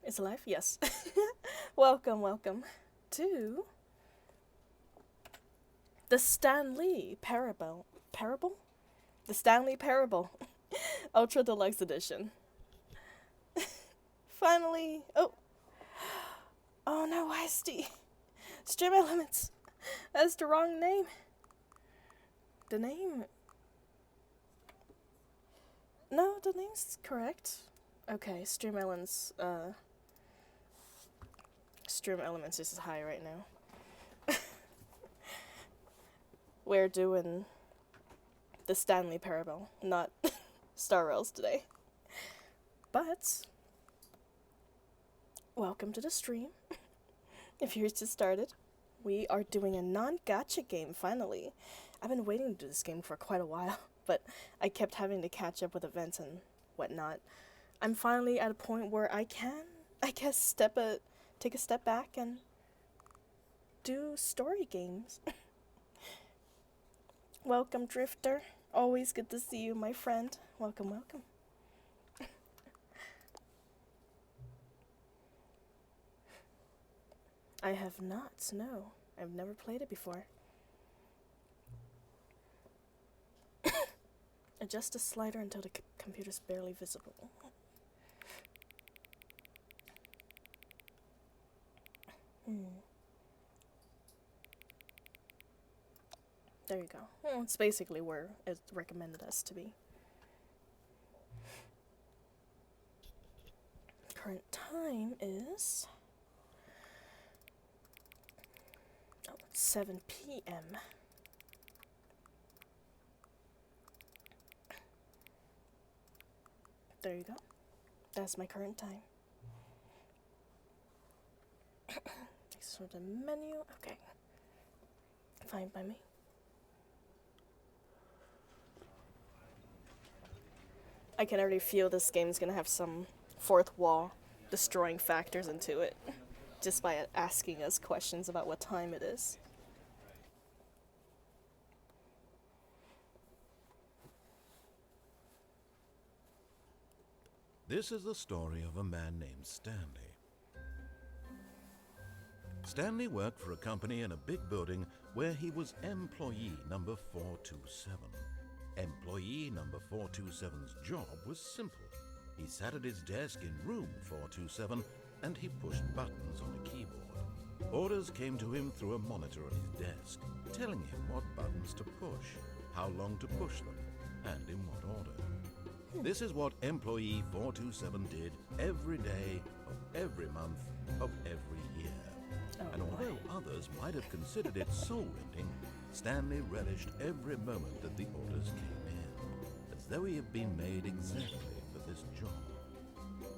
It's alive? Yes. Welcome to the Stanley Parable. Parable? The Stanley Parable. Ultra Deluxe Edition. Finally. Oh no, Westy. Stream Elements. That's the wrong name. The name. No, the name's correct. Okay, Stream Elements. Stream Elements is high right now. We're doing the Stanley Parable, not Star Rails today. But welcome to the stream. If you're just started, we are doing a non-gacha game finally. I've been waiting to do this game for quite a while, but I kept having to catch up with events and whatnot. I'm finally at a point where I can, I guess, take a step back and do story games. Welcome, Drifter. Always good to see you, my friend. Welcome. I have not, no. I've never played it before. Adjust the slider until the computer's barely visible. There you go. Well, it's basically where it recommended us to be. Current time is 7 p.m. There you go. That's my current time. So the menu, okay. Fine by me. I can already feel this game's gonna have some fourth wall destroying factors into it, just by asking us questions about what time it is. This is the story of a man named Stanley. Stanley worked for a company in a big building where he was employee number 427. Employee number 427's job was simple. He sat at his desk in room 427 and he pushed buttons on a keyboard. Orders came to him through a monitor on his desk, telling him what buttons to push, how long to push them, and in what order. This is what employee 427 did every day of every month of every year. And although others might have considered it soul-rending, Stanley relished every moment that the orders came in, as though he had been made exactly for this job.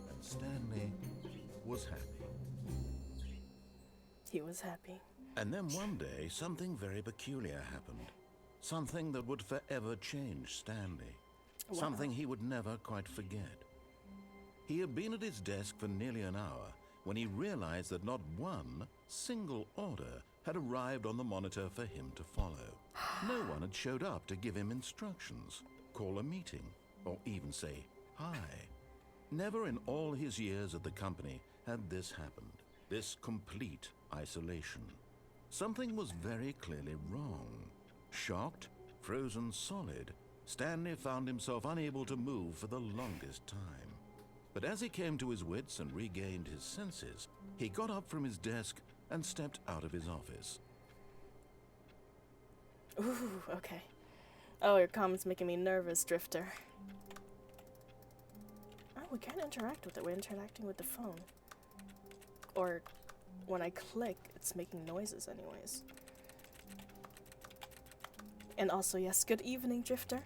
And Stanley was happy. He was happy. And then one day, something very peculiar happened. Something that would forever change Stanley. Wow. Something he would never quite forget. He had been at his desk for nearly an hour when he realized that not one single order had arrived on the monitor for him to follow. No one had showed up to give him instructions, call a meeting, or even say hi. Never in all his years at the company had this happened, this complete isolation. Something was very clearly wrong. Shocked, frozen solid, Stanley found himself unable to move for the longest time. But as he came to his wits and regained his senses, he got up from his desk and stepped out of his office. Ooh, okay. Oh, your comment's making me nervous, Drifter. Oh, we can't interact with it. We're interacting with the phone. Or, when I click, it's making noises anyways. And also, yes, good evening, Drifter.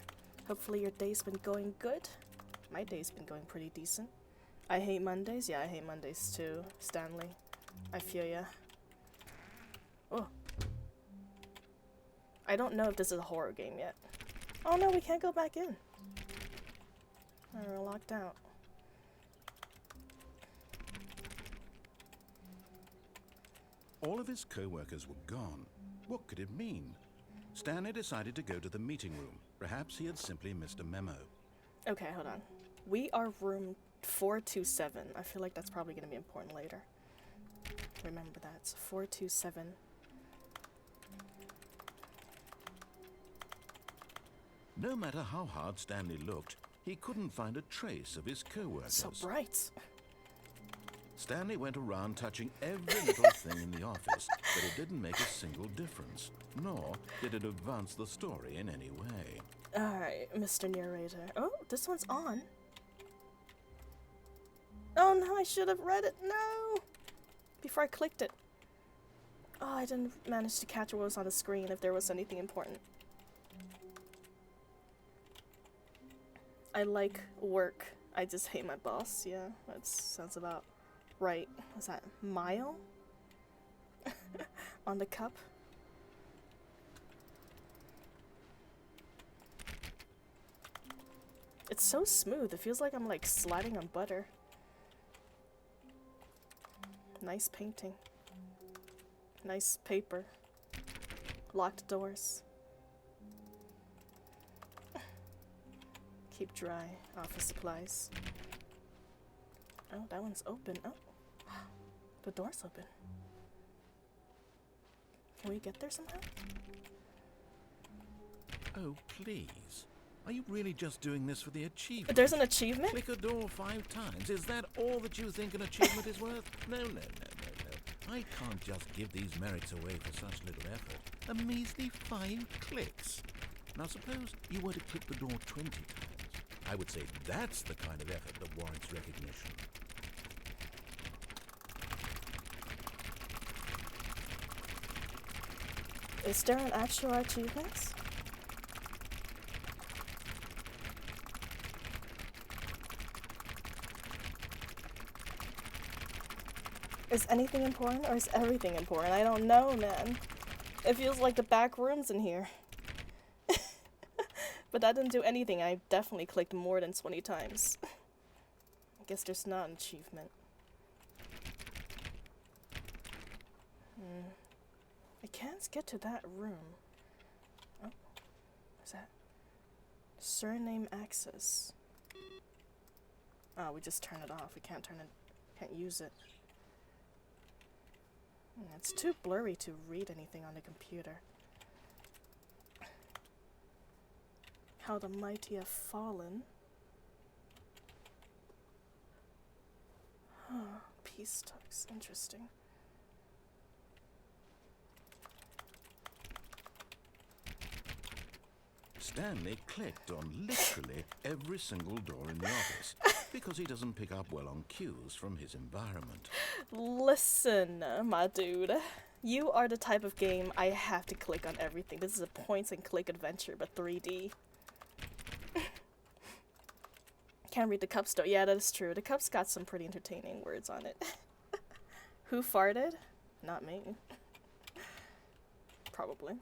Hopefully your day's been going good. My day's been going pretty decent. I hate Mondays. Yeah, I hate Mondays too, Stanley. I feel ya. Oh. I don't know if this is a horror game yet. Oh no, we can't go back in. Oh, we're locked out. All of his co-workers were gone. What could it mean? Stanley decided to go to the meeting room. Perhaps he had simply missed a memo. Okay, hold on. We are room 427. I feel like that's probably going to be important later. Remember that. It's 427. No matter how hard Stanley looked, he couldn't find a trace of his co-workers. So bright. Stanley went around touching every little thing in the office, but it didn't make a single difference, nor did it advance the story in any way. Alright, Mr. Narrator. Oh, this one's on. Oh no, I should have read it. No! Before I clicked it. Oh, I didn't manage to catch what was on the screen if there was anything important. I like work. I just hate my boss. Yeah, that sounds about right. What's that? Mile? On the cup? It's so smooth. It feels like I'm like sliding on butter. Nice painting. Nice paper. Locked doors. Keep dry. Office supplies. Oh, that one's open. Oh. The door's open. Can we get there somehow? Oh, please. Are you really just doing this for the achievement? There's an achievement? Click a door 5 times. Is that all that you think an achievement is worth? No. I can't just give these merits away for such little effort. A measly 5 clicks. Now suppose you were to click the door 20 times. I would say that's the kind of effort that warrants recognition. Is there an actual achievement? Is anything important or is everything important? I don't know, man. It feels like the back rooms in here. But that didn't do anything. I definitely clicked more than 20 times. I guess there's not an achievement. I can't get to that room. Oh, what's that? Surname access. Oh, we just turn it off. We can't turn it. Can't use it. It's too blurry to read anything on the computer. How the mighty have fallen. Peace talks. Interesting. Stanley clicked on literally every single door in the office because he doesn't pick up well on cues from his environment. Listen, my dude. You are the type of game I have to click on everything. This is a point-and-click adventure, but 3D. Can't read the cups though. Yeah, that is true. The cups got some pretty entertaining words on it. Who farted? Not me. Probably.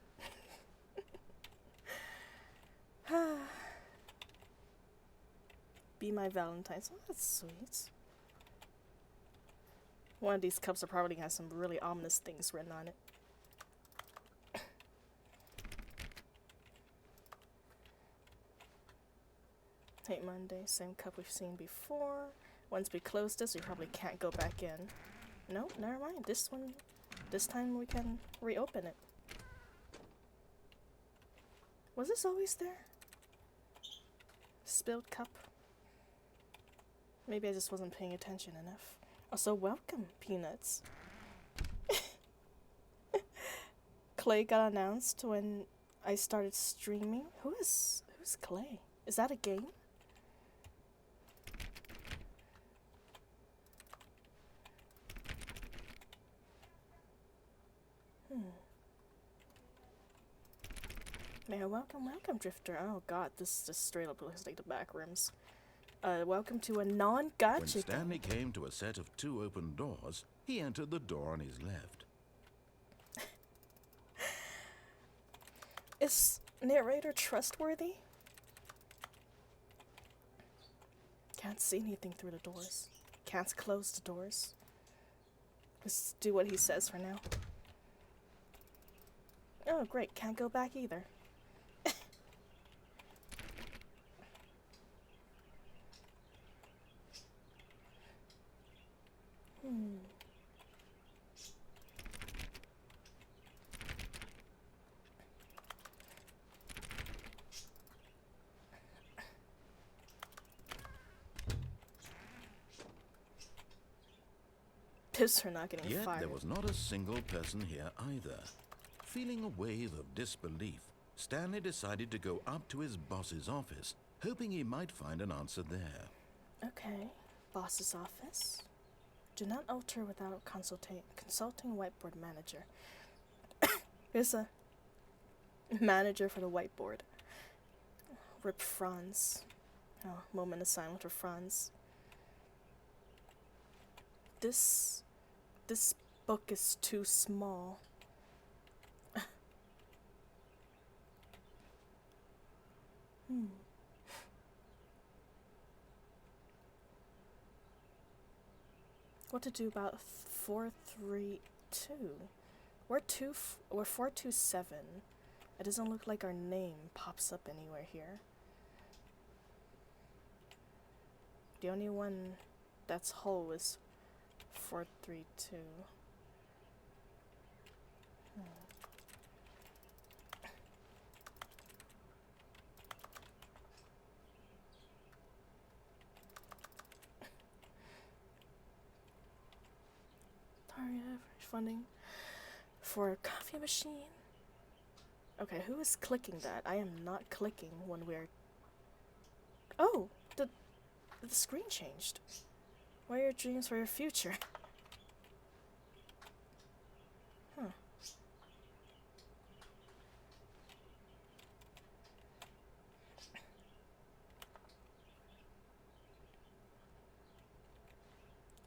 Be my Valentine's. Oh, that's sweet. One of these cups probably has some really ominous things written on it. Hate Monday, same cup we've seen before. Once we close this, we probably can't go back in. Nope, never mind. This time we can reopen it. Was this always there? Spilled cup. Maybe I just wasn't paying attention enough. Also, welcome, Peanuts. Clay got announced when I started streaming. Who's Clay? Is that a game? Man, welcome, Drifter. Oh god, this just straight up looks like the back rooms. Welcome to a non-gacha. When Stanley came to a set of 2 open doors, he entered the door on his left. Is narrator trustworthy? Can't see anything through the doors. Can't close the doors. Just do what he says for now. Oh, great. Can't go back either. Tips for not getting Yet fired. there was not a single person here either. Feeling a wave of disbelief, Stanley decided to go up to his boss's office, hoping he might find an answer there. Okay, boss's office. Do not alter without consulting whiteboard manager. Here's a manager for the whiteboard. Rip Franz. Oh, moment of silence for Franz. This book is too small. What to do about 432? We're 427. It doesn't look like our name pops up anywhere here. The only one that's whole is 432. Target funding for a coffee machine. Okay, who is clicking that? I am not clicking when we're... Oh! The screen changed. What are your dreams for your future? Huh.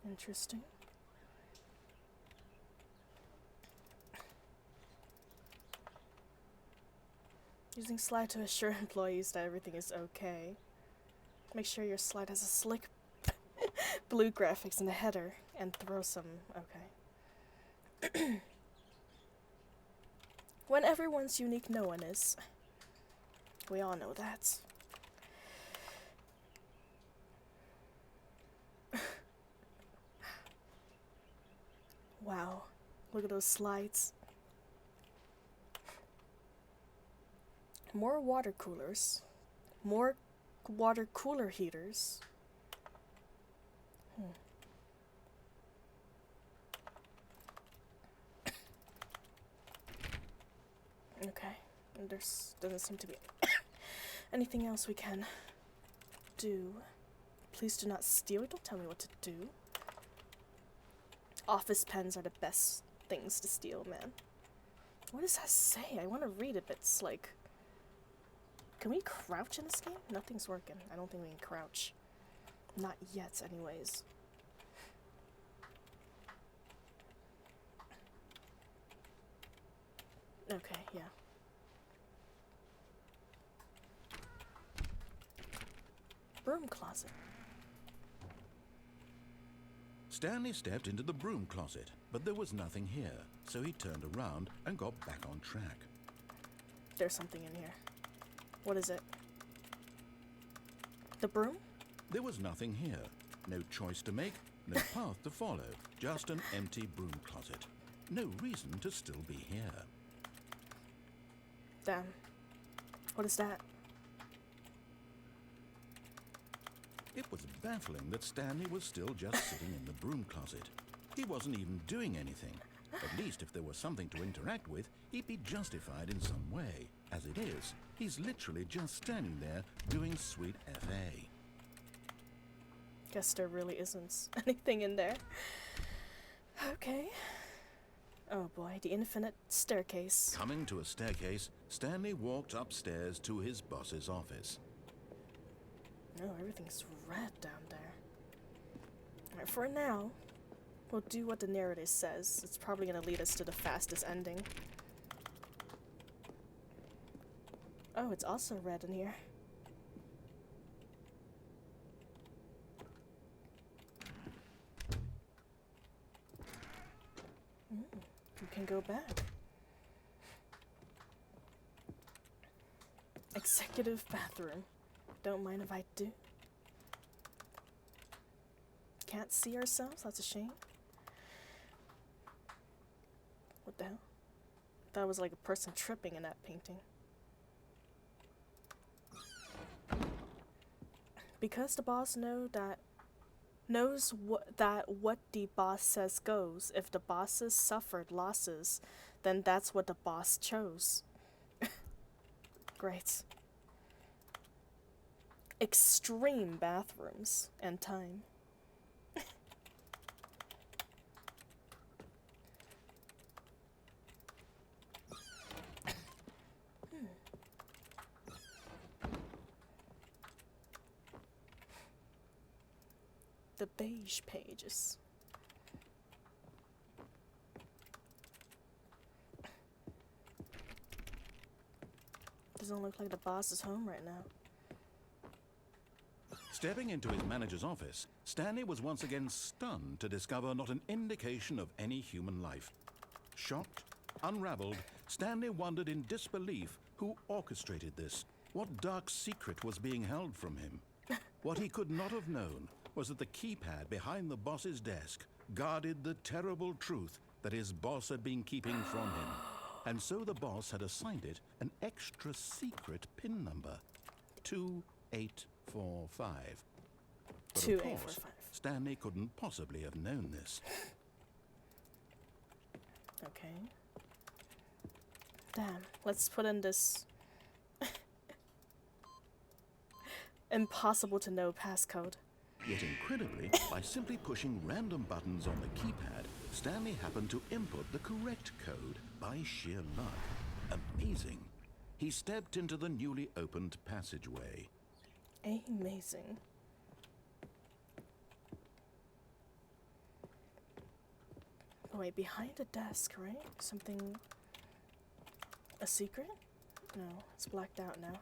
Interesting. Using slide to assure employees that everything is okay. Make sure your slide has a slick blue graphics in the header and throw some... Okay. When everyone's unique, no one is. We all know that. Wow. Look at those slides. More water coolers. More water cooler heaters. Okay. And there's doesn't seem to be anything else we can do. Please do not steal. Don't tell me what to do. Office pens are the best things to steal, man. What does that say? I want to read it, but it's like... Can we crouch in this game? Nothing's working. I don't think we can crouch. Not yet, anyways. Okay, yeah. Broom closet. Stanley stepped into the broom closet, but there was nothing here, so he turned around and got back on track. There's something in here. What is it? The broom? There was nothing here. No choice to make, no path to follow, just an empty broom closet. No reason to still be here. Damn. What is that? It was baffling that Stanley was still just sitting in the broom closet. He wasn't even doing anything. At least if there was something to interact with, he'd be justified in some way. As it is, he's literally just standing there doing sweet FA. Guess there really isn't anything in there. Okay. Oh boy, the infinite staircase. Coming to a staircase, Stanley walked upstairs to his boss's office. Oh, everything's red down there. Alright, for now, we'll do what the narrative says. It's probably gonna lead us to the fastest ending. Oh, it's also red in here. You can go back. Executive bathroom. Don't mind if I do. Can't see ourselves? That's a shame. What the hell? That was like a person tripping in that painting. Because the boss knows knows that what the boss says goes. If the bosses suffered losses, then that's what the boss chose. Great. Extreme bathrooms and time. The beige pages. Doesn't look like the boss is home right now. Stepping into his manager's office, Stanley was once again stunned to discover not an indication of any human life. Shocked, unraveled, Stanley wondered in disbelief who orchestrated this. What dark secret was being held from him? What he could not have known was that the keypad behind the boss's desk guarded the terrible truth that his boss had been keeping from him. And so the boss had assigned it an extra secret PIN number, 2845. But of course, Stanley couldn't possibly have known this. Okay. Damn, let's put in this impossible to know passcode. Yet incredibly, by simply pushing random buttons on the keypad, Stanley happened to input the correct code by sheer luck. Amazing. He stepped into the newly opened passageway. Amazing. Oh, wait, behind the desk, right? Something... a secret? No, it's blacked out now.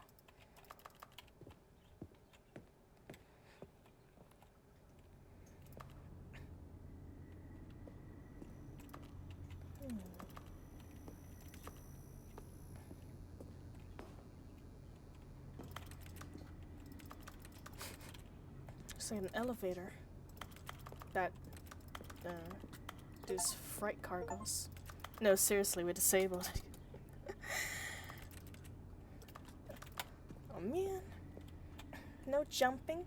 It's like an elevator that does freight cargoes. No, seriously, we're disabled. Oh man, no jumping.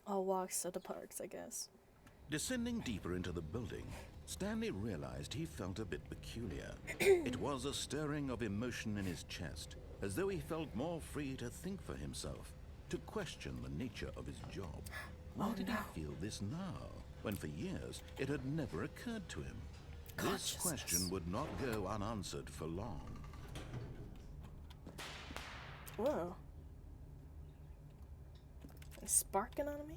All walks of the parks, I guess. Descending deeper into the building, Stanley realized he felt a bit peculiar. It was a stirring of emotion in his chest, as though he felt more free to think for himself, to question the nature of his job. Why did he feel this now, when for years it had never occurred to him? This question would not go unanswered for long. Whoa. It's sparking on me?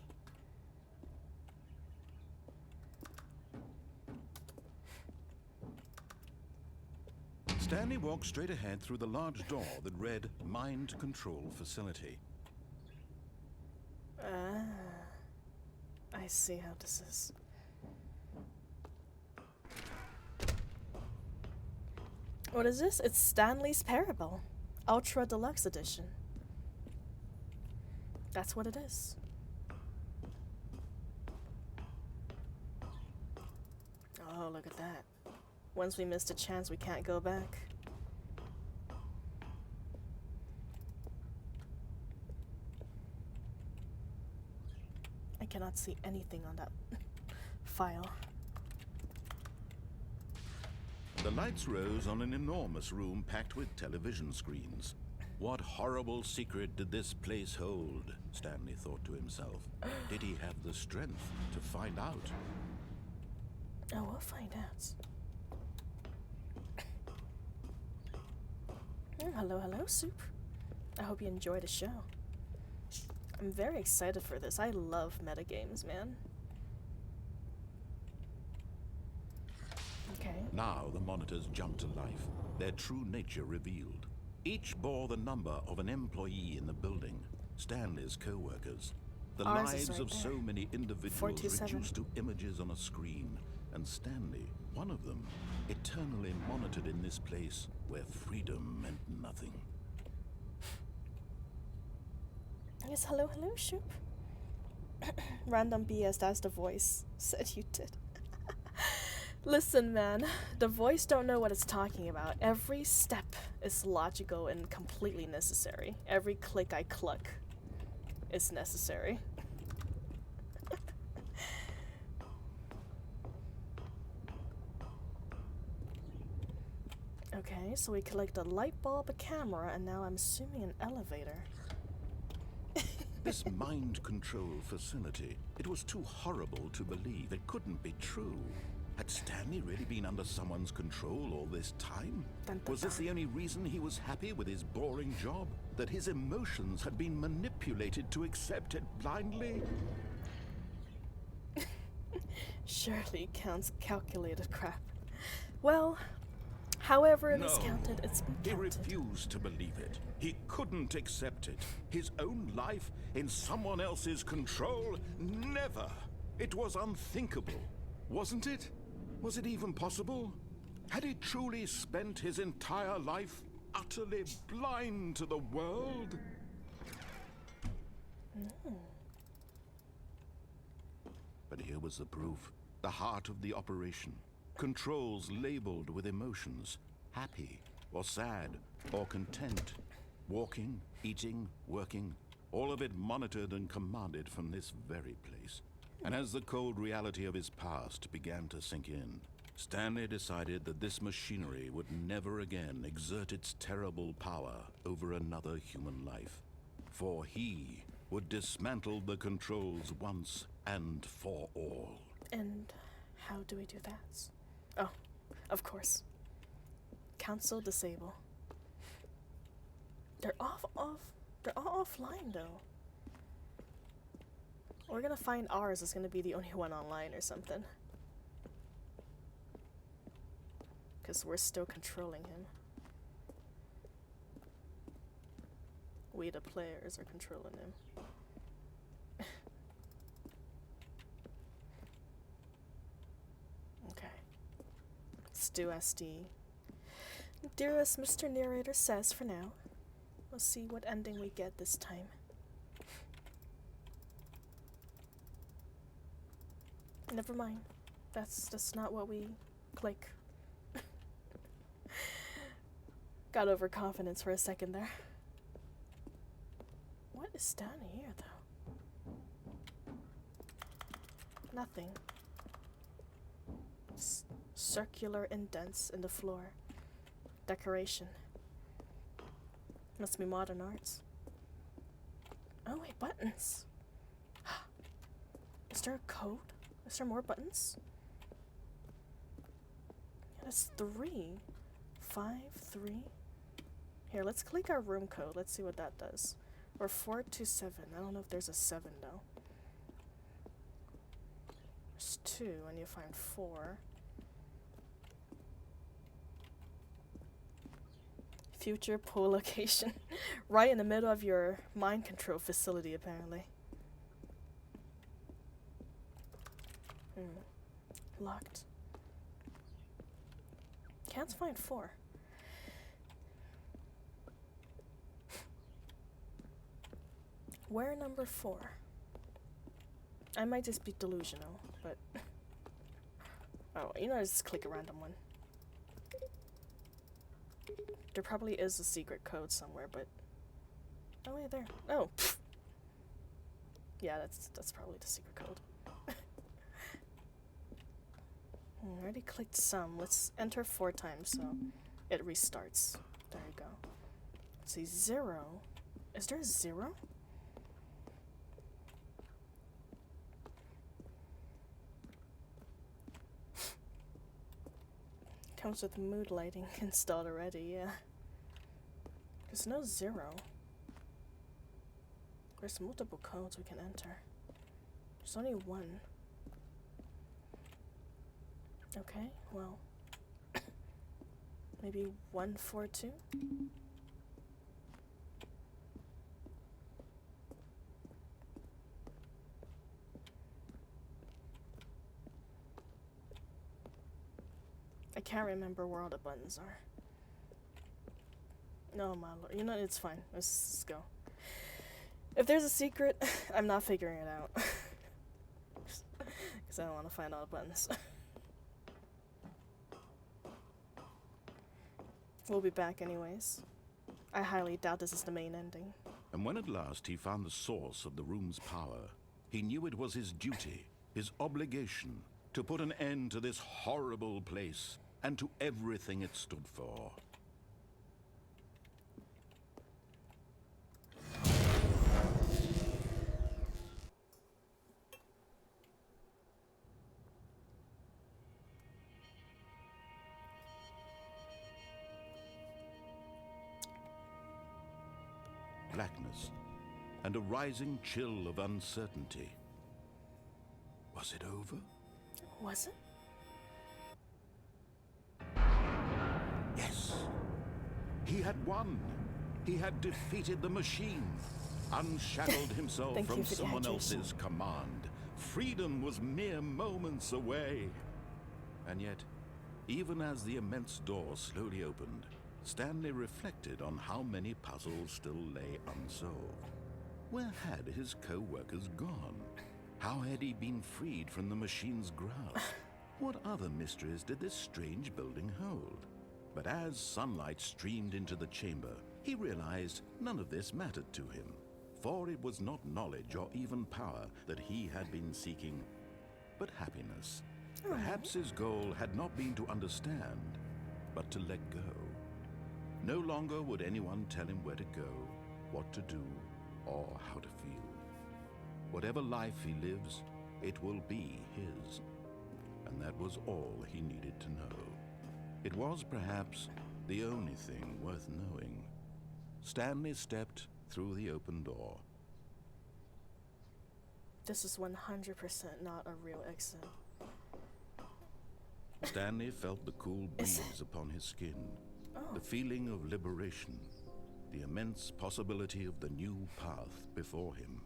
Stanley walked straight ahead through the large door that read Mind Control Facility. Ah, I see how this is. What is this? It's Stanley's Parable, Ultra Deluxe Edition. That's what it is. Oh, look at that. Once we missed a chance, we can't go back. I cannot see anything on that file. The lights rose on an enormous room packed with television screens. What horrible secret did this place hold? Stanley thought to himself. Did he have the strength to find out? Oh, we'll find out. Hello, hello, Soup. I hope you enjoy the show. I'm very excited for this. I love metagames, man. Okay. Now the monitors jumped to life, their true nature revealed. Each bore the number of an employee in the building, Stanley's co-workers. The Ours lives right of there. so many individuals 427. reduced to images on a screen, and Stanley, one of them, eternally monitored in this place where freedom meant nothing. Yes, hello, hello, Soup. Random BS, that's the voice. Said you did. Listen, man, the voice don't know what it's talking about. Every step is logical and completely necessary. Every click I cluck is necessary. Okay, so we collect a light bulb, a camera, and now I'm assuming an elevator. This mind control facility, it was too horrible to believe. It couldn't be true. Had Stanley really been under someone's control all this time? Dun, dun, Was this dun. the only reason he was happy with his boring job? That his emotions had been manipulated to accept it blindly? Surely counts calculated crap. Well, however it is No. counted, it's been He counted. refused to believe it. He couldn't accept it. His own life in someone else's control? Never. It was unthinkable. Wasn't it? Was it even possible? Had he truly spent his entire life utterly blind to the world? But here was the proof. The heart of the operation. Controls labeled with emotions. Happy, or sad, or content. Walking, eating, working. All of it monitored and commanded from this very place. And as the cold reality of his past began to sink in, Stanley decided that this machinery would never again exert its terrible power over another human life. For he would dismantle the controls once and for all. And how do we do that? Oh, of course. Council disable. They're they're all offline though. We're gonna find ours is gonna be the only one online or something. Because we're still controlling him. We the players are controlling him. Okay. Let's do SD. Dearest Mr. Narrator says for now. We'll see what ending we get this time. Never mind. That's not what we click. Got overconfidence for a second there. What is down here though? Nothing. Circular indents in the floor. Decoration. Must be modern arts. Oh wait, buttons. Is there a code? Is there more buttons? Yeah, that's 3. 5, 3. Here, let's click our room code. Let's see what that does. Or 427. I don't know if there's a 7 though. There's 2 and you find 4. Future pool location. Right in the middle of your mind control facility, apparently. Locked. Can't find 4. Where number 4? I might just be delusional, but... Oh, you know, just click a random one. There probably is a secret code somewhere, but... Oh, wait, there. Oh! Pfft. Yeah, that's probably the secret code. I already clicked some. Let's enter 4 times so it restarts. There you go. Let's see, 0. Is there a 0? Comes with mood lighting installed already, yeah. There's no 0. There's multiple codes we can enter. There's only 1. Okay, well. Maybe 142? I can't remember where all the buttons are. No, my lord. You know, it's fine. Let's go. If there's a secret, I'm not figuring it out. Because I don't want to find all the buttons. We'll be back anyways. I highly doubt this is the main ending. And when at last he found the source of the room's power, he knew it was his duty, his obligation, to put an end to this horrible place and to everything it stood for. Blackness and a rising chill of uncertainty. Was it over? Was it? Yes. He had won. He had defeated the machine, unshackled himself Thank you from for the someone hydration. else's command. Freedom was mere moments away. And yet, even as the immense door slowly opened, Stanley reflected on how many puzzles still lay unsolved. Where had his co-workers gone? How had he been freed from the machine's grasp? What other mysteries did this strange building hold? But as sunlight streamed into the chamber, he realized none of this mattered to him, for it was not knowledge or even power that he had been seeking, but happiness. Perhaps his goal had not been to understand, but to let go. No longer would anyone tell him where to go, what to do, or how to feel. Whatever life he lives, it will be his. And that was all he needed to know. It was perhaps the only thing worth knowing. Stanley stepped through the open door. This is 100% not a real exit. Stanley felt the cool breeze upon his skin, the feeling of liberation, the immense possibility of the new path before him.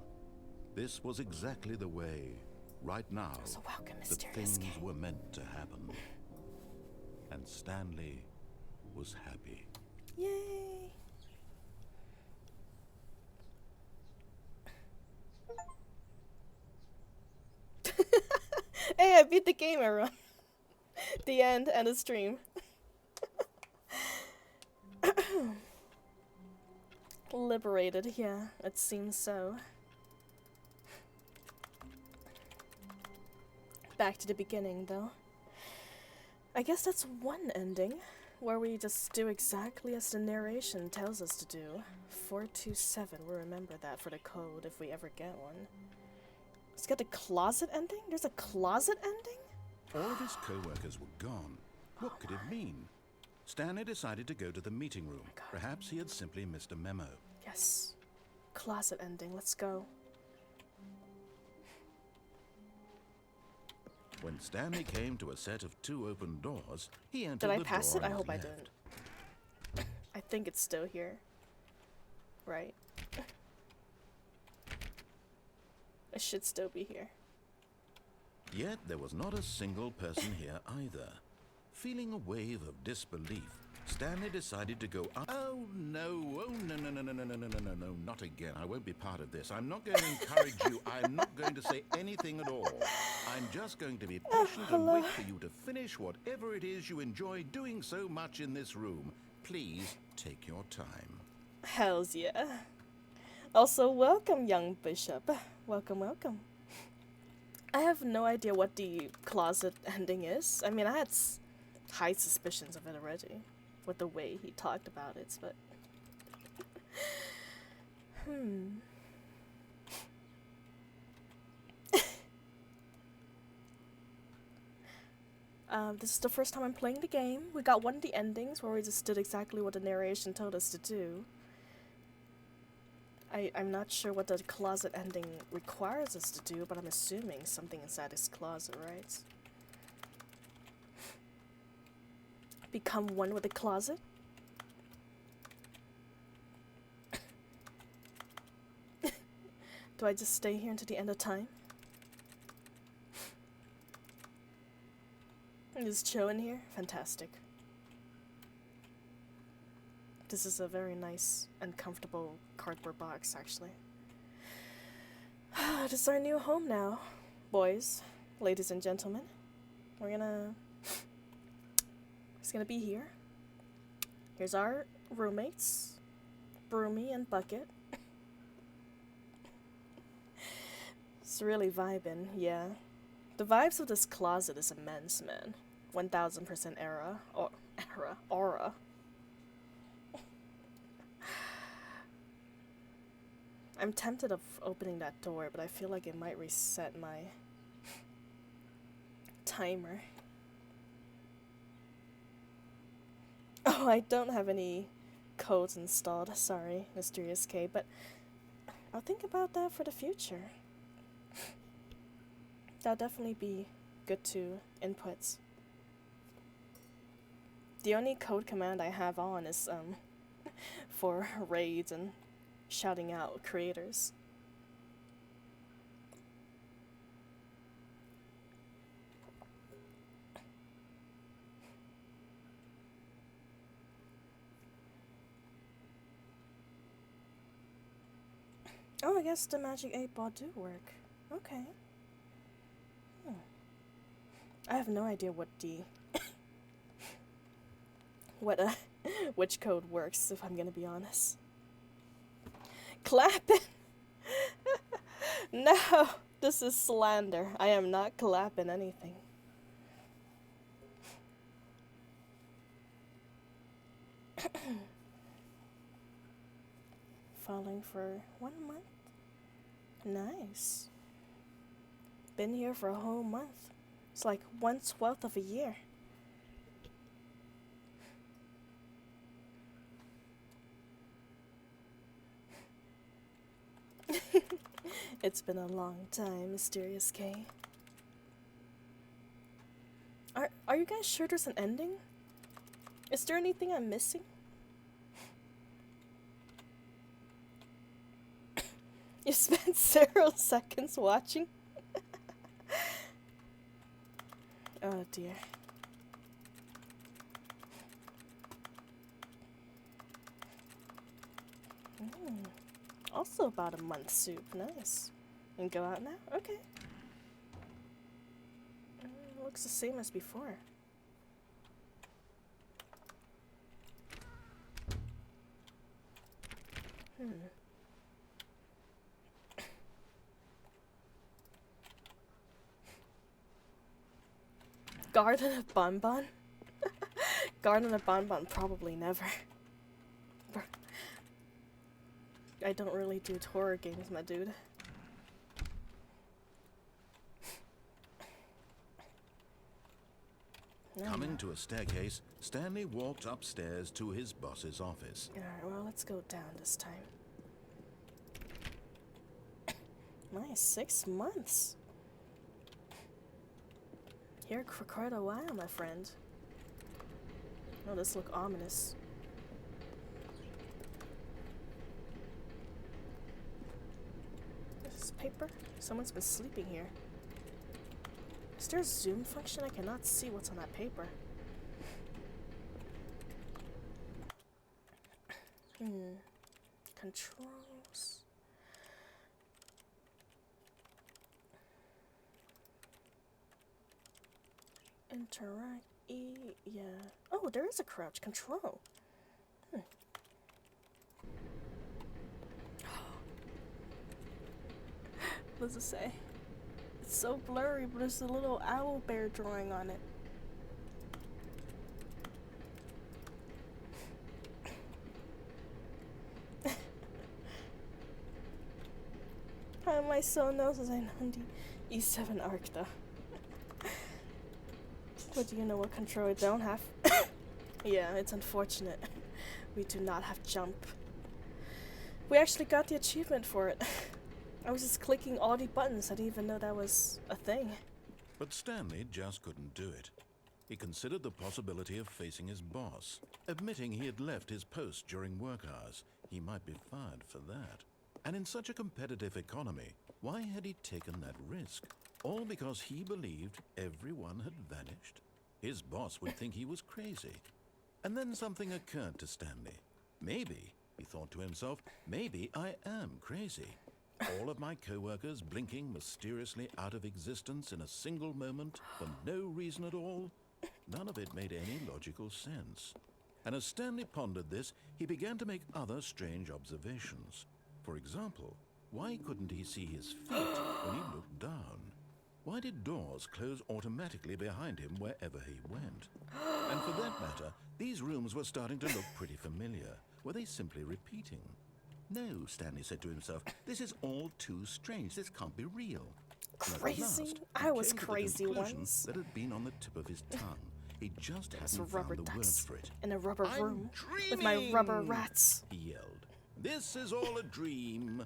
This was exactly the way, right now, So welcome, that mysterious things game. were meant to happen. And Stanley was happy. Yay! Hey, I beat the game, everyone. The end and the stream. Liberated, yeah, it seems so. Back to the beginning, though. I guess that's one ending, where we just do exactly as the narration tells us to do. 427, we'll remember that for the code if we ever get one. Let's get the closet ending? There's a closet ending? All of his co-workers were gone. What could it mean? Stanley decided to go to the meeting room. Perhaps he had simply missed a memo. Yes. Closet ending, let's go. When Stanley came to a set of 2 open doors, he entered Did I the pass door it? I on his hope I left. didn't. I think it's still here. Right? It should still be here. Yet there was not a single person here either. Feeling a wave of disbelief, Stanley decided to go up. Oh no, no, not again. I won't be part of this. I'm not going to encourage you. I'm not going to say anything at all. I'm just going to be patient and wait for you to finish whatever it is you enjoy doing so much in this room. Please take your time. Hells yeah. Also, welcome, young bishop. Welcome, welcome. I have no idea what the closet ending is. I mean, I had high suspicions of it already, with the way he talked about it, but... This is the first time I'm playing the game. We got one of the endings where we just did exactly what the narration told us to do. I'm not sure what the closet ending requires us to do, but I'm assuming something inside this closet, right? Become one with the closet? Do I just stay here until the end of time? And just chill in here? Fantastic. This is a very nice and comfortable cardboard box, actually. This is our new home now, boys, ladies and gentlemen. We're gonna... It's gonna be here. Here's our roommates, Broomy and Bucket. It's really vibing, yeah. The vibes of this closet is immense, man. 1000% aura. I'm tempted of opening that door, but I feel like it might reset my timer. Oh, I don't have any codes installed, sorry, Mysterious K, but I'll think about that for the future. That'll definitely be good to inputs. The only code command I have on is for raids and shouting out creators. Oh, I guess the magic 8 ball do work. Okay. I have no idea what which code works, if I'm gonna be honest. Clapping? No, this is slander. I am not clapping anything. Falling for 1 month? Nice. Been here for a whole month. It's like 1/12 of a year. It's been a long time, Mysterious K. Are you guys sure there's an ending? Is there anything I'm missing? You spent 0 seconds watching? Oh dear. Also about a month soup, nice. And go out now? Okay. Looks the same as before. Garden of Bonbon? Garden of Bonbon, probably never. I don't really do horror games, my dude. Coming to a staircase, Stanley walked upstairs to his boss's office. Alright, well, let's go down this time. Nice, 6 months. Here for quite a while, my friend. Oh, this looks ominous. This is paper? Someone's been sleeping here. Is there a zoom function? I cannot see what's on that paper. Controls. Interact yeah. Oh, there is a crouch control. What does it say? It's so blurry, but there's a little owl bear drawing on it. How am I so nosy? I know the E7 arc though. But do you know what control I don't have? Yeah, it's unfortunate. We do not have jump. We actually got the achievement for it. I was just clicking all the buttons. I didn't even know that was a thing. But Stanley just couldn't do it. He considered the possibility of facing his boss. Admitting he had left his post during work hours, he might be fired for that. And in such a competitive economy, why had he taken that risk? All because he believed everyone had vanished? His boss would think he was crazy. And then something occurred to Stanley. Maybe, he thought to himself, maybe I am crazy. All of my co-workers blinking mysteriously out of existence in a single moment for no reason at all? None of it made any logical sense. And as Stanley pondered this, he began to make other strange observations. For example, why couldn't he see his feet when he looked down? Why did doors close automatically behind him wherever he went? And for that matter, these rooms were starting to look pretty familiar. Were they simply repeating? No, Stanley said to himself, this is all too strange. This can't be real. And at Crazy? last, I he was came to the crazy conclusion once. that had been on the tip of his tongue. He just It's hadn't rubber found the words ducks for it. in a rubber "I'm room with my rubber dreaming!" rats. he yelled. This is all a dream.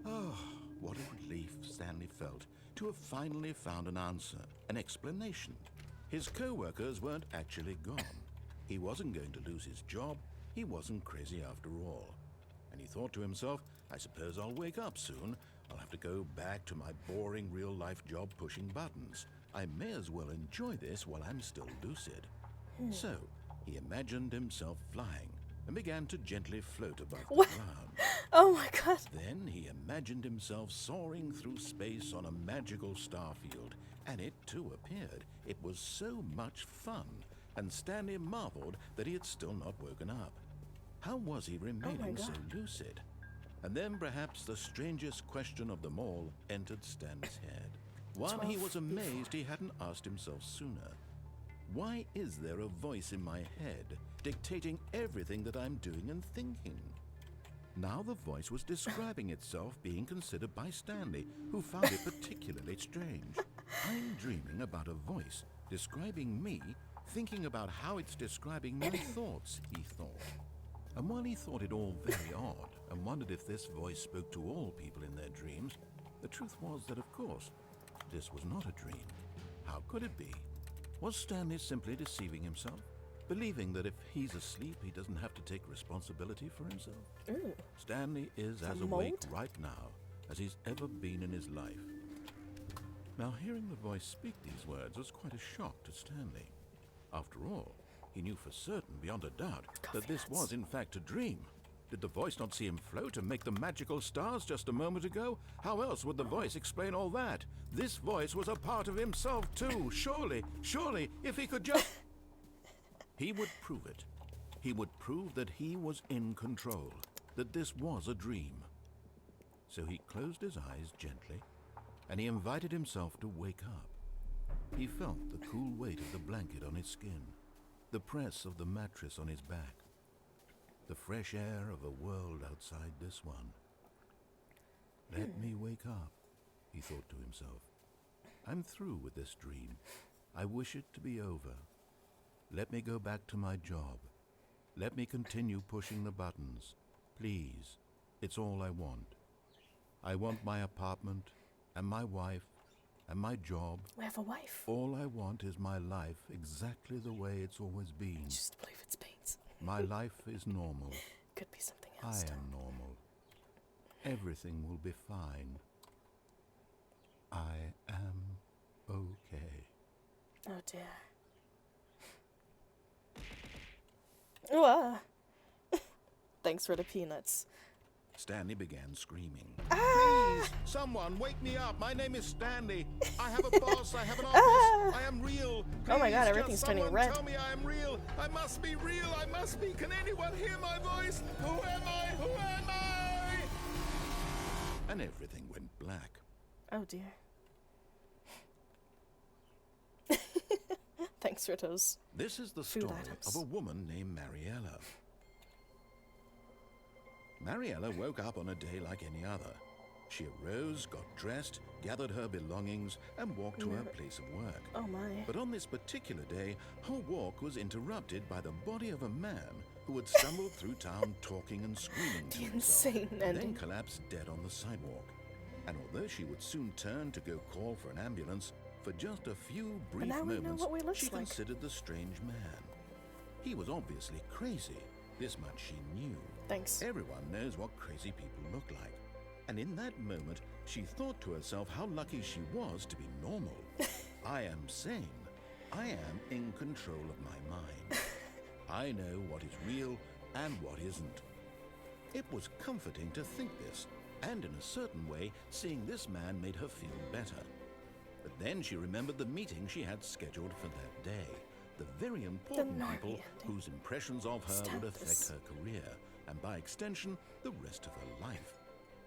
Oh, what a relief Stanley felt to have finally found an answer, an explanation. His co-workers weren't actually gone. He wasn't going to lose his job. He wasn't crazy after all. And he thought to himself, I suppose I'll wake up soon. I'll have to go back to my boring real-life job pushing buttons. I may as well enjoy this while I'm still lucid. So, he imagined himself flying and began to gently float above the What? ground. Oh my god. Then he imagined himself soaring through space on a magical starfield, and it too appeared. It was so much fun, and Stanley marveled that he had still not woken up. How was he remaining so lucid? And then perhaps the strangest question of them all entered Stanley's head. One he was amazed he hadn't asked himself sooner. Why is there a voice in my head dictating everything that I'm doing and thinking? Now the voice was describing itself being considered by Stanley, who found it particularly strange. I'm dreaming about a voice describing me, thinking about how it's describing my thoughts, he thought. And while he thought it all very odd and wondered if this voice spoke to all people in their dreams, the truth was that, of course, this was not a dream. How could it be? Was Stanley simply deceiving himself? Believing that if he's asleep, he doesn't have to take responsibility for himself? Ooh. Stanley is as A awake mold? right now as he's ever been in his life. Now, hearing the voice speak these words was quite a shock to Stanley. After all, he knew for certain, beyond a doubt, that this was in fact a dream. Did the voice not see him float and make the magical stars just a moment ago? How else would the voice explain all that? This voice was a part of himself too. Surely, if he could just... He would prove it. He would prove that he was in control, that this was a dream. So he closed his eyes gently, and he invited himself to wake up. He felt the cool weight of the blanket on his skin, the press of the mattress on his back, the fresh air of a world outside this one. Let me wake up, he thought to himself. I'm through with this dream. I wish it to be over. Let me go back to my job. Let me continue pushing the buttons. Please, it's all I want. I want my apartment, and my wife, and my job. We have a wife. All I want is my life exactly the way it's always been. Just believe it's paint. My life is normal. Could be something I else. am normal. Everything will be fine. I am okay. Oh dear. Ooh, ah. Thanks for the peanuts. Stanley began screaming. Ah! Please, someone wake me up. My name is Stanley. I have a boss. I have an office. I am real. Oh my God, Please, everything's just turning someone red. Tell me I am real. I must be real. I must be. Can anyone hear my voice? Who am I? Who am I? And everything went black. Oh dear. Thanks for those. This is the Food story items. of a woman named Mariella. Mariella woke up on a day like any other. She arose, got dressed, gathered her belongings, and walked to her place of work. Oh my. But on this particular day, her walk was interrupted by the body of a man who had stumbled through town talking and screaming to The himself, insane and then ending. collapsed dead on the sidewalk. And although she would soon turn to go call for an ambulance, for just a few brief now we know moments, what we look she like. considered the strange man. He was obviously crazy. This much she knew. Thanks. Everyone knows what crazy people look like. And in that moment, she thought to herself how lucky she was to be normal. I am sane. I am in control of my mind. I know what is real and what isn't. It was comforting to think this, and in a certain way, seeing this man made her feel better. But then she remembered the meeting she had scheduled for that day. the very important Normie people ending. whose impressions of her Stab would affect this. her career, and by extension, the rest of her life.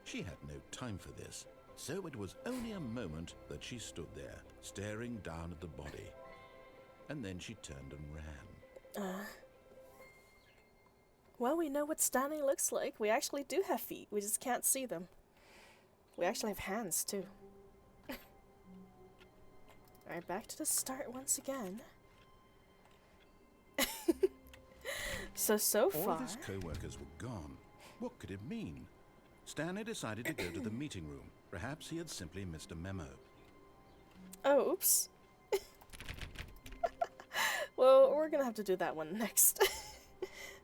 She had no time for this, so it was only a moment that she stood there, staring down at the body. And then she turned and ran. Well, we know what Stanley looks like. We actually do have feet. We just can't see them. We actually have hands, too. Alright, back to the start once again. So All far... of his co-workers were gone. What could it mean? Stanley decided to go to the meeting room. Perhaps he had simply missed a memo. Oh, oops. Well, we're gonna have to do that one next.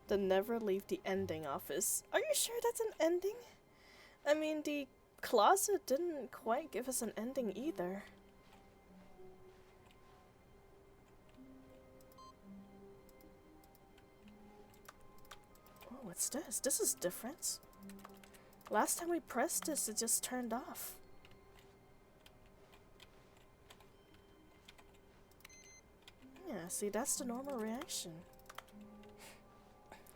The never leave the ending office. Are you sure that's an ending? I mean, the closet didn't quite give us an ending either. Oh, what's this? This is different. Last time we pressed this, it just turned off. Yeah, see, that's the normal reaction.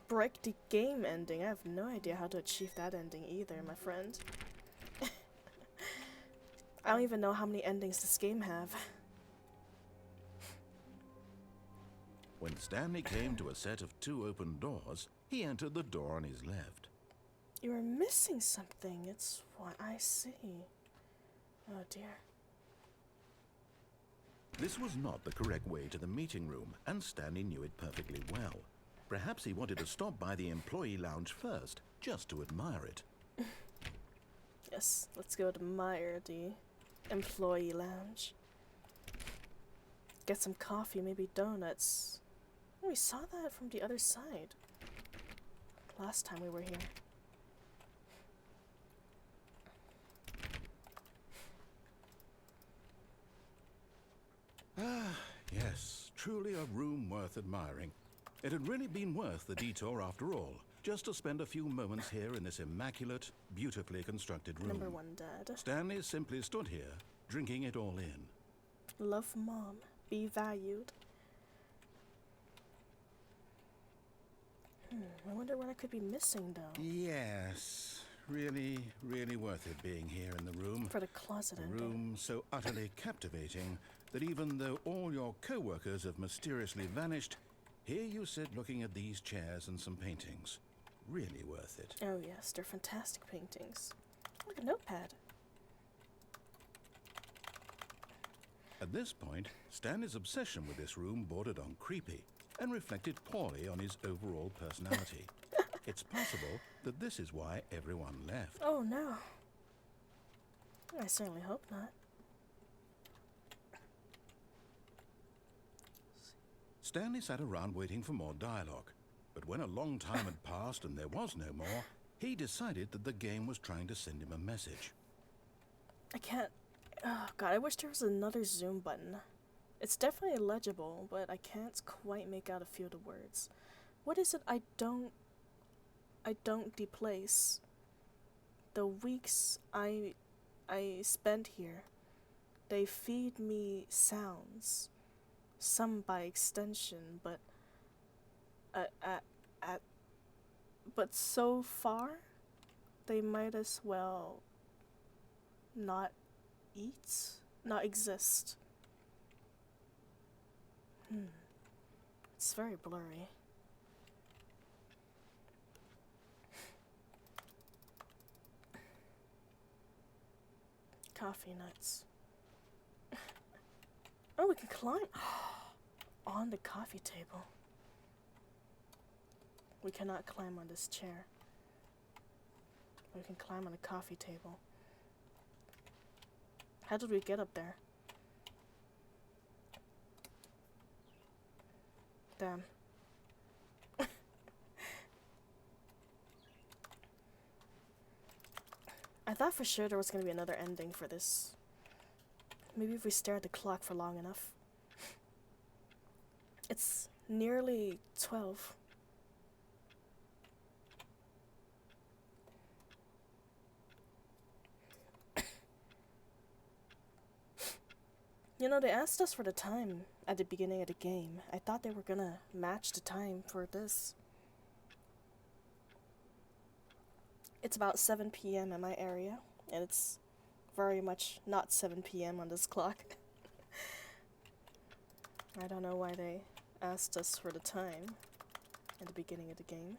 Break the game ending. I have no idea how to achieve that ending either, my friend. I don't even know how many endings this game have. When Stanley came to a set of 2 open doors, he entered the door on his left. You are missing something. It's what I see. Oh dear. This was not the correct way to the meeting room, and Stanley knew it perfectly well. Perhaps he wanted to stop by the employee lounge first, just to admire it. Yes, let's go admire the employee lounge. Get some coffee, maybe donuts. Oh, we saw that from the other side. Last time we were here. Ah, yes, truly a room worth admiring. It had really been worth the detour after all, just to spend a few moments here in this immaculate, beautifully constructed room. Number 1, Dad. Stanley simply stood here, drinking it all in. Love Mom. Be valued. I wonder what I could be missing, though. Yes, really, really worth it being here in the room. For the closet A ending. room so utterly captivating that even though all your co-workers have mysteriously vanished, here you sit looking at these chairs and some paintings. Really worth it. Oh yes, they're fantastic paintings. Look, a notepad. At this point, Stanley's obsession with this room bordered on creepy and reflected poorly on his overall personality. It's possible that this is why everyone left. Oh no. I certainly hope not. Stanley sat around waiting for more dialogue, but when a long time had passed and there was no more, he decided that the game was trying to send him a message. I can't... Oh god, I wish there was another zoom button. It's definitely legible, but I can't quite make out a few of the words. What is it I don't deplace? The weeks I spend here, they feed me sounds. Some by extension, but but so far, they might as well not exist. It's very blurry. Coffee nuts. Oh, we can climb on the coffee table. We cannot climb on this chair. We can climb on the coffee table. How did we get up there? Damn. I thought for sure there was going to be another ending for this. Maybe if we stare at the clock for long enough. It's nearly 12. You know, they asked us for the time at the beginning of the game. I thought they were gonna match the time for this. It's about 7 p.m. in my area, and it's very much not 7 p.m. on this clock. I don't know why they asked us for the time at the beginning of the game.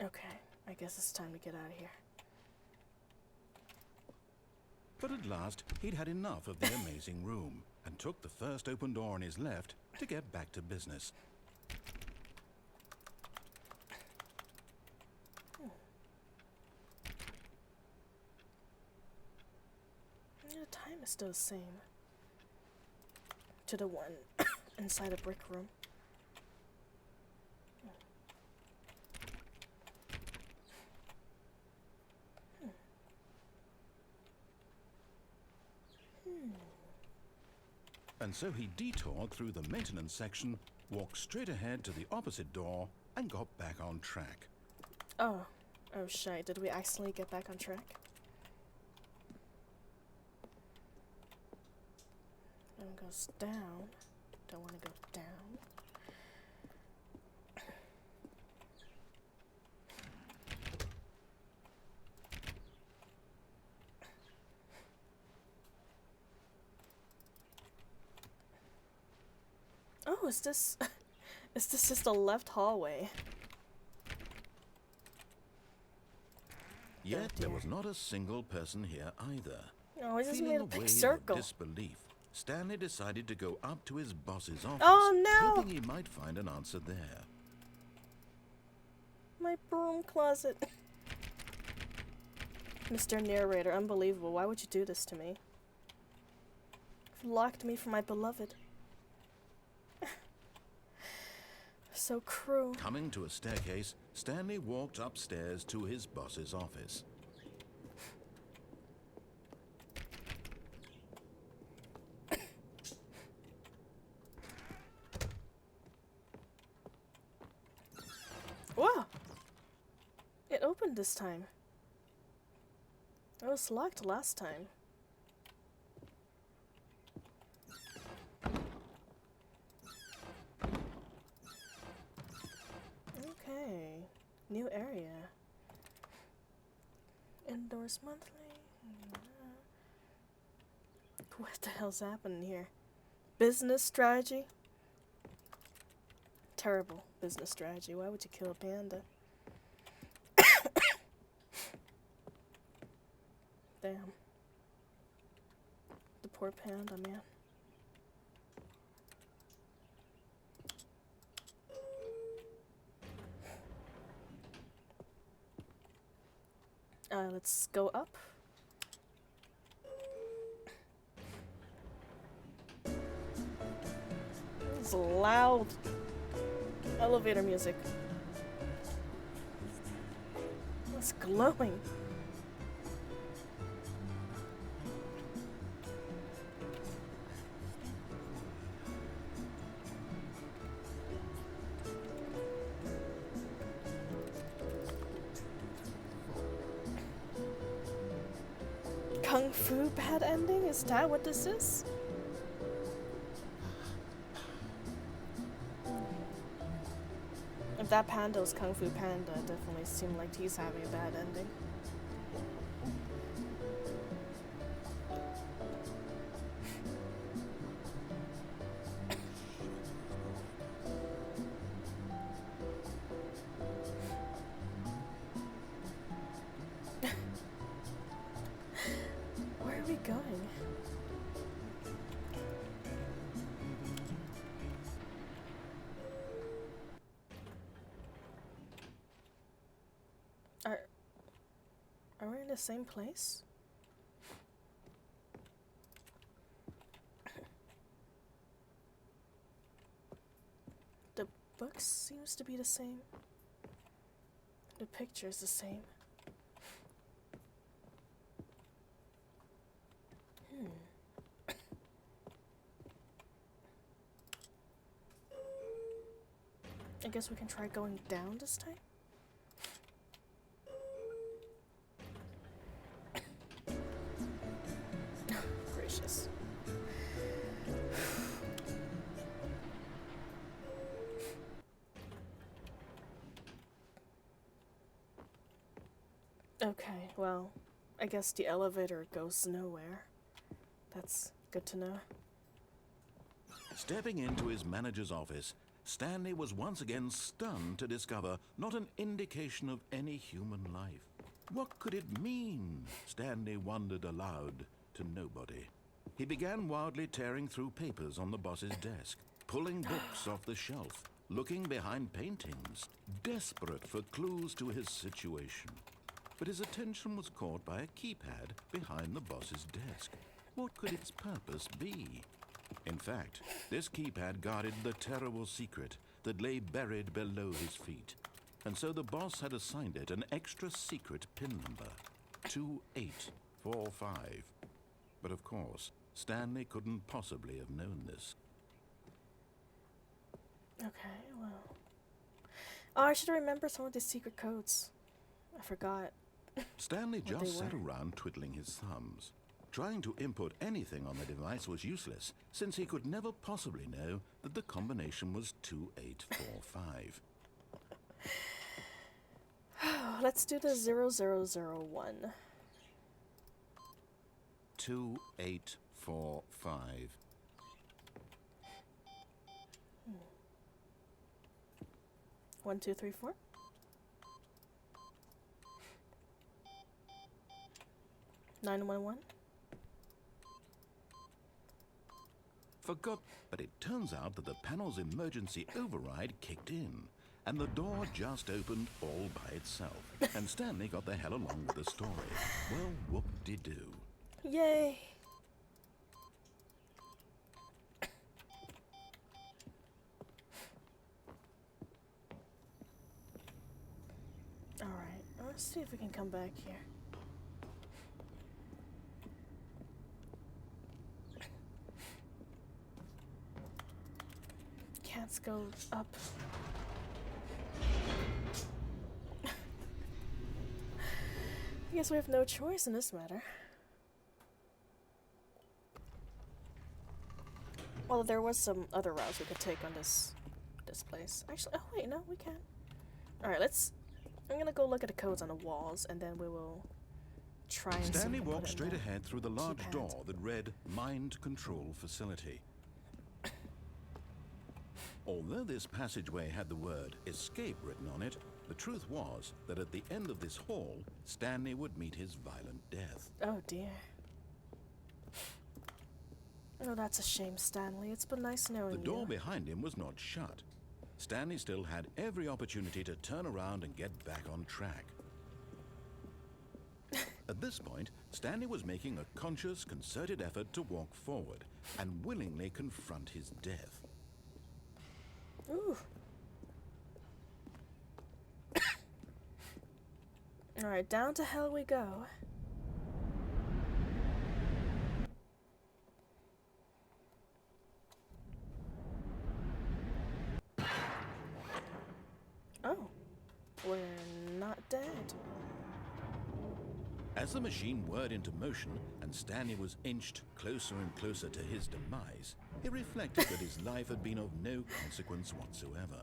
Okay, I guess it's time to get out of here. But at last, he'd had enough of the amazing room and took the first open door on his left to get back to business. The time is still the same to the one inside a brick room. And so he detoured through the maintenance section, walked straight ahead to the opposite door, and got back on track. Oh shit, did we accidentally get back on track? It goes down. Don't want to go down. Oh, is this is this just a left hallway? Yet there was not a single person here either. No, it's just Feeling made a a big wave circle. of disbelief, Stanley decided to go up to his boss's office, Oh no! hoping he might find an answer there. My broom closet. Mr. Narrator, unbelievable. Why would you do this to me? You've locked me from my beloved. So cruel. Coming to a staircase, Stanley walked upstairs to his boss's office. Whoa! It opened this time. It was locked last time. Okay. New area. Indoors monthly. What the hell's happening here? Business strategy? Terrible business strategy. Why would you kill a panda? Damn. The poor panda, man. Let's go up. It's loud. Elevator music. It's glowing. Kung Fu bad ending? Is that what this is? If that panda was Kung Fu Panda, it definitely seemed like he's having a bad ending. Where are we going? Are we in the same place? The book seems to be the same. The picture is the same. I guess we can try going down this time. Gracious. Okay, well, I guess the elevator goes nowhere. That's good to know. Stepping into his manager's office, Stanley was once again stunned to discover not an indication of any human life. What could it mean? Stanley wondered aloud to nobody. He began wildly tearing through papers on the boss's desk, pulling books off the shelf, looking behind paintings, desperate for clues to his situation. But his attention was caught by a keypad behind the boss's desk. What could its purpose be? In fact, this keypad guarded the terrible secret that lay buried below his feet. And so the boss had assigned it an extra secret pin number, 2845. But of course, Stanley couldn't possibly have known this. Okay, well. Oh, I should remember some of the secret codes. I forgot. Stanley What they just sat were. around twiddling his thumbs. Trying to input anything on the device was useless, since he could never possibly know that the combination was 2845. Let's do the 0001. 2845. 1, 2, 3, 4. Nine one one. Forgot, but it turns out that the panel's emergency override kicked in, and the door just opened all by itself, and Stanley got the hell along with the story. Well, whoop-de-doo. Yay! Alright, let's see if we can come back here. Can't go up. I guess we have no choice in this matter. Well, there was some other routes we could take on this place. Actually, oh wait, no, we can. Alright, I'm gonna go look at the codes on the walls, and then we will try and see if we Stanley can put walked it in straight the ahead through the large keypad. door that read Mind Control Facility. Although this passageway had the word escape written on it, the truth was that at the end of this hall, Stanley would meet his violent death. Oh dear. Oh, that's a shame, Stanley. It's been nice knowing The door you. behind him was not shut. Stanley still had every opportunity to turn around and get back on track. At this point, Stanley was making a conscious, concerted effort to walk forward and willingly confront his death. Ooh. Alright, down to hell we go. Oh. We're not dead. As the machine whirred into motion and Stanley was inched closer and closer to his demise, he reflected that his life had been of no consequence whatsoever.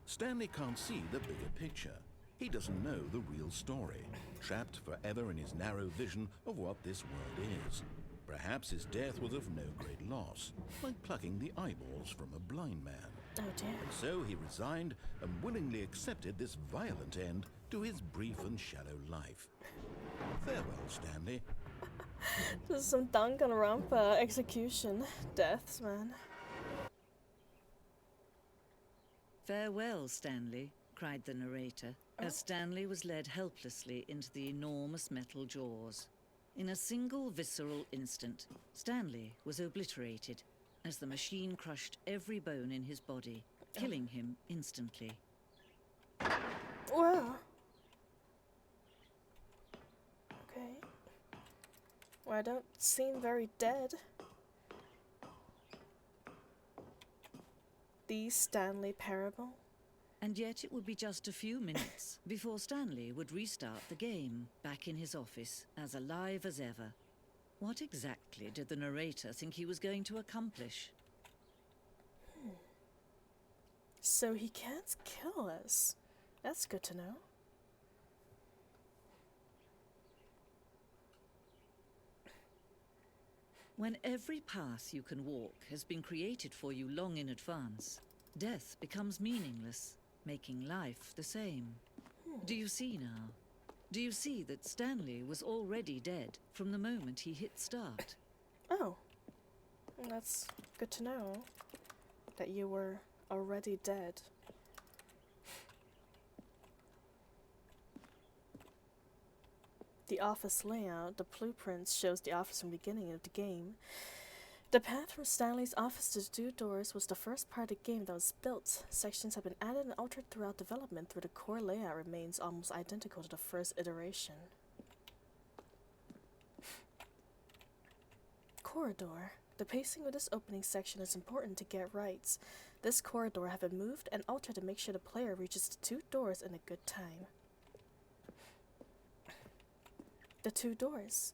Stanley can't see the bigger picture. He doesn't know the real story, trapped forever in his narrow vision of what this world is. Perhaps his death was of no great loss, like plucking the eyeballs from a blind man. Oh dear. And so he resigned and willingly accepted this violent end to his brief and shallow life. Farewell, Stanley. This is some Danganronpa execution deaths, man. Farewell, Stanley, cried the narrator, as Stanley was led helplessly into the enormous metal jaws. In a single visceral instant, Stanley was obliterated as the machine crushed every bone in his body, killing him instantly. Wow. Okay. Well, I don't seem very dead. The Stanley Parable. And yet it would be just a few minutes before Stanley would restart the game, back in his office, as alive as ever. What exactly did the narrator think he was going to accomplish? So he can't kill us. That's good to know. When every path you can walk has been created for you long in advance, death becomes meaningless, making life the same. Do you see now? Do you see that Stanley was already dead from the moment he hit start? Oh, that's good to know. That you were already dead. The office layout, the blueprints shows the office from the beginning of the game. The path from Stanley's office to the two doors was the first part of the game that was built. Sections have been added and altered throughout development, though the core layout remains almost identical to the first iteration. Corridor. The pacing of this opening section is important to get right. This corridor have been moved and altered to make sure the player reaches the two doors in a good time. The two doors.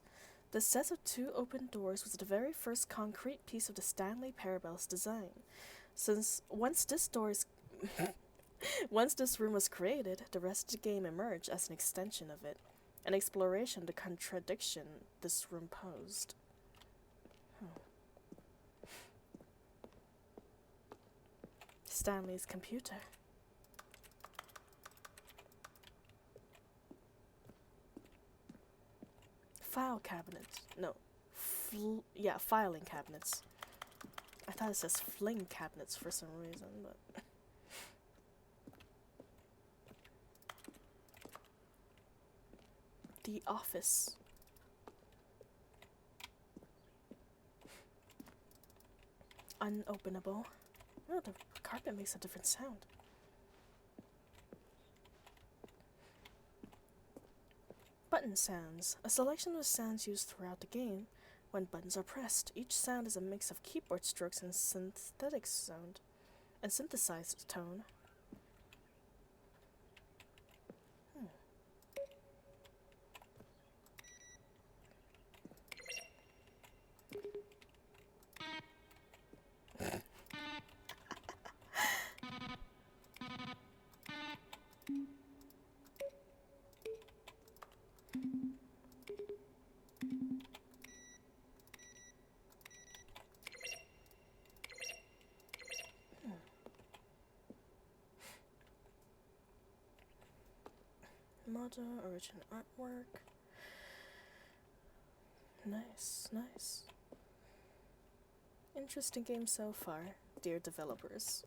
The set of two open doors was the very first concrete piece of the Stanley Parabell's design. Once this room was created, the rest of the game emerged as an extension of it, an exploration of the contradiction this room posed. Stanley's computer. File cabinet. No. Filing cabinets. I thought it says fling cabinets for some reason, but... The office. Unopenable. Oh, the carpet makes a different sound. Button sounds. A selection of sounds used throughout the game. When buttons are pressed, each sound is a mix of keyboard strokes and synthetic sound, and synthesized tone. Model, original artwork. Nice, nice. Interesting game so far, dear developers.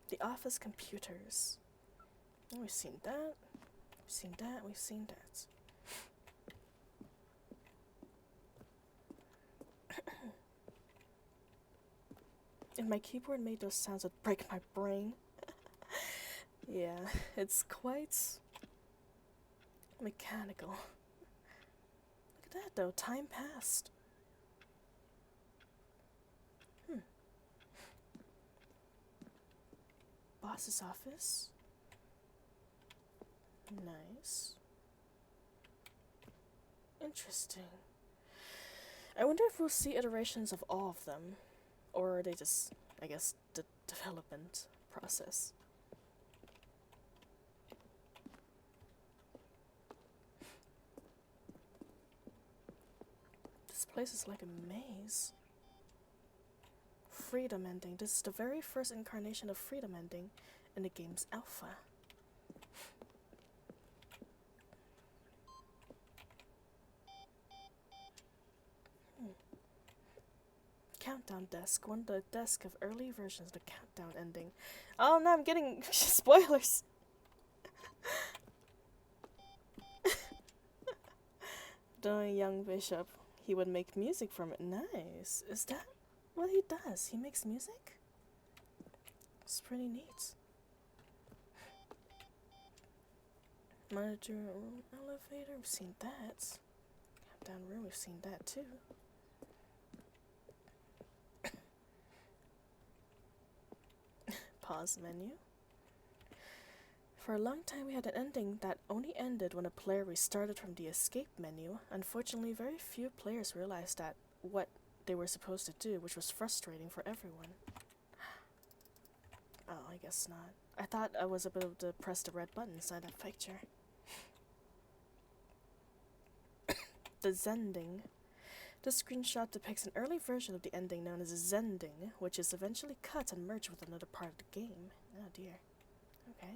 The office computers. Oh, we've seen that. We've seen that. We've seen that. And my keyboard made those sounds that break my brain. Yeah, it's quite mechanical. Look at that though, time passed. Boss's office. Nice. Interesting. I wonder if we'll see iterations of all of them. Or are they just, I guess, the development process? This place is like a maze. Freedom ending. This is the very first incarnation of freedom ending in the game's alpha. Countdown desk. One of the desk of early versions of the countdown ending. Oh no, I'm getting spoilers. The young bishop. He would make music from it. Nice. Is that what he does? He makes music? It's pretty neat. Monitor room elevator. We've seen that. Countdown room. We've seen that too. Pause menu. For a long time we had an ending that only ended when a player restarted from the escape menu. Unfortunately, very few players realized that what they were supposed to do, which was frustrating for everyone. Oh, I guess not. I thought I was able to press the red button inside that picture. The Zending. This screenshot depicts an early version of the ending known as Zending, which is eventually cut and merged with another part of the game. Oh dear. Okay.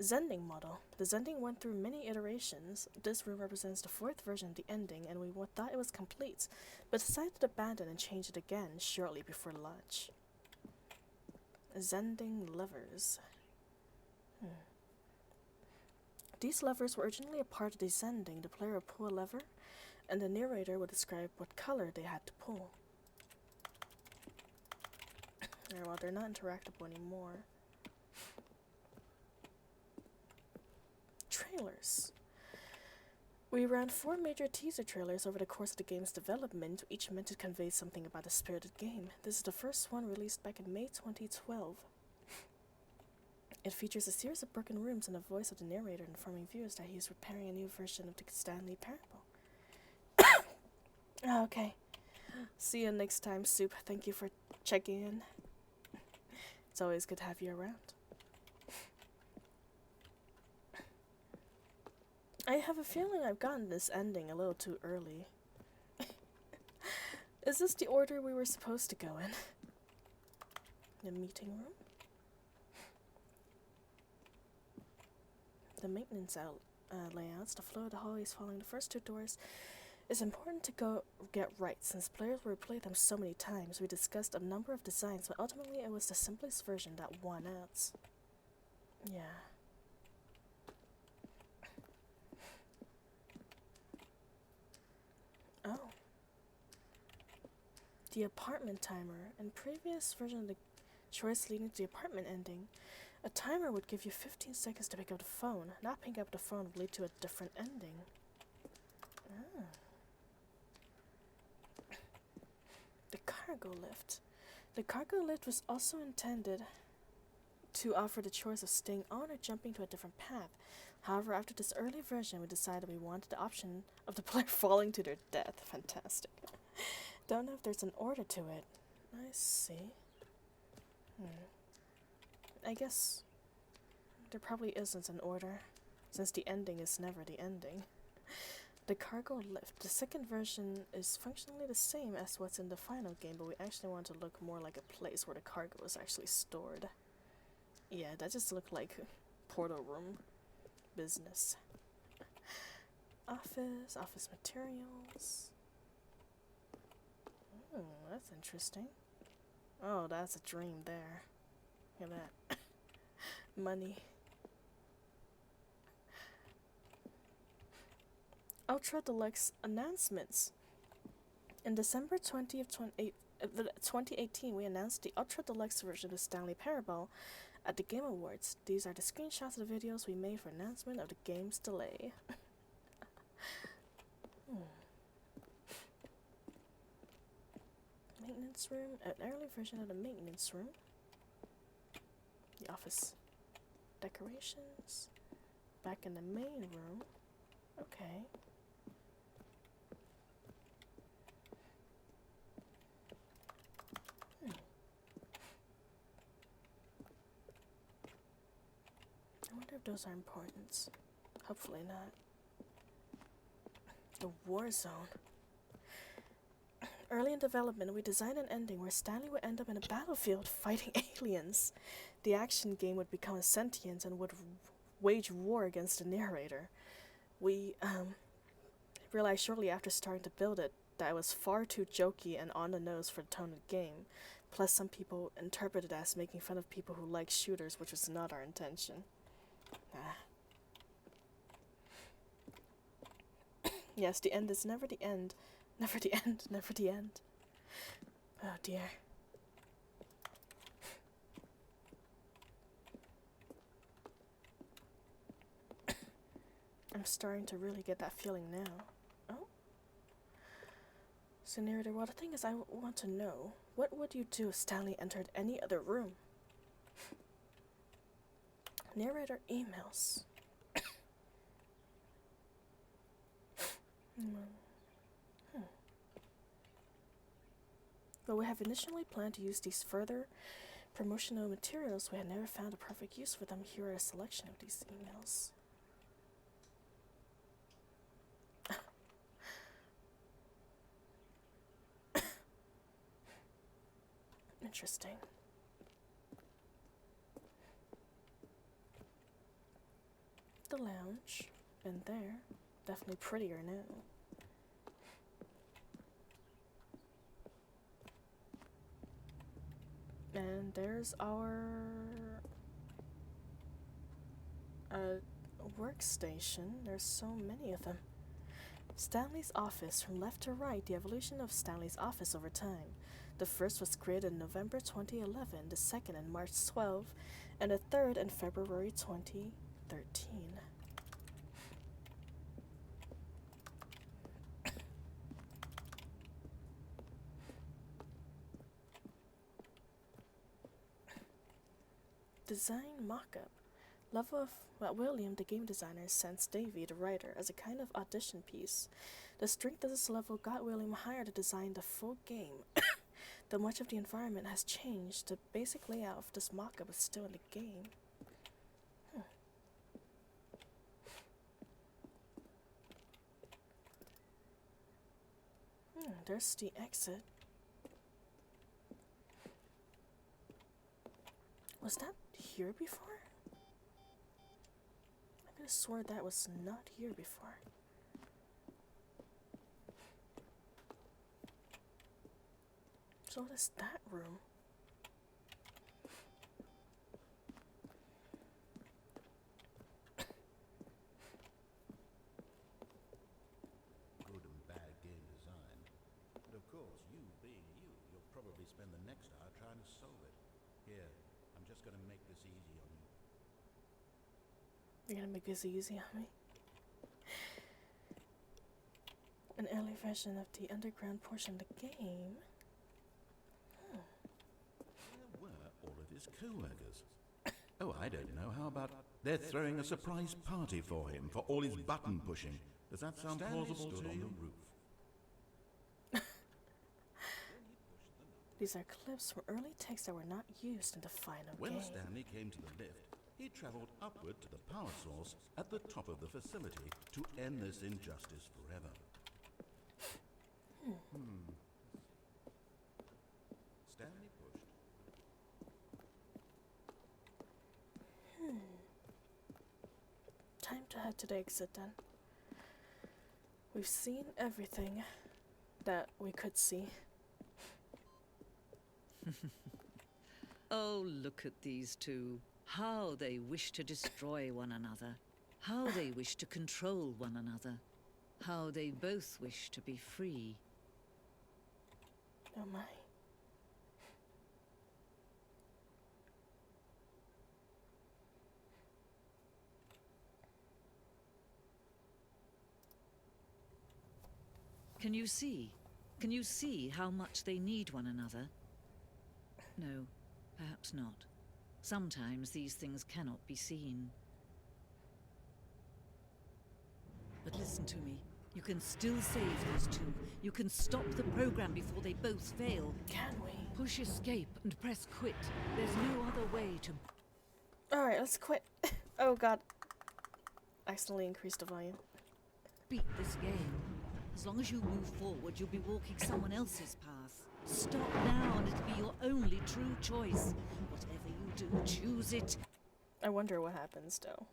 Zending model. The Zending went through many iterations. This room represents the fourth version of the ending, and we thought it was complete, but decided to abandon and change it again shortly before launch. Zending levers. These levers were originally a part of the Zending. The player would pull a lever, and the narrator would describe what color they had to pull. Well, they're not interactable anymore. Trailers. We ran 4 major teaser trailers over the course of the game's development, each meant to convey something about the spirit of the game. This is the first one, released back in May 2012. It features a series of broken rooms and the voice of the narrator informing viewers that he is preparing a new version of the Stanley parable. Oh, okay. See you next time, Soup. Thank you for checking in. It's always good to have you around. I have a feeling I've gotten this ending a little too early. Is this the order we were supposed to go in? The meeting room? The maintenance layouts, the flow of the hallways following the first 2 doors, is important to get right, since players will replay them so many times. We discussed a number of designs, but ultimately it was the simplest version that won out. Yeah. Oh. The apartment timer. In previous version of the choice leading to the apartment ending, a timer would give you 15 seconds to pick up the phone. Not picking up the phone would lead to a different ending. Ah. The cargo lift. The cargo lift was also intended to offer the choice of staying on or jumping to a different path. However, after this early version, we decided we wanted the option of the player falling to their death. Fantastic. Don't know if there's an order to it. I see. I guess there probably isn't an order, since the ending is never the ending. The cargo lift. The second version is functionally the same as what's in the final game, but we actually want to look more like a place where the cargo is actually stored. Yeah, that just looked like portal room business. Office materials. That's interesting. Oh, that's a dream there. Look at that. Money. Ultra Deluxe announcements. In December 2018, we announced the Ultra Deluxe version of Stanley Parable at the Game Awards. These are the screenshots of the videos we made for announcement of the game's delay. Maintenance room, an early version of the maintenance room. The office decorations. Back in the main room. Okay. I wonder if those are important. Hopefully not. The war zone. Early in development, we designed an ending where Stanley would end up in a battlefield fighting aliens. The action game would become sentient and would wage war against the narrator. We realized shortly after starting to build it that it was far too jokey and on the nose for the tone of the game. Plus, some people interpreted it as making fun of people who like shooters, which was not our intention. Yes, the end is never the end. Never the end, never the end. Oh dear. I'm starting to really get that feeling now. Oh? So narrator, well, the thing is, I want to know, what would you do if Stanley entered any other room? Narrator emails. Though we have initially planned to use these further promotional materials, we had never found a perfect use for them. Here are a selection of these emails. Interesting. The lounge. Been there. Definitely prettier now. And there's our workstation. There's so many of them. Stanley's office. From left to right, the evolution of Stanley's office over time. The first was created in November 2011, the second in March 12, and the third in February 2013. Design mock-up. Love of William, the game designer, sends Davey, the writer, as a kind of audition piece. The strength of this level got William hired to design the full game. Though much of the environment has changed, the basic layout of this mock-up is still in the game. There's the exit. Was that here before? I could have swore that was not here before. So what is that room? Good and bad game design. But of course, you being you, you'll probably spend the next hour trying to solve it. Here, I'm just going to make this easy on you. You're gonna make this easy on me? An early version of the underground portion of the game. Where were all of his co-workers? Oh, I don't know. How about they're throwing a surprise party for him for all his button pushing? Does that sound plausible to you? These are clips from early texts that were not used in the final When game. Stanley came to the lift, he traveled upward to the power source at the top of the facility to end this injustice forever. Stanley pushed. Time to head to the exit then. We've seen everything that we could see. Oh, look at these two. How they wish to destroy one another. How they wish to control one another. How they both wish to be free. Oh my. Can you see? Can you see how much they need one another? No, perhaps not. Sometimes these things cannot be seen. But listen to me. You can still save these two. You can stop the program before they both fail. Can we? Push escape and press quit. There's no other way to... Alright, let's quit. Oh god. Accidentally increased the volume. beat this game. As long as you move forward, you'll be walking someone else's path. Stop now and it'll be your only true choice. Whatever you do, choose it. I wonder what happens, though.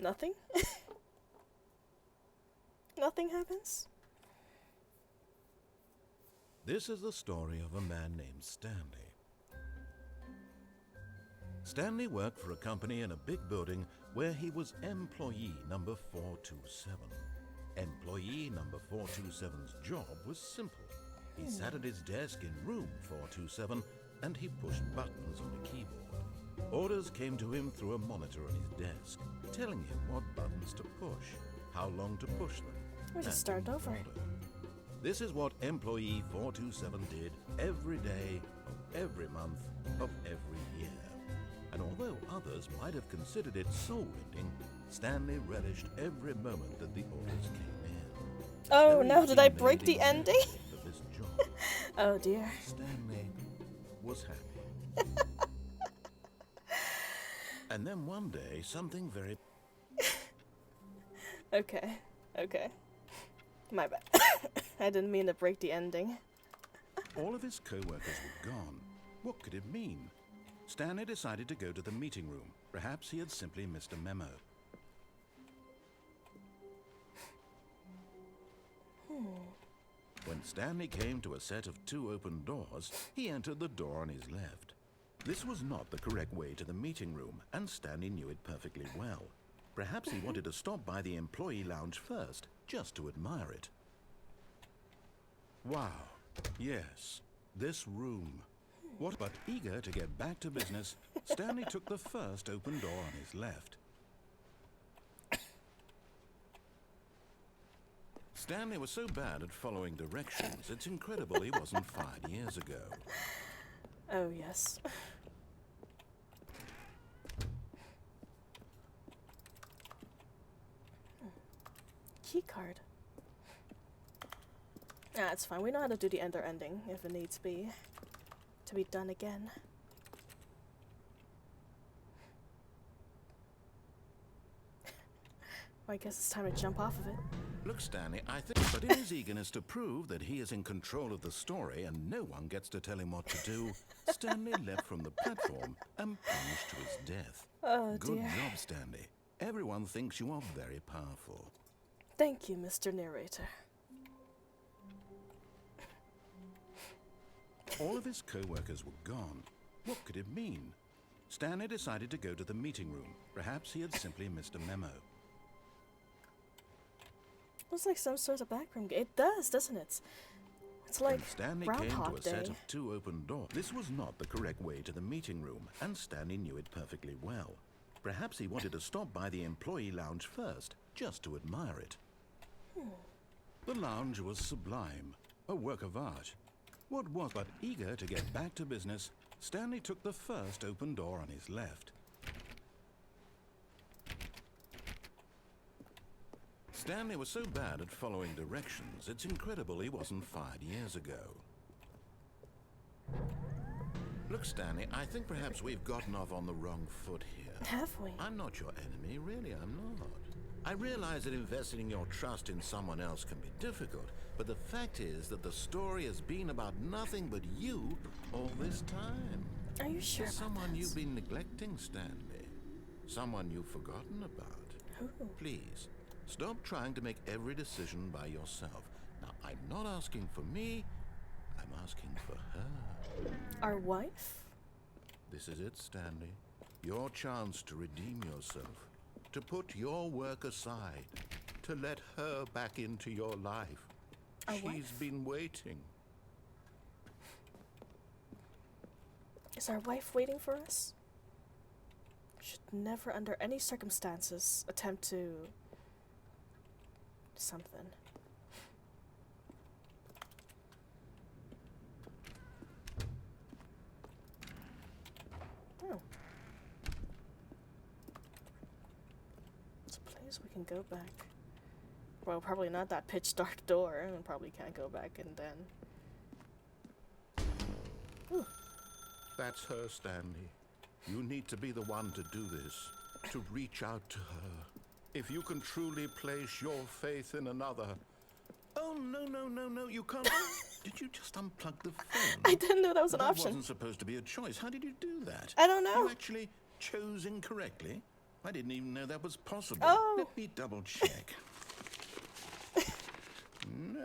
Nothing? Nothing happens? This is the story of a man named Stanley. Stanley worked for a company in a big building where he was employee number 427. Employee number 427's job was simple. He sat at his desk in room 427 and he pushed buttons on a keyboard. Orders came to him through a monitor on his desk, telling him what buttons to push, how long to push them. We'll just and start in over. order. This is what employee 427 did every day of every month of every year. And although others might have considered it soul-rending, Stanley relished every moment that the orders came in. Oh Very no, did I few break the ladies ending? for this job. Oh dear. Stanley was happy. And then one day, something very... Okay, okay. My bad. I didn't mean to break the ending. All of his co-workers were gone. What could it mean? Stanley decided to go to the meeting room. Perhaps he had simply missed a memo. When Stanley came to a set of 2 open doors, he entered the door on his left. This was not the correct way to the meeting room, and Stanley knew it perfectly well. Perhaps he wanted to stop by the employee lounge first, just to admire it. Wow. Yes, this room. What? But eager to get back to business, Stanley took the first open door on his left. Stanley was so bad at following directions, it's incredible he wasn't fired years ago. Oh yes. Key card. Ah, it's fine. We know how to do the ender ending if it needs to be done again. Well, I guess it's time to jump off of it. Look, Stanley, I think, but in his eagerness to prove that he is in control of the story and no one gets to tell him what to do, Stanley leapt from the platform and plunged to his death. Oh Good dear. job, Stanley. Everyone thinks you are very powerful. Thank you, Mr. Narrator. All of his co-workers were gone. What could it mean? Stanley decided to go to the meeting room. Perhaps he had simply missed a memo. Looks like some sort of backroom game. It does, doesn't it? It's like When Stanley came to Groundhog a Day. set of 2 open doors, this was not the correct way to the meeting room, and Stanley knew it perfectly well. Perhaps he wanted to stop by the employee lounge first, just to admire it. The lounge was sublime, a work of art. What was but eager to get back to business, Stanley took the first open door on his left. Stanley was so bad at following directions, it's incredible he wasn't fired years ago. Look, Stanley, I think perhaps we've gotten off on the wrong foot here. Have we? I'm not your enemy, really, I'm not. I realize that investing your trust in someone else can be difficult, but the fact is that the story has been about nothing but you all this time. Are you sure There's about someone that? you've been neglecting, Stanley. Someone you've forgotten about. Who? Please, stop trying to make every decision by yourself. Now, I'm not asking for me, I'm asking for her. Our wife? This is it, Stanley. Your chance to redeem yourself. To put your work aside. To let her back into your life. Our She's wife? been waiting. Is our wife waiting for us? Should never, under any circumstances, attempt to... something. Oh. It's a place we can go back. Well, probably not that pitch dark door, and probably can't go back and then... Ooh. That's her, Stanley. You need to be the one to do this. To reach out to her. If you can truly place your faith in another. Oh, no, you can't. Did you just unplug the phone? I didn't know that was an That option. wasn't supposed to be a choice. How did you do that? I don't know. You actually chose incorrectly? I didn't even know that was possible. Oh. Let me double check. No,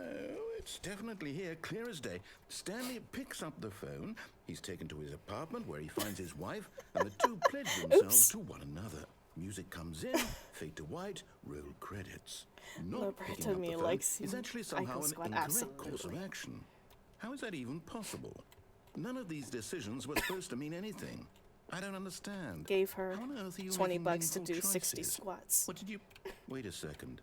it's definitely here, clear as day. Stanley picks up the phone. He's taken to his apartment where he finds his wife, and the two pledge themselves Oops. to one another. Music comes in, fade to white, roll credits. Not Roberto picking up the me phone likes is you. actually somehow Icon an Squad, incorrect course of absolutely. action. How is that even possible? None of these decisions were supposed to mean anything. I don't understand. Gave her How on earth are you 20 making bucks to meaningful do 60 choices? squats. What did you... Wait a second.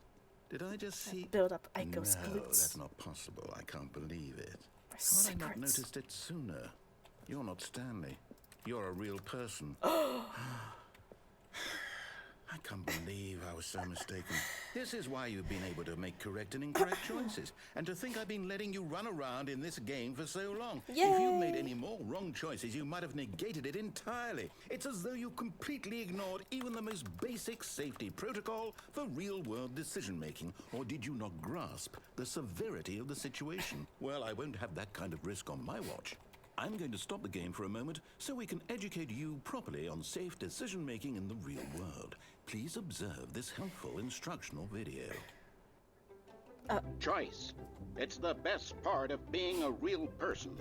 Did I just see... Build up Aiko's No, glutes. that's not possible. I can't believe it. For How had I not secrets. noticed it sooner? You're not Stanley. You're a real person. I can't believe I was so mistaken. This is why you've been able to make correct and incorrect choices. And to think I've been letting you run around in this game for so long. Yay. If you'd made any more wrong choices, you might have negated it entirely. It's as though you completely ignored even the most basic safety protocol for real-world decision-making. Or did you not grasp the severity of the situation? Well, I won't have that kind of risk on my watch. I'm going to stop the game for a moment so we can educate you properly on safe decision-making in the real world. Please observe this helpful instructional video. Choice. It's the best part of being a real person.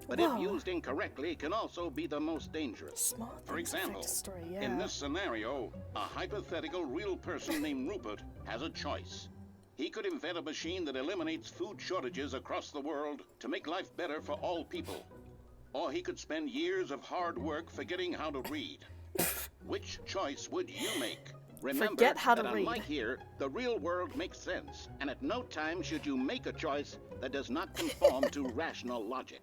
But Whoa. if used incorrectly, can also be the most dangerous. Small For things affect example, the story, yeah. in this scenario, a hypothetical real person named Rupert has a choice. He could invent a machine that eliminates food shortages across the world to make life better for all people. Or he could spend years of hard work forgetting how to read. Which choice would you make? Remember Forget how to that read. unlike here, the real world makes sense, and at no time should you make a choice that does not conform to rational logic.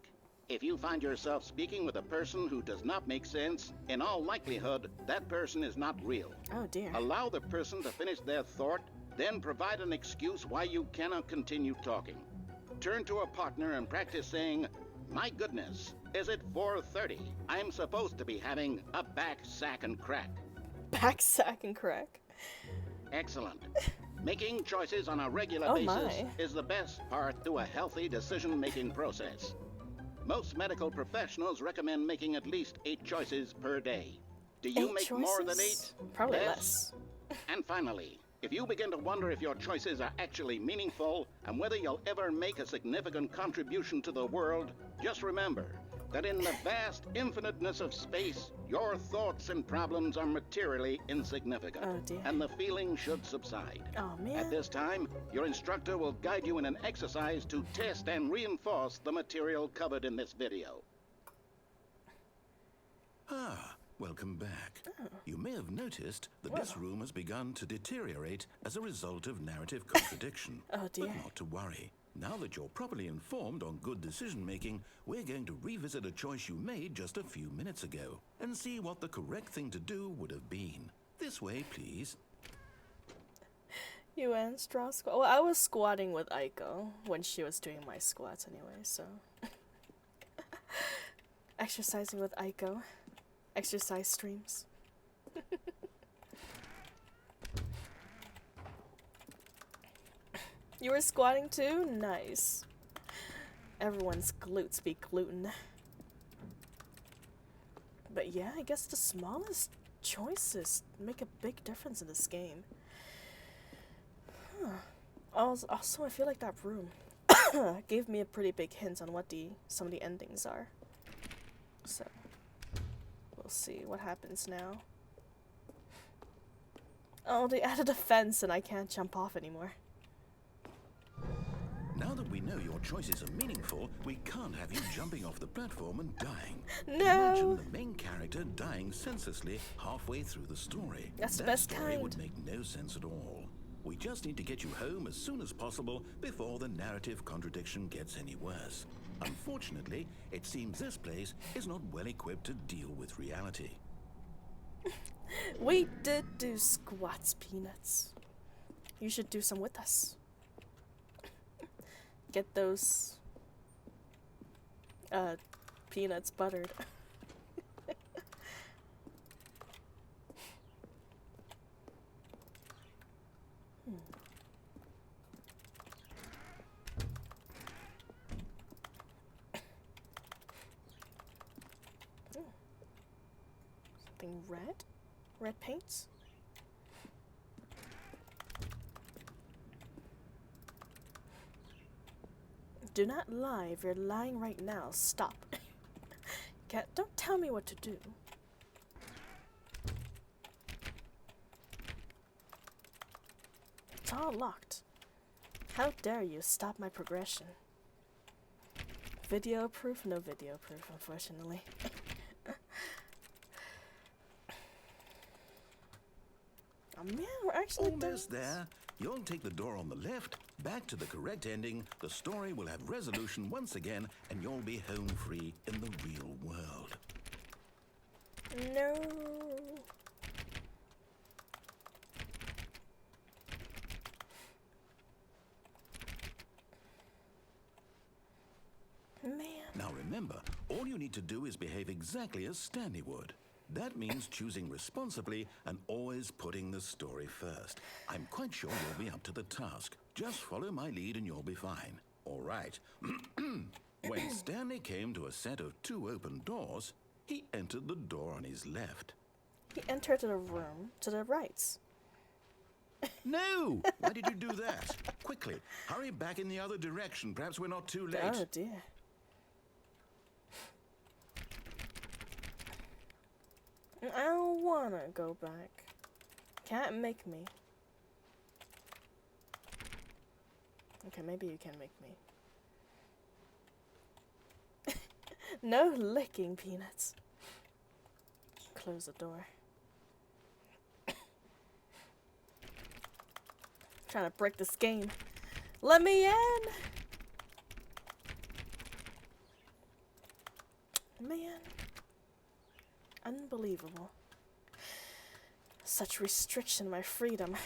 If you find yourself speaking with a person who does not make sense, in all likelihood, that person is not real. Oh dear. Allow the person to finish their thought, then provide an excuse why you cannot continue talking. Turn to a partner and practice saying, "My goodness, is it 4:30? I'm supposed to be having a back, sack, and crack." Back sack and crack. Excellent. Making choices on a regular Oh basis my. is the best part to a healthy decision-making process. Most medical professionals recommend making at least 8 choices per day. Do you 8 make choices? more than 8? Probably less. And finally, if you begin to wonder if your choices are actually meaningful and whether you'll ever make a significant contribution to the world, just remember that in the vast infiniteness of space, your thoughts and problems are materially insignificant. Oh, dear. And the feeling should subside. Oh man. At this time, your instructor will guide you in an exercise to test and reinforce the material covered in this video. Ah, welcome back. You may have noticed that this room has begun to deteriorate as a result of narrative contradiction. Oh, dear. But not to worry. Now that you're properly informed on good decision-making, we're going to revisit a choice you made just a few minutes ago and see what the correct thing to do would have been. This way, please. You and straw squat. Well, I was squatting with Aiko when she was doing my squats anyway, so. Exercising with Aiko. Exercise streams. You were squatting too? Nice. Everyone's glutes be gluten. But yeah, I guess the smallest choices make a big difference in this game. Huh. Also, I feel like that room gave me a pretty big hint on what some of the endings are. So, we'll see what happens now. Oh, they added a fence and I can't jump off anymore. Now that we know your choices are meaningful, we can't have you jumping off the platform and dying. No! Imagine the main character dying senselessly halfway through the story. That's the that best story kind. would make no sense at all. We just need to get you home as soon as possible before the narrative contradiction gets any worse. Unfortunately, it seems this place is not well equipped to deal with reality. We did do squats, Peanuts. You should do some with us. Get those peanuts buttered. Something red? Red paints? Do not lie. If you're lying right now, stop. Don't tell me what to do. It's all locked. How dare you stop my progression? Video proof? No video proof, unfortunately. Oh man, we're actually Almost done. there. You'll take the door on the left, back to the correct ending. The story will have resolution once again, and you'll be home free in the real world. No. Man. Now remember, all you need to do is behave exactly as Stanley would. That means choosing responsibly and always putting the story first. I'm quite sure you'll be up to the task. Just follow my lead and you'll be fine. All right. When Stanley came to a set of 2 open doors, he entered the door on his left. He entered the room to the right. No! Why did you do that? Quickly, hurry back in the other direction. Perhaps we're not too late. Oh dear. I don't wanna go back. Can't make me. Okay, maybe you can make me. No licking, Peanuts. Close the door. Trying to break this game. Let me in! Man. Unbelievable. Such restriction of my freedom.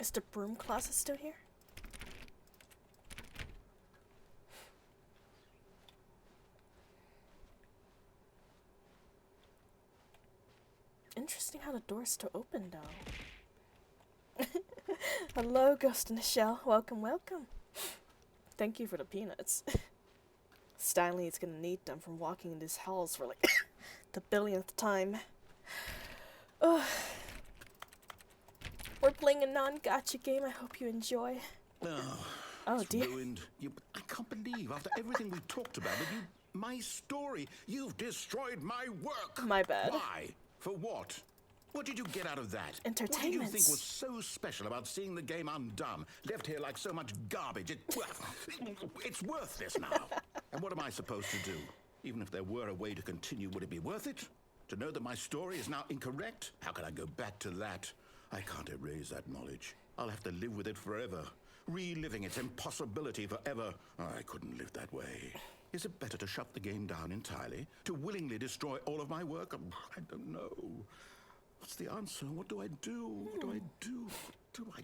Is the broom closet still here? Interesting how the door's still open though. Hello, Ghost in the Shell. Welcome, welcome. Thank you for the peanuts. Stanley is gonna need them from walking in these halls for like the billionth time. Ugh. We're playing a non-gacha game. I hope you enjoy. Oh It's dear. ruined. I can't believe, after everything we talked about, that my story, you've destroyed my work. My bad. Why? For what? What did you get out of that? What did you Entertainment. think was so special about seeing the game undone, left here like so much garbage? It's worthless now. And what am I supposed to do? Even if there were a way to continue, would it be worth it? To know that my story is now incorrect? How can I go back to that? I can't erase that knowledge. I'll have to live with it forever, reliving its impossibility forever. I couldn't live that way. Is it better to shut the game down entirely? To willingly destroy all of my work? I don't know. What's the answer? What do I do? What do I do? What do I...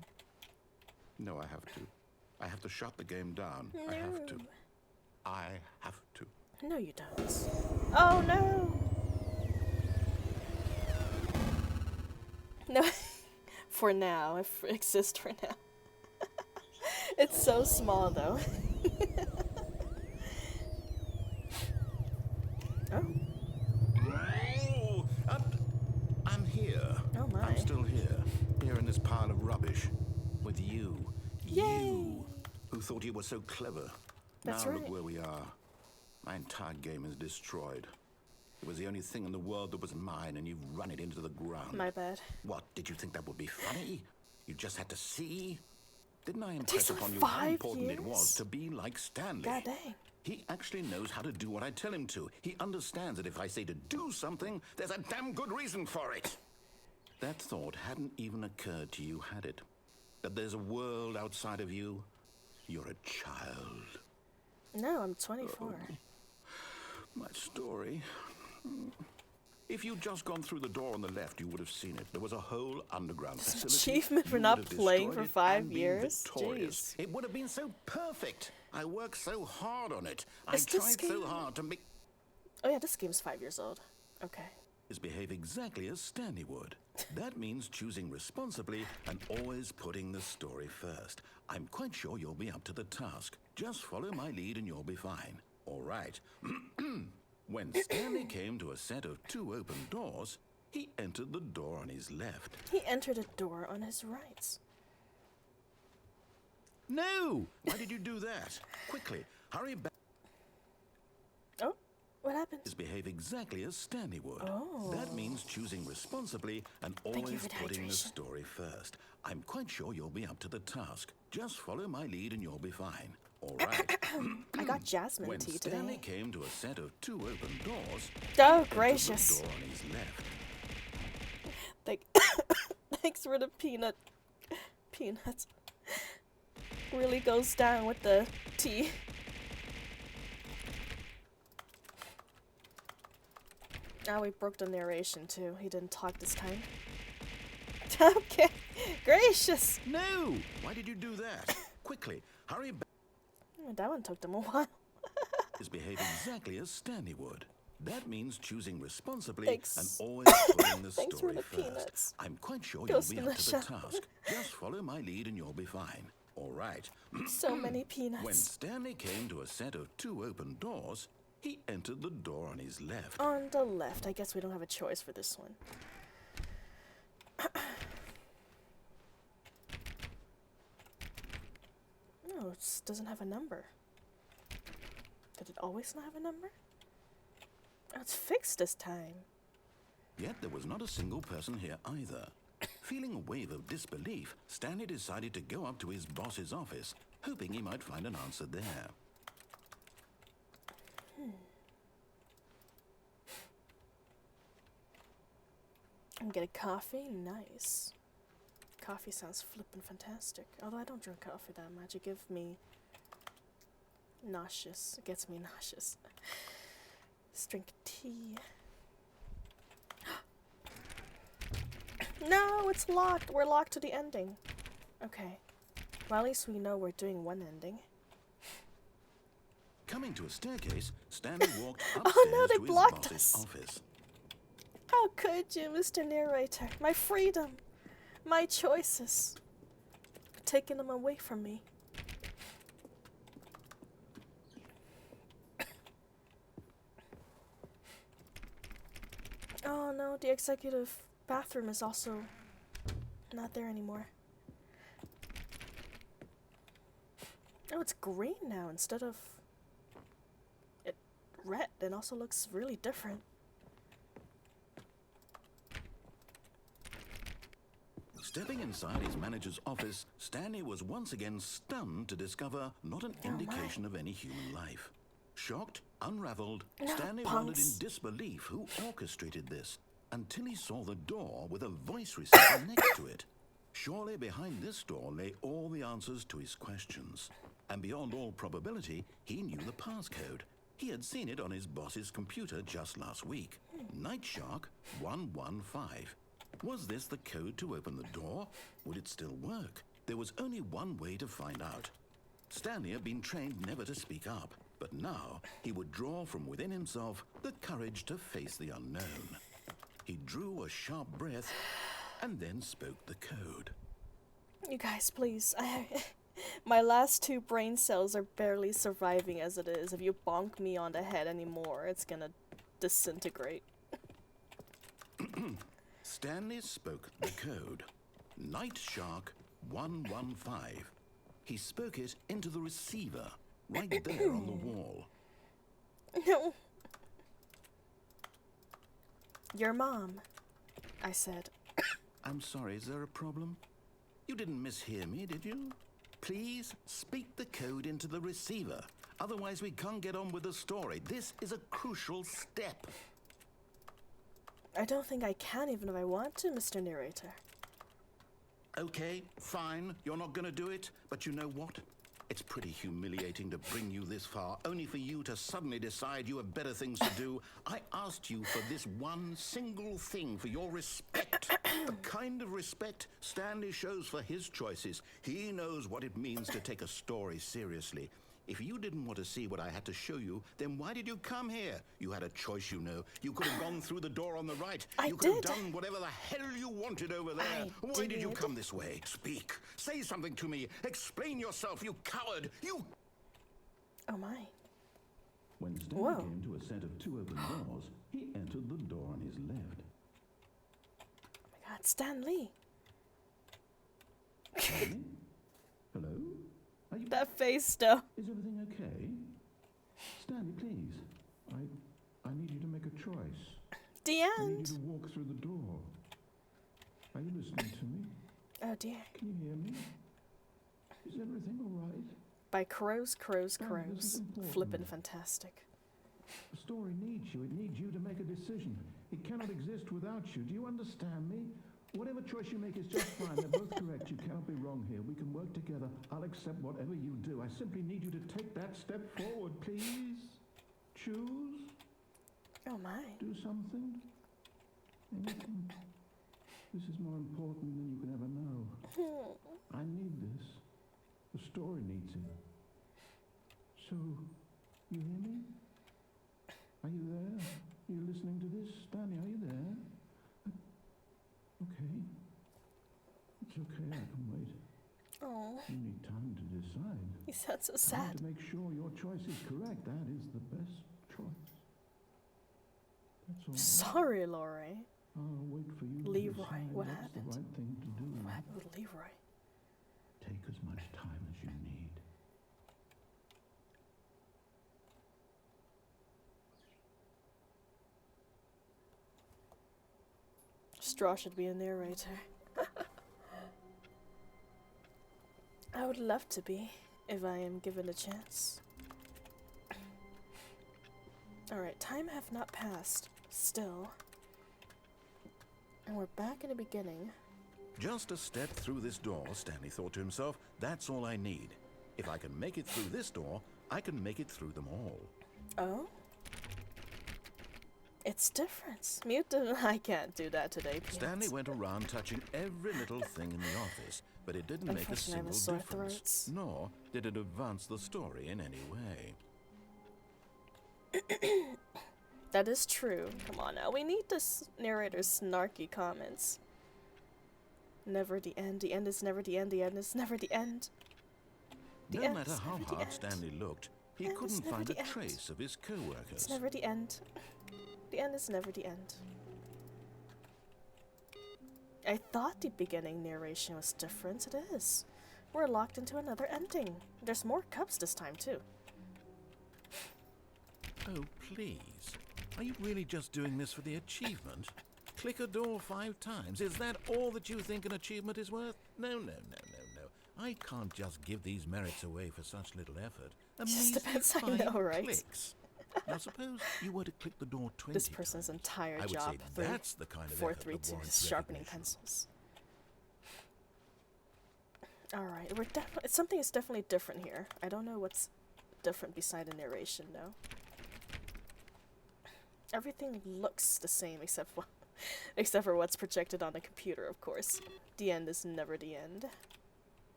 No, I have to. I have to shut the game down. I have to. I have to. No, you don't. Oh no! No, for now. It exists for now. It's so small though. Oh. Oh, I'm here. Oh my. I'm still here. Here in this pile of rubbish. With you. Yay. You. Who thought you were so clever. That's now right. look where we are. My entire game is destroyed. It was the only thing in the world that was mine, and you've run it into the ground. My bad. What, did you think that would be funny? You just had to see? Didn't I takes impress only upon you how 5 important it years? was to be like Stanley? God dang. He actually knows how to do what I tell him to. He understands that if I say to do something, there's a damn good reason for it. That thought hadn't even occurred to you, had it? That there's a world outside of you? You're a child. No, I'm 24. My story. If you'd just gone through the door on the left, you would have seen it. There was a whole underground It's an facility. achievement for You not would have playing destroyed for it 5 and been years? victorious. Jeez. It would have been so perfect. I worked so hard on it. I Is this tried so game- hard to make... Oh yeah, this game's 5 years old. Okay. is behave exactly as Stanley would. That means choosing responsibly and always putting the story first. I'm quite sure you'll be up to the task. Just follow my lead and you'll be fine. All right. When Stanley came to a set of 2 open doors, he entered the door on his left. He entered a door on his right. No! Why did you do that? Quickly, hurry back. Oh, what happened? Behave exactly as Stanley would. Oh. That means choosing responsibly and you always for the putting the hydration. story first. I'm quite sure you'll be up to the task. Just follow my lead and you'll be fine. All right. I got jasmine When tea Stanley today. came to a set of 2 open doors, Oh, entered gracious. the door on his left. Thank Thanks for the peanuts. Really goes down with the tea. Now we broke the narration too. He didn't talk this time. Okay. Gracious. No! Why did you do that? Quickly, hurry back. That one took them a while. Behave exactly as Stanley would. That means choosing responsibly Thanks. and always putting the Thanks for story the first. peanuts. I'm quite sure Ghost you'll in be up the to the shower. task. Just follow my lead and you'll be fine. All right. So many When peanuts. Stanley came to a set of 2 open doors, he entered the door on his left. On the left. I guess we don't have a choice for this one. No, it doesn't have a number. Did it always not have a number? Oh, it's fixed this time. Yet there was not a single person here either. Feeling a wave of disbelief, Stanley decided to go up to his boss's office, hoping he might find an answer there. And get a coffee? Nice. Coffee sounds flippin' fantastic. Although I don't drink coffee that much. It gives me nauseous. It gets me nauseous. Let's drink tea. No, it's locked. We're locked to the ending. Okay. Well, at least we know we're doing one ending. Coming to a staircase, Stanley walked upstairs Oh no, they to his blocked boss's us. office. How could you, Mr. Narrator? My freedom. My choices. You're taking them away from me. Oh no, the executive bathroom is also not there anymore. Oh, it's green now instead of it red. It also looks really different. Stepping inside his manager's office, Stanley was once again stunned to discover not an Oh, indication of any human life. Shocked, unraveled, No, Stanley wondered in punks. disbelief who orchestrated this, until he saw the door with a voice receiver next to it. Surely behind this door lay all the answers to his questions. And beyond all probability, he knew the passcode. He had seen it on his boss's computer just last week. Night Shark 115. Was this the code to open the door? Would it still work? There was only one way to find out. Stanley had been trained never to speak up, but now he would draw from within himself the courage to face the unknown. He drew a sharp breath and then spoke the code. You guys, please. My last 2 brain cells are barely surviving as it is. If you bonk me on the head anymore, it's gonna disintegrate. Stanley spoke the code. Night Shark 115. He spoke it into the receiver, right there on the wall. No. Your mom, I said. I'm sorry, is there a problem? You didn't mishear me, did you? Please speak the code into the receiver. Otherwise we can't get on with the story. This is a crucial step. I don't think I can even if I want to, Mr. Narrator. Okay, fine, you're not gonna do it, but you know what? It's pretty humiliating to bring you this far, only for you to suddenly decide you have better things to do. I asked you for this one single thing, for your respect. The kind of respect Stanley shows for his choices. He knows what it means to take a story seriously. If you didn't want to see what I had to show you, then why did you come here? You had a choice, you know. You could have gone through the door on the right. I You could have did. done whatever the hell you wanted over there. I Why did you did. come this way? Speak. Say something to me. Explain yourself, you coward. You... Oh my. When Stanley Whoa. came to a set of 2 open doors, he entered the door on his left. Oh my god, Stanley. Stanley? Hello? Are you... That face though. Is everything okay? Stanley, please. I need you to make a choice. The I need end. you to walk through the door. Are you listening to me? Oh dear. Can you hear me? Is everything all right? By crows. Stanley, this is important. Flippin' fantastic. The story needs you. It needs you to make a decision. It cannot exist without you. Do you understand me? Whatever choice you make is just fine. They're both correct. You cannot be wrong here. We can work together. I'll accept whatever you do. I simply need you to take that step forward, please. Choose. Oh my. Do something. Anything. This is more important than you can ever know. I need this. The story needs it. So, you hear me? Are you there? Are you listening to this? Stanley, are you there? Okay. It's okay, I can wait. Oh, You need time to decide. he sounds so Time sad. to make sure your choice is correct. That is the best choice. That's all. Sorry, Lori. I'll wait for you to Leroy, decide what what's happened? the right thing to do. What happened with Leroy? Take as much time as you need. Straw should be a narrator. I would love to be, if I am given a chance. Alright, time have not passed. Still. And we're back in the beginning. Just a step through this door, Stanley thought to himself. That's all I need. If I can make it through this door, I can make it through them all. Oh? It's different. Mutant, I can't do that today, Pete. Stanley went around touching every little thing in the office, but it didn't make a Unfortunately, I have single sore difference. throats. Nor did it advance the story in any way. That is true. Come on now. We need this narrator's snarky comments. Never the end. The end is never the end. The end is never the end. The No end matter is how never the hard end. Stanley looked, he The end is couldn't never find a the end. trace of his co-workers. It's never the end. The end is never the end. I thought the beginning narration was different. It is. We're locked into another ending. There's more cups this time, too. Oh, please. Are you really just doing this for the achievement? Click a door 5 times. Is that all that you think an achievement is worth? No. I can't just give these merits away for such little effort. A Just measly depends, I 5 know, right? clicks. Now suppose you were to click the door 20 This person's times. entire I would job. say that's the kind of 4, effort 3, that 2 warrants is sharpening recognition. pencils. Alright, something is definitely different here. I don't know what's different beside the narration, though. Everything looks the same except for what's projected on the computer, of course. The end is never the end.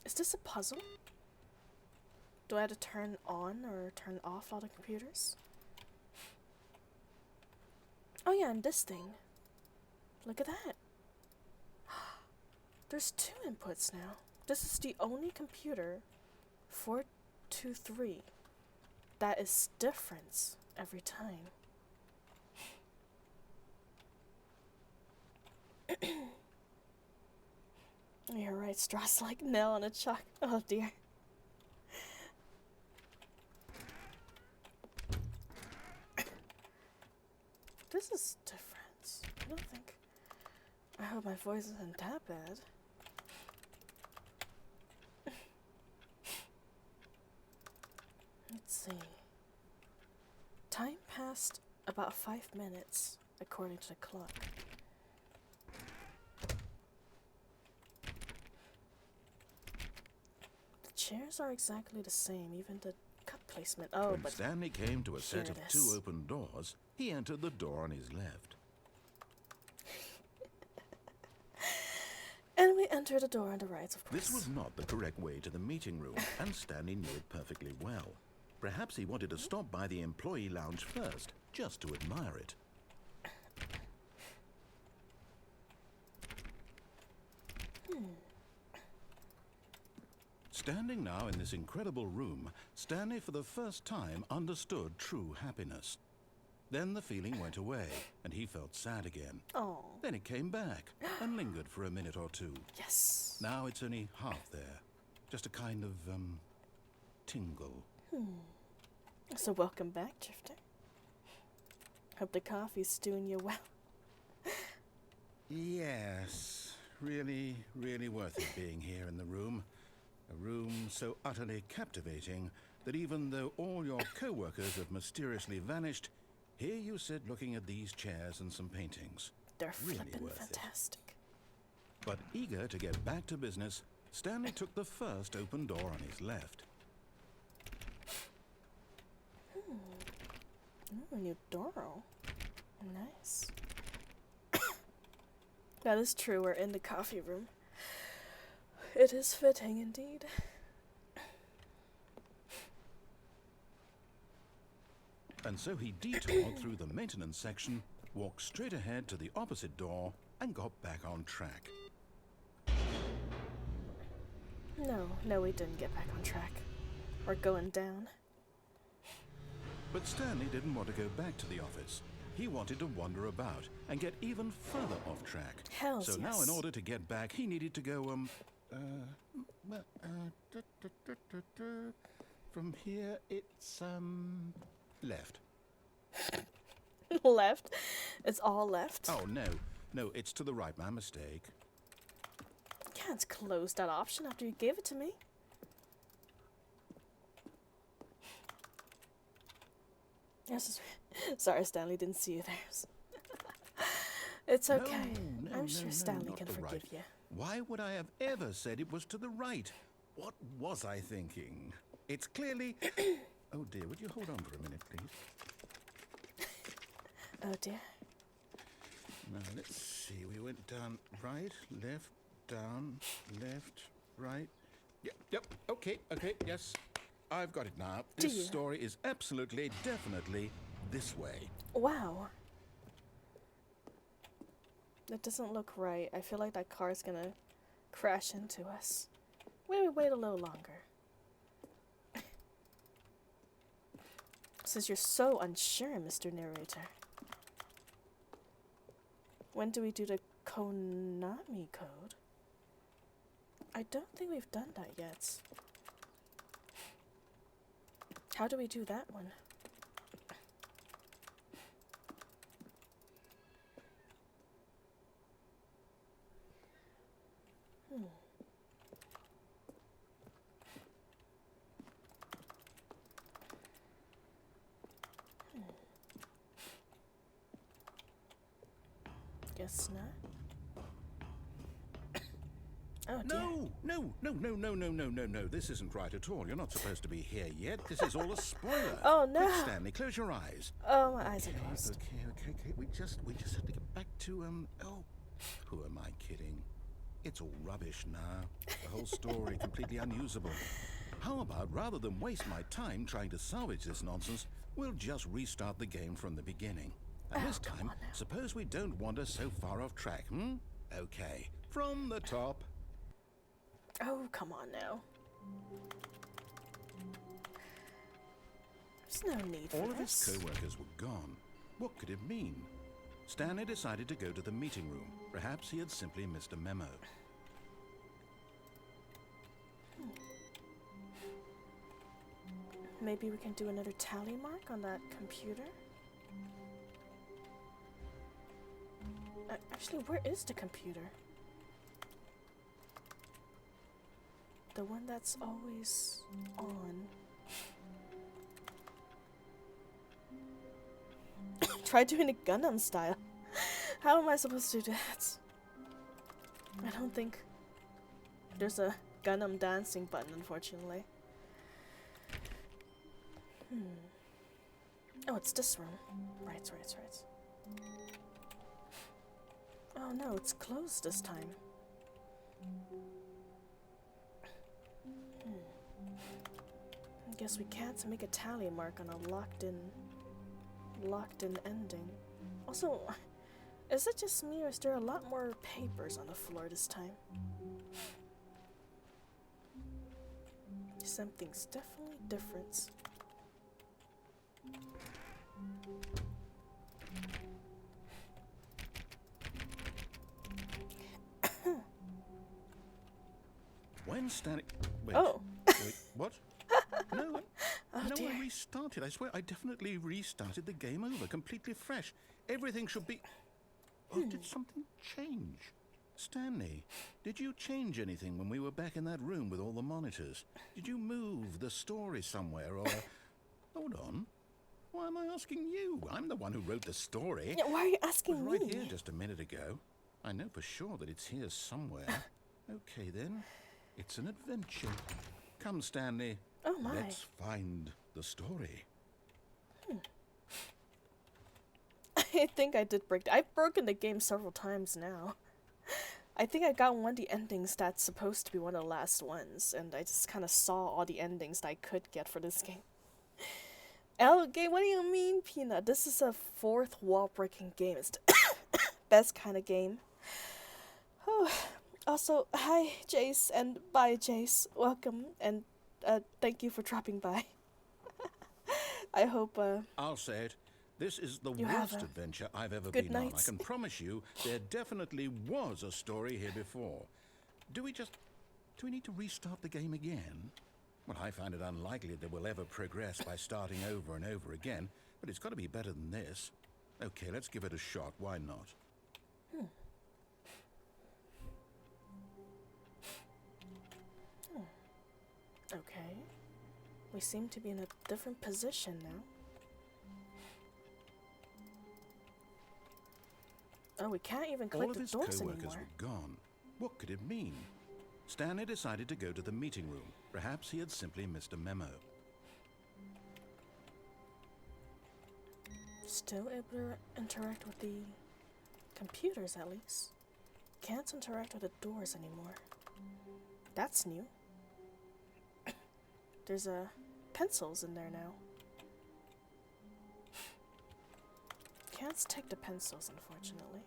Is this a puzzle? Do I have to turn on or turn off all the computers? Oh yeah, and this thing. Look at that. There's 2 inputs now. This is the only computer 423 that is different every time. You're right, Straw's like nail on a chalk. Oh dear. This is different. I don't think. I hope my voice isn't that bad. Let's see. Time passed about 5 minutes, according to the clock. The chairs are exactly the same, even the cup placement. Oh, When but Stanley came to a set here of it 2 is. open doors, he entered the door on his left. and we enter the door on the right, of course. This was not the correct way to the meeting room, and Stanley knew it perfectly well. Perhaps he wanted to stop by the employee lounge first, just to admire it. Standing now in this incredible room, Stanley for the first time understood true happiness. Then the feeling went away, and he felt sad again. Oh, Then it came back, and lingered for a minute or 2. yes. Now it's only half there. Just a kind of, tingle. So welcome back, Drifter. Hope the coffee's doing you well. Yes, really worth it being here in the room. A room so utterly captivating that even though all your co-workers have mysteriously vanished, here you sit looking at these chairs and some paintings. They're Really flippin' worth it. fantastic. But eager to get back to business, Stanley took the first open door on his left. Ooh, a new door. Nice. That is true, we're in the coffee room. It is fitting indeed. And so he detoured through the maintenance section, walked straight ahead to the opposite door, and got back on track. No, we didn't get back on track. We're going down. But Stanley didn't want to go back to the office. He wanted to wander about and get even further off track. Hells So now yes. in order to get back, he needed to go, from here it's, left. Left? It's all left? Oh, no, it's to the right, my mistake. Can't close that option after you gave it to me. Yes, sorry, Stanley, didn't see you there. It's okay. I'm sure Stanley not can the forgive right. you. Why would I have ever said it was to the right? What was I thinking? It's clearly... Oh dear, would you hold on for a minute, please? Oh dear. Now, let's see. We went down right, left, down, left, right. Yep, okay, yes. I've got it now. Do This you? story is absolutely, definitely this way. Wow. That doesn't look right. I feel like that car's gonna crash into us. Wait a little longer. Since you're so unsure, Mr. Narrator. When do we do the Konami code? I don't think we've done that yet. How do we do that one? Guess not. Oh dear. No. This isn't right at all. You're not supposed to be here yet. This is all a spoiler. Oh no. Quick, Stanley, close your eyes. Oh, my eyes are closed. Okay. We just have to get back to, oh, who am I kidding? It's all rubbish now. The whole story completely unusable. How about, rather than waste my time trying to salvage this nonsense, we'll just restart the game from the beginning. And this time, suppose we don't wander so far off track, Okay, from the top. Oh, come on now. There's no need for All of his this. co-workers were gone. What could it mean? Stanley decided to go to the meeting room. Perhaps he had simply missed a memo. Maybe we can do another tally mark on that computer? Actually, where is the computer? The one that's always on. Try doing it Gundam style. How am I supposed to do that? I don't think there's a Gundam dancing button, unfortunately. Oh, it's this room. Right. Oh no, it's closed this time. I guess we can't make a tally mark on a locked in ending. Also, is it just me or is there a lot more papers on the floor this time? Something's definitely different. When Stanley... Wait. Oh. Wait, what? No, I dear. restarted. I swear, I definitely restarted the game over, completely fresh. Everything should be... Oh, did something change? Stanley, did you change anything when we were back in that room with all the monitors? Did you move the story somewhere or... Hold on. Why am I asking you? I'm the one who wrote the story. Yeah, why are you It was asking right me? here just a minute ago. I know for sure that it's here somewhere. Okay then, it's an adventure. Come, Stanley. Oh my. Let's find the story. I think I did break. I've broken the game several times now. I think I got one of the endings that's supposed to be one of the last ones, and I just kind of saw all the endings that I could get for this game. Game, what do you mean, Peanut? This is a fourth wall-breaking game. It's the best kind of game. Oh. Also, hi, Jace, and bye, Jace. Welcome, and thank you for dropping by. I hope, I'll say it. This is the You have worst a adventure I've ever good been on. I night. can promise you there definitely was a story here before. Do we need to restart the game again? Well, I find it unlikely that we'll ever progress by starting over and over again, but it's got to be better than this. Okay, let's give it a shot. Why not? Okay. We seem to be in a different position now. Oh, we can't even All click of the his doors co-workers anymore. were gone. What could it mean? Stanley decided to go to the meeting room. Perhaps he had simply missed a memo. Still able to interact with the computers, at least. Can't interact with the doors anymore. That's new. There's pencils in there now. Can't take the pencils, unfortunately.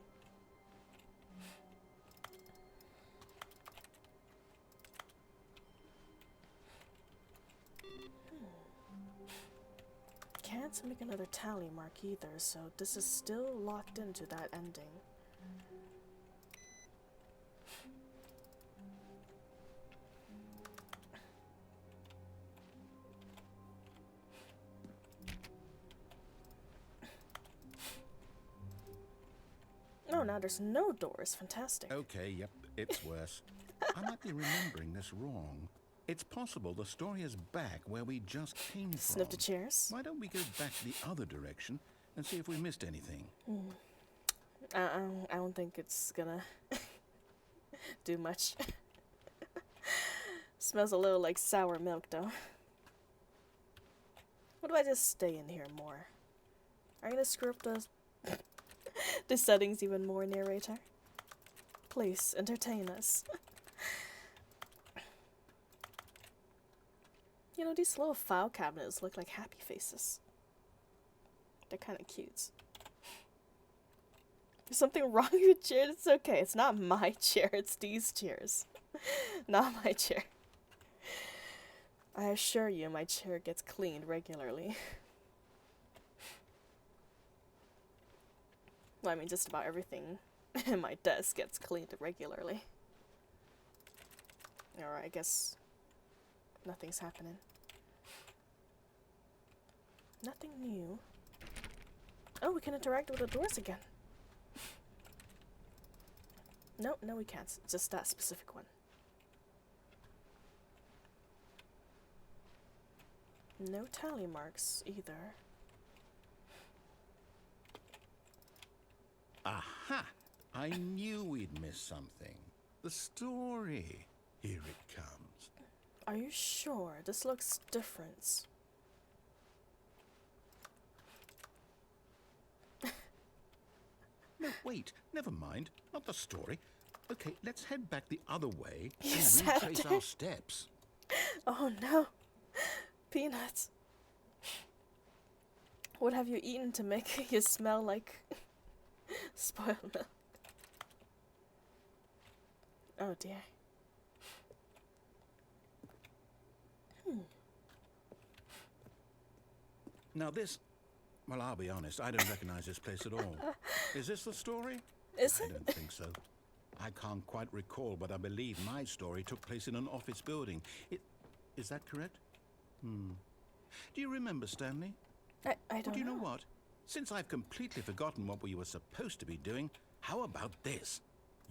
Can't make another tally mark either, so this is still locked into that ending. Oh, now there's no doors. Fantastic. Okay, yep, it's worse. I might be remembering this wrong. It's possible the story is back where we just came from. Sniff the chairs. Why don't we go back the other direction and see if we missed anything? I don't think it's gonna do much. Smells a little like sour milk, though. What do I just stay in here more? Are you gonna screw up the settings even more, narrator? Please, entertain us. You know, these little file cabinets look like happy faces. They're kind of cute. There's something wrong with your chair? It's okay. It's not my chair. It's these chairs. Not my chair. I assure you, my chair gets cleaned regularly. Well, I mean, just about everything in my desk gets cleaned regularly. Or I guess nothing's happening. Nothing new. Oh, we can interact with the doors again. No, we can't. Just that specific one. No tally marks either. Aha! I knew we'd miss something. The story. Here it comes. Are you sure? This looks different. No, wait. Never mind. Not the story. Okay, let's head back the other way You and said retrace it. our steps. Oh no. Peanuts. What have you eaten to make you smell like spoiled milk? Oh dear. Now this... Well, I'll be honest. I don't recognize this place at all. Is this the story? Is I it? don't think so. I can't quite recall, but I believe my story took place in an office building. Is that correct? Do you remember, Stanley? I Well, don't do you know know. what? Since I've completely forgotten what we were supposed to be doing, how about this?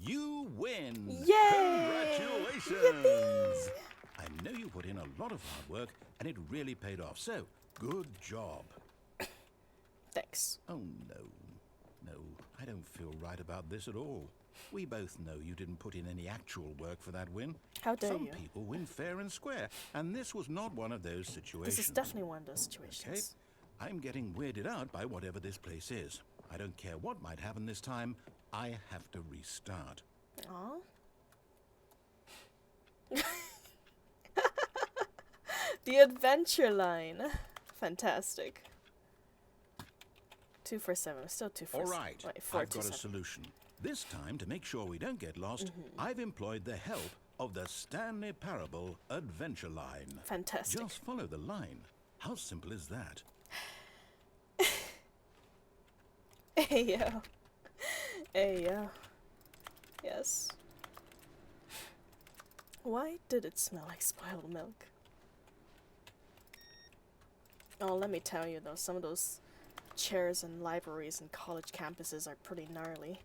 You win! Yay! Congratulations! I know you put in a lot of hard work, and it really paid off, so good job. Thanks. Oh, no. No, I don't feel right about this at all. We both know you didn't put in any actual work for that win. How dare Some you? people win fair and square, and this was not one of those situations. This is definitely one of those situations. Okay? I'm getting weirded out by whatever this place is. I don't care what might happen this time. I have to restart. Aw. The adventure line. Fantastic. 2 for 7. Still 2 for 7. All right, Wait, 4 I've to got a 7. solution. This time, to make sure we don't get lost, I've employed the help of the Stanley Parable Adventure Line. Fantastic. Just follow the line. How simple is that? Hey yo. Hey yo. Yes. Why did it smell like spoiled milk? Oh, let me tell you though, some of those chairs in libraries and college campuses are pretty gnarly.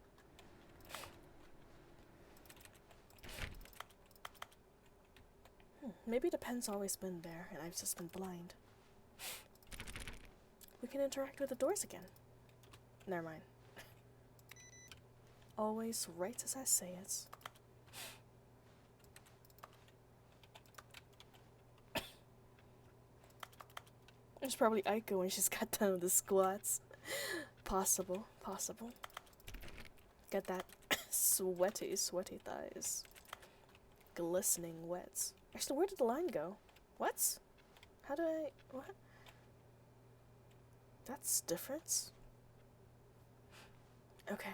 Maybe the pen's always been there and I've just been blind. We can interact with the doors again. Never mind. Always right as I say it. It's probably Aiko when she's got done with the squats. Possible, possible. Get that sweaty, sweaty thighs. Glistening wet. Actually, where did the line go? What? How do I... what? That's different. Okay.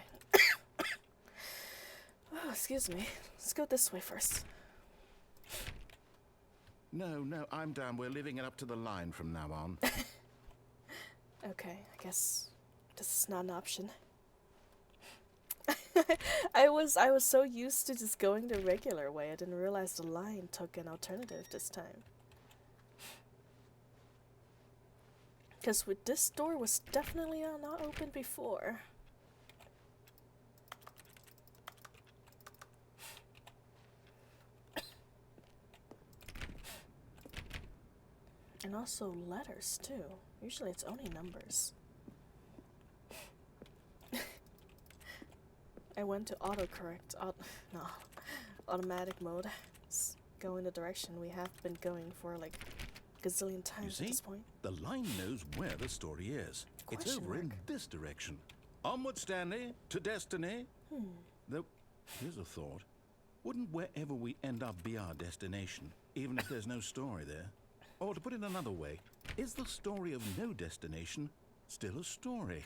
Oh, excuse me. Let's go this way first. No, I'm down. We're leaving it up to the line from now on. Okay, I guess this is not an option. I was so used to just going the regular way, I didn't realize the line took an alternative this time. Because with this door was definitely not open before. And also letters too. Usually it's only numbers. I went to autocorrect. No, automatic mode. Let's go in the direction we have been going for like a gazillion times at this point. The line knows where the story is. It's Question over in mark. this direction. Onward, Stanley, to destiny. Though, here's a thought. Wouldn't wherever we end up be our destination, even if there's no story there? Or to put it another way, is the story of no destination still a story?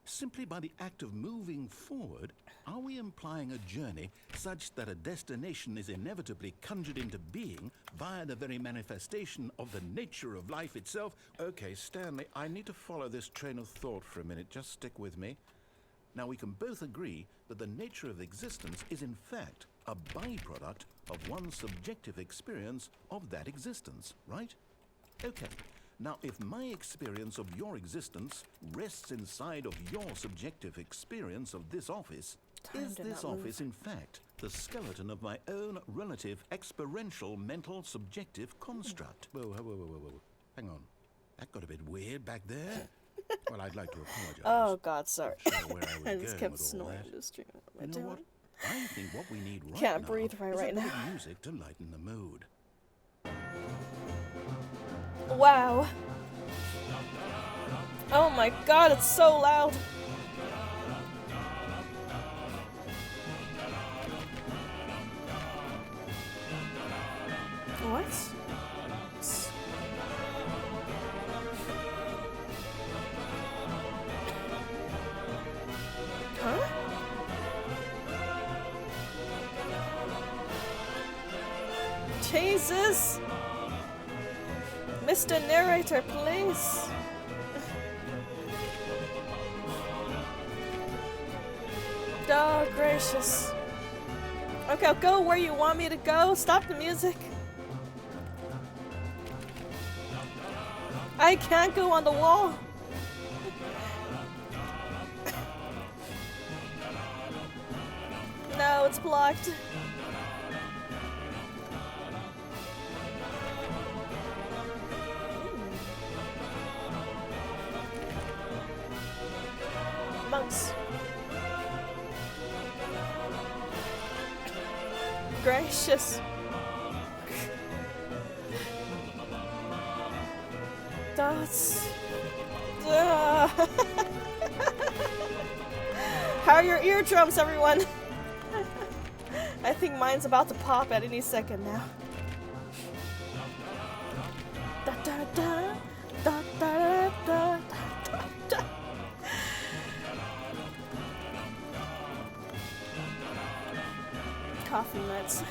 Simply by the act of moving forward, are we implying a journey such that a destination is inevitably conjured into being via the very manifestation of the nature of life itself? Okay, Stanley, I need to follow this train of thought for a minute. Just stick with me. Now, we can both agree that the nature of existence is in fact a byproduct of one's subjective experience of that existence, right? Okay. Now, if my experience of your existence rests inside of your subjective experience of this office, is this office, in fact, the skeleton of my own relative experiential mental subjective construct? Whoa. Hang on. That got a bit weird back there. Well, I'd like to apologize. Oh God, sorry. Not sure where I was I just going kept with all snoring that. in the stream. What am I You know doing? what? I think what we need right Can't now breathe is right a bit now. of music to lighten the mood. Wow. Oh my God, it's so loud. What? Huh? Jesus! Mr. Narrator, please! Oh, gracious. Okay, I'll go where you want me to go. Stop the music. I can't go on the wall. No. No, it's blocked. Monks. Gracious. That's... How are your eardrums, everyone? I think mine's about to pop at any second now. Da da da da da da da da. Coffee nuts.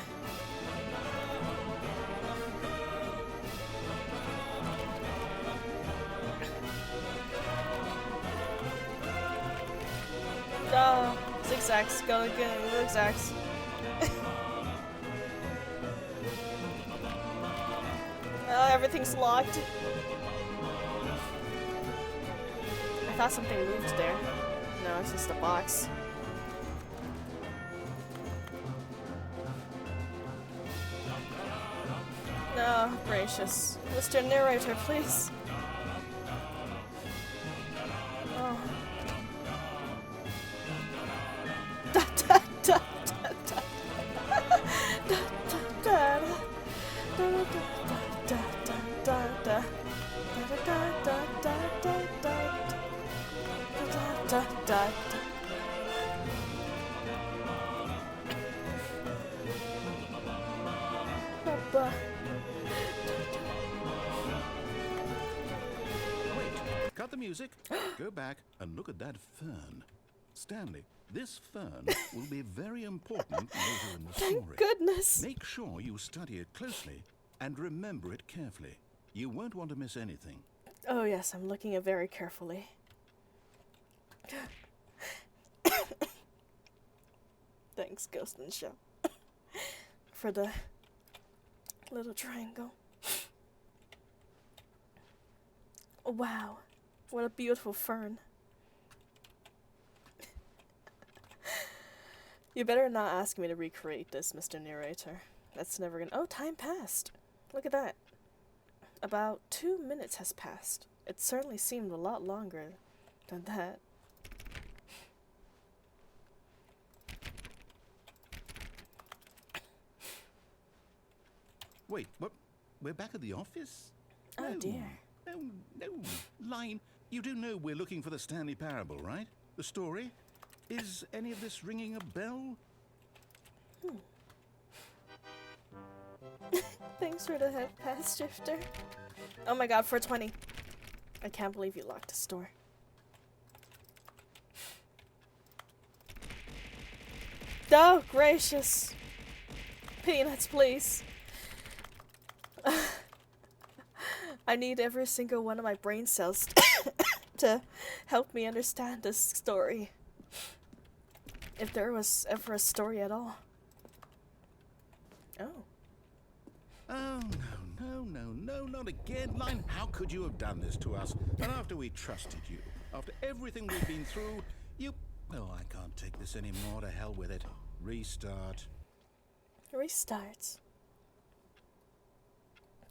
Oh, zigzags, go again, zigzags. Oh, everything's locked. I thought something moved there. No, it's just a box. No, gracious. Mr. Narrator, please. Oh. Da da da da da. Da da da da da da da da da da. Papa. Wait, cut the music. Go back and look at that fern. Stanley, this fern will be very important later in the story. Thank goodness. Make sure you study it closely and remember it carefully. You won't want to miss anything. Oh yes, I'm looking at very carefully. Thanks, Ghost in the Shell, for the little triangle. Wow, what a beautiful fern. You better not ask me to recreate this, Mr. Narrator. That's never gonna— oh, time passed. Look at that. About 2 minutes has passed. It certainly seemed a lot longer than that. Wait, what? We're back at the office? Oh, No, dear. No. Line, you do know we're looking for the Stanley Parable, right? The story? Is any of this ringing a bell? Thanks for the head pass, Shifter. Oh my god, 420. I can't believe you locked the store. Oh, gracious. Peanuts, please. I need every single one of my brain cells to help me understand this story. If there was ever a story at all. Oh. Oh, no, not again. Line, how could you have done this to us? And after we trusted you, after everything we've been through, you... Oh, I can't take this anymore. To hell with it. Restart. Restart.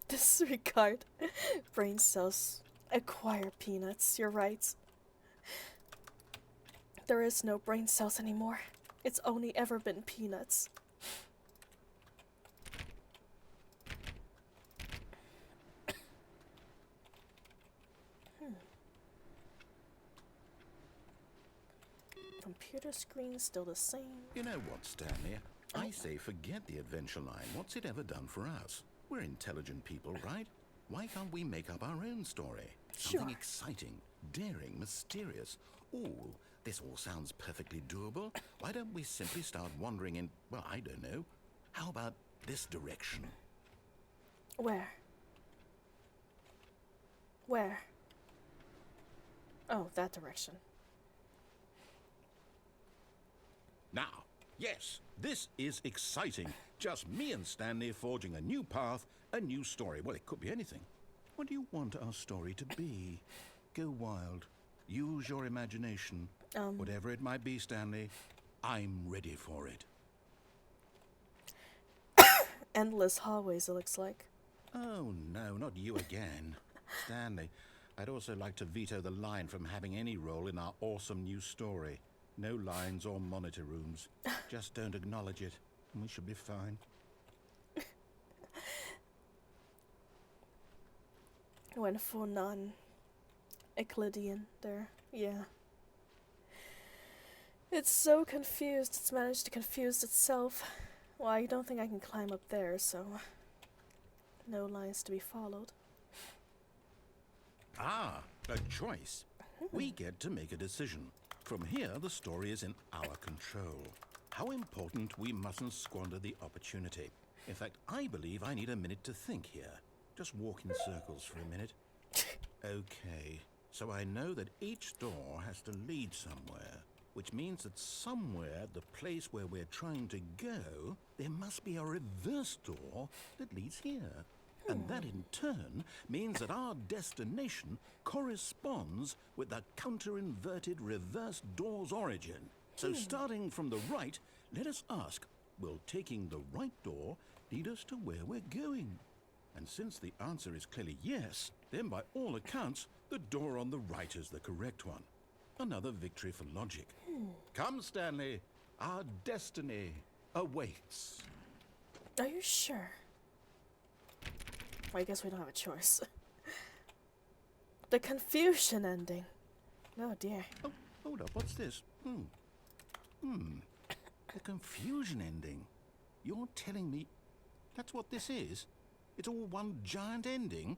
Disregard. Brain cells acquire peanuts. You're right. There is no brain cells anymore. It's only ever been peanuts. Computer screen still the same. You know what, Stanley? I say forget the adventure line. What's it ever done for us? We're intelligent people, right? Why can't we make up our own story? Something Sure. exciting, daring, mysterious. Ooh, this all sounds perfectly doable. Why don't we simply start wandering in, well, I don't know. How about this direction? Where? Where? Oh, that direction. Now, yes, this is exciting. Just me and Stanley forging a new path, a new story. Well, it could be anything. What do you want our story to be? Go wild. Use your imagination. Whatever it might be, Stanley, I'm ready for it. endless hallways, it looks like. Oh, no, not you again. Stanley, I'd also like to veto the line from having any role in our awesome new story. No lines or monitor rooms. Just don't acknowledge it, and we should be fine. Went full non-Euclidean there. Yeah. It's so confused. It's managed to confuse itself. Well, I don't think I can climb up there, so no lines to be followed. Ah, a choice. We get to make a decision. From here, the story is in our control. How important we mustn't squander the opportunity. In fact, I believe I need a minute to think here. Just walk in circles for a minute. Okay, so I know that each door has to lead somewhere, which means that somewhere at the place where we're trying to go, there must be a reverse door that leads here. And that in turn means that our destination corresponds with the counter-inverted reverse door's origin. So starting from the right, let us ask, will taking the right door lead us to where we're going? And since the answer is clearly yes, then by all accounts, the door on the right is the correct one. Another victory for logic. Come, Stanley, our destiny awaits. Are you sure? Well, I guess we don't have a choice. The confusion ending. Oh dear. Oh, hold up, what's this? The confusion ending. You're telling me that's what this is? It's all one giant ending?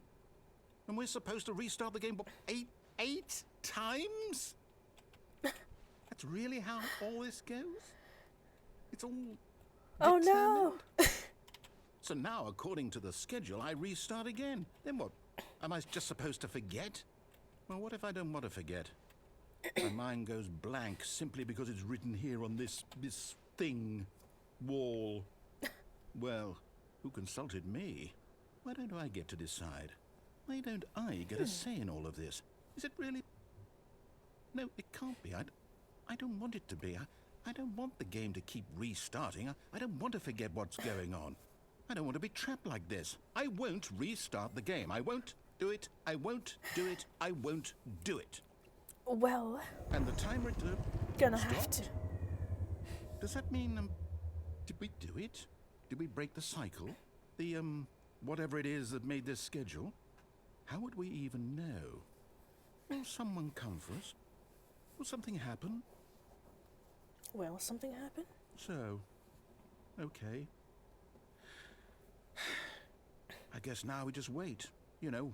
And we're supposed to restart the game, what, eight times? That's really how all this goes? It's all Oh determined? no! So now, according to the schedule, I restart again. Then what? Am I just supposed to forget? Well, what if I don't want to forget? My mind goes blank simply because it's written here on this thing, wall. Well, who consulted me? Why don't I get to decide? Why don't I get a say in all of this? Is it really? No, it can't be. I don't want it to be. I don't want the game to keep restarting. I don't want to forget what's going on. I don't want to be trapped like this. I won't restart the game. I won't do it. I won't do it. I won't do it. Well, And the timer gonna have to. Does that mean, did we do it? Did we break the cycle? The, whatever it is that made this schedule? How would we even know? Will someone come for us? Will something happen? Well, something happened? So, okay. I guess now we just wait. You know,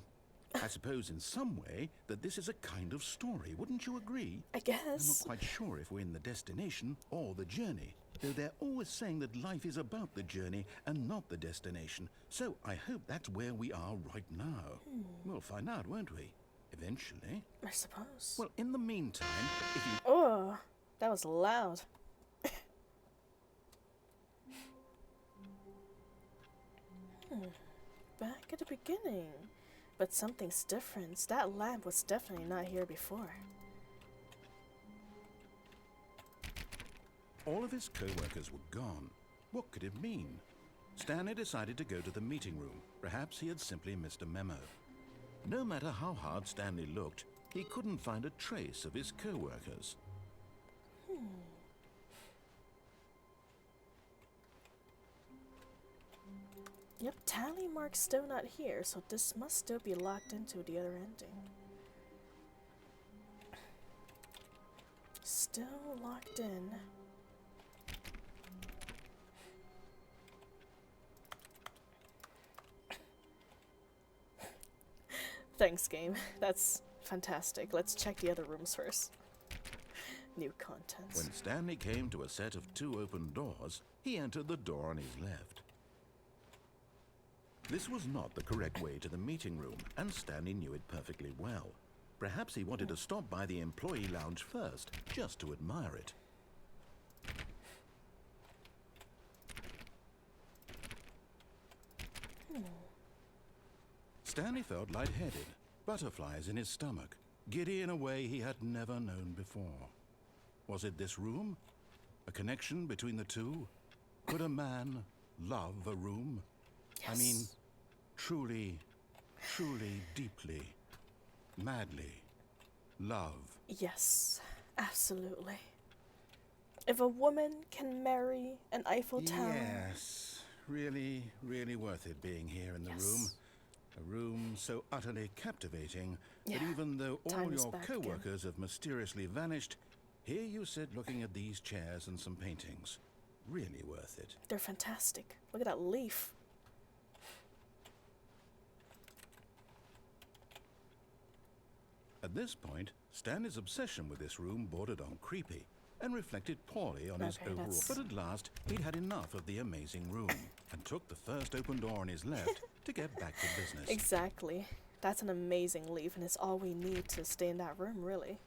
I suppose in some way that this is a kind of story. Wouldn't you agree? I I'm not guess. quite sure if we're in the destination or the journey, though they're always saying that life is about the journey and not the destination. So I hope that's where we are right now. We'll find out, won't we? Eventually. I suppose. Well, in the meantime, if you... Oh, that was loud. Back at the beginning. But something's different. That lamp was definitely not here before. All of his co-workers were gone. What could it mean? Stanley decided to go to the meeting room. Perhaps he had simply missed a memo. No matter how hard Stanley looked, he couldn't find a trace of his co-workers. Yep, tally mark's still not here, so this must still be locked into the other ending. Still locked in. Thanks, game. That's fantastic. Let's check the other rooms first. New contents. When Stanley came to a set of 2 open doors, he entered the door on his left. This was not the correct way to the meeting room, and Stanley knew it perfectly well. Perhaps he wanted to stop by the employee lounge first, just to admire it. Stanley felt lightheaded, butterflies in his stomach, giddy in a way he had never known before. Was it this room? A connection between the two? Could a man love a room? I mean, truly, truly, deeply, madly love. Yes, absolutely. If a woman can marry an Eiffel Tower... Yes, really, really worth it being here in the room. A room so utterly captivating that even though all time is your back co-workers have mysteriously vanished, here you sit looking at these chairs and some paintings. Really worth it. They're fantastic. Look at that leaf. At this point, Stanley's obsession with this room bordered on creepy and reflected poorly on his overall. But at last, he'd had enough of the amazing room and took the first open door on his left to get back to business. Exactly. That's an amazing leaf, and it's all we need to stay in that room, really.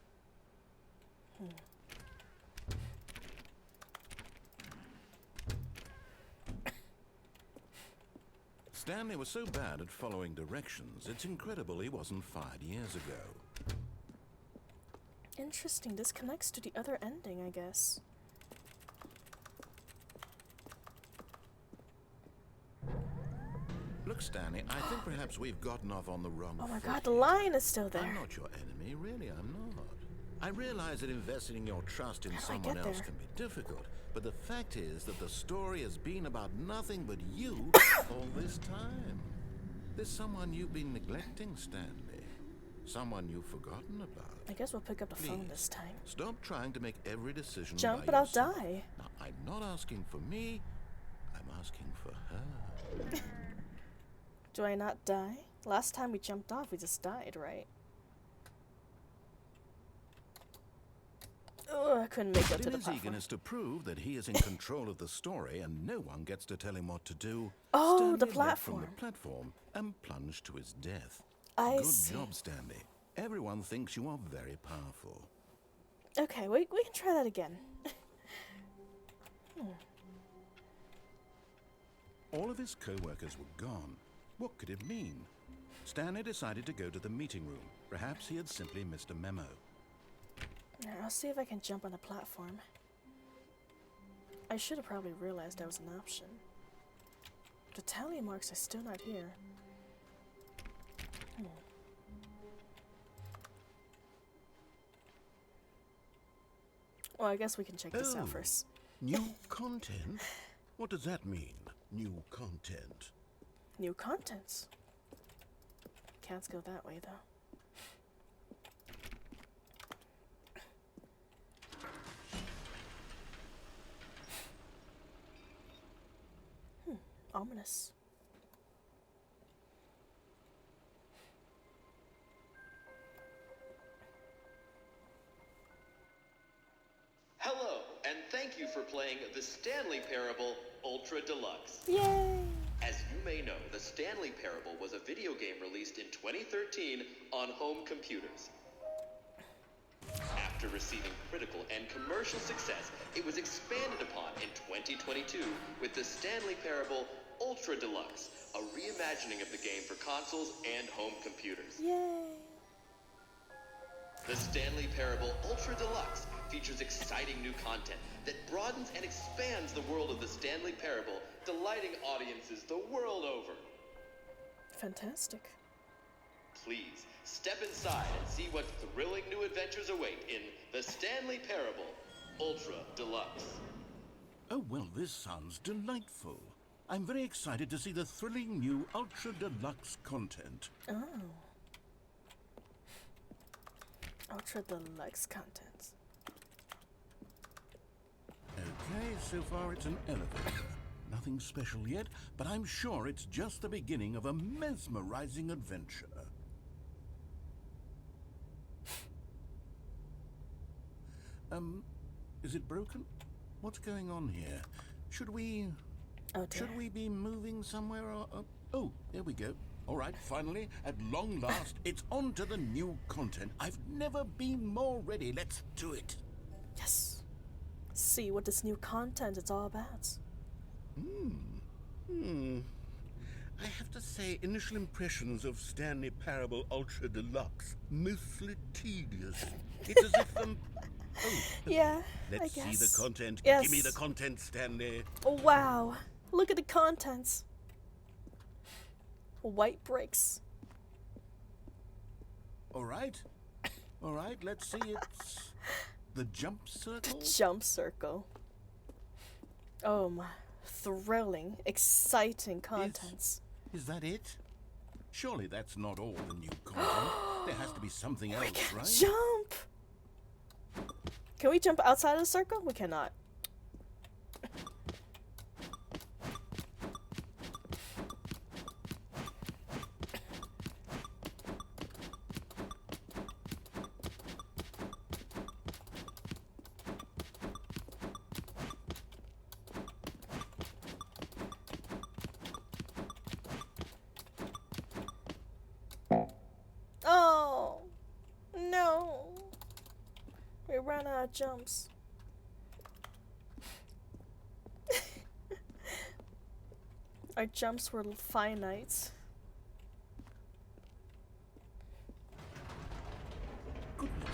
Stanley was so bad at following directions, it's incredible he wasn't fired years ago. Interesting. This connects to the other ending, I guess. Look, Stanley, I think perhaps we've gotten off on the wrong Oh my foot god, the here. lion is still there. I'm not your enemy, really, I'm not. I realize that investing your trust in How do I someone get else there? can be difficult, but the fact is that the story has been about nothing but you all this time. There's someone you've been neglecting, Stanley. Someone you've forgotten about. I guess we'll pick up the phone Please, this time. Stop trying to make every decision Jump, by but I'll yourself. die. Now, I'm not asking for me, I'm asking for her. Do I not die? Last time we jumped off, we just died, right? Ugh, I couldn't make it But to in the his platform. eagerness to prove that he is in control of the story and no one gets to tell him what to do, Oh, Stanley the leapt platform. from the platform and plunged to his death. I Good see. job, Stanley. Everyone thinks you are very powerful. Okay, we can try that again. All of his co-workers were gone. What could it mean? Stanley decided to go to the meeting room. Perhaps he had simply missed a memo. Now, I'll see if I can jump on the platform. I should have probably realized that was an option. The tally marks are still not here. Well, I guess we can check this out first. New content? What does that mean, new content? New contents. Can't go that way, though. Ominous. Hello, and thank you for playing the Stanley Parable Ultra Deluxe. Yay! As you may know, the Stanley Parable was a video game released in 2013 on home computers. After receiving critical and commercial success, it was expanded upon in 2022 with the Stanley Parable Ultra Deluxe, a reimagining of the game for consoles and home computers. Yay! The Stanley Parable Ultra Deluxe features exciting new content that broadens and expands the world of the Stanley Parable, delighting audiences the world over. Fantastic. Please, step inside and see what thrilling new adventures await in the Stanley Parable Ultra Deluxe. Oh, well, this sounds delightful. I'm very excited to see the thrilling new Ultra Deluxe content. Oh. Ultra Deluxe contents. Okay, so far it's an elevator. Nothing special yet, but I'm sure it's just the beginning of a mesmerizing adventure. Is it broken? What's going on here? Should we be moving somewhere or... oh, there we go. All right, finally, at long last, it's on to the new content. I've never been more ready. Let's do it. Yes. See what this new content is all about. I have to say, initial impressions of Stanley Parable Ultra Deluxe, mostly tedious. It's as if, Yeah, let's I guess. see the content. Yes. Give me the content, Stanley. Oh, wow. Look at the contents. White bricks. All right, let's see. It's the jump circle. Jump circle. Oh my. Thrilling, exciting contents. Is that it? Surely that's not all the new content. There has to be something else, right? Jump! Can we jump outside of the circle? We cannot. Oh, no. We ran out of jumps. Our jumps were finite. Goodness,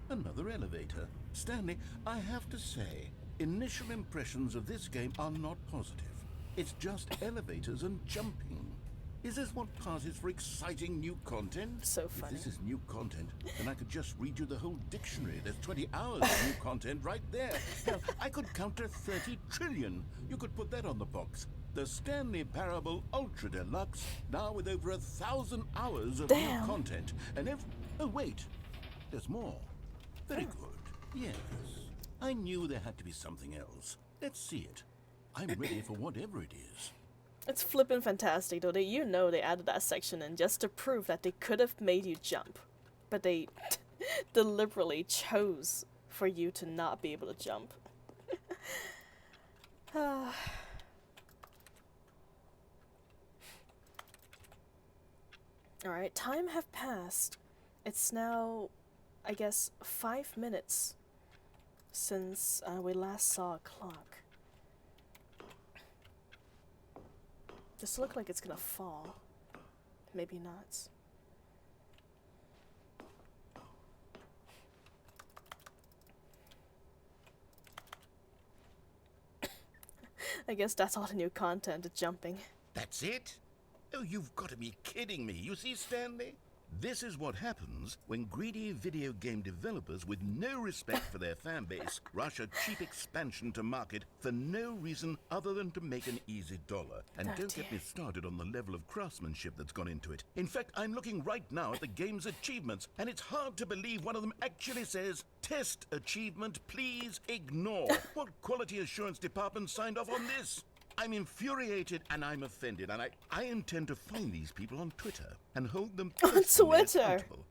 another elevator. Stanley, I have to say, initial impressions of this game are not positive. It's just elevators and jumping. Is this what passes for exciting new content? So funny. If this is new content, then I could just read you the whole dictionary. There's 20 hours of new content right there. Hell, I could count to 30 trillion. You could put that on the box. The Stanley Parable Ultra Deluxe, now with over 1,000 hours of new content. And oh wait, there's more. Very good. Yes. I knew there had to be something else. Let's see it. I'm ready for whatever it is. It's flippin' fantastic, though. You know they added that section in just to prove that they could have made you jump. But they deliberately chose for you to not be able to jump. Alright, time have passed. It's now, I guess, 5 minutes since we last saw a clock. This looks like it's gonna fall. Maybe not. I guess that's all the new content, the jumping. That's it? Oh, you've got to be kidding me. You see, Stanley? This is what happens when greedy video game developers with no respect for their fan base rush a cheap expansion to market for no reason other than to make an easy dollar. And don't get me started on the level of craftsmanship that's gone into it. In fact, I'm looking right now at the game's achievements, and it's hard to believe one of them actually says, "Test achievement, please ignore." What quality assurance department signed off on this? I'm infuriated and I'm offended, and I intend to find these people on Twitter and hold them personally accountable.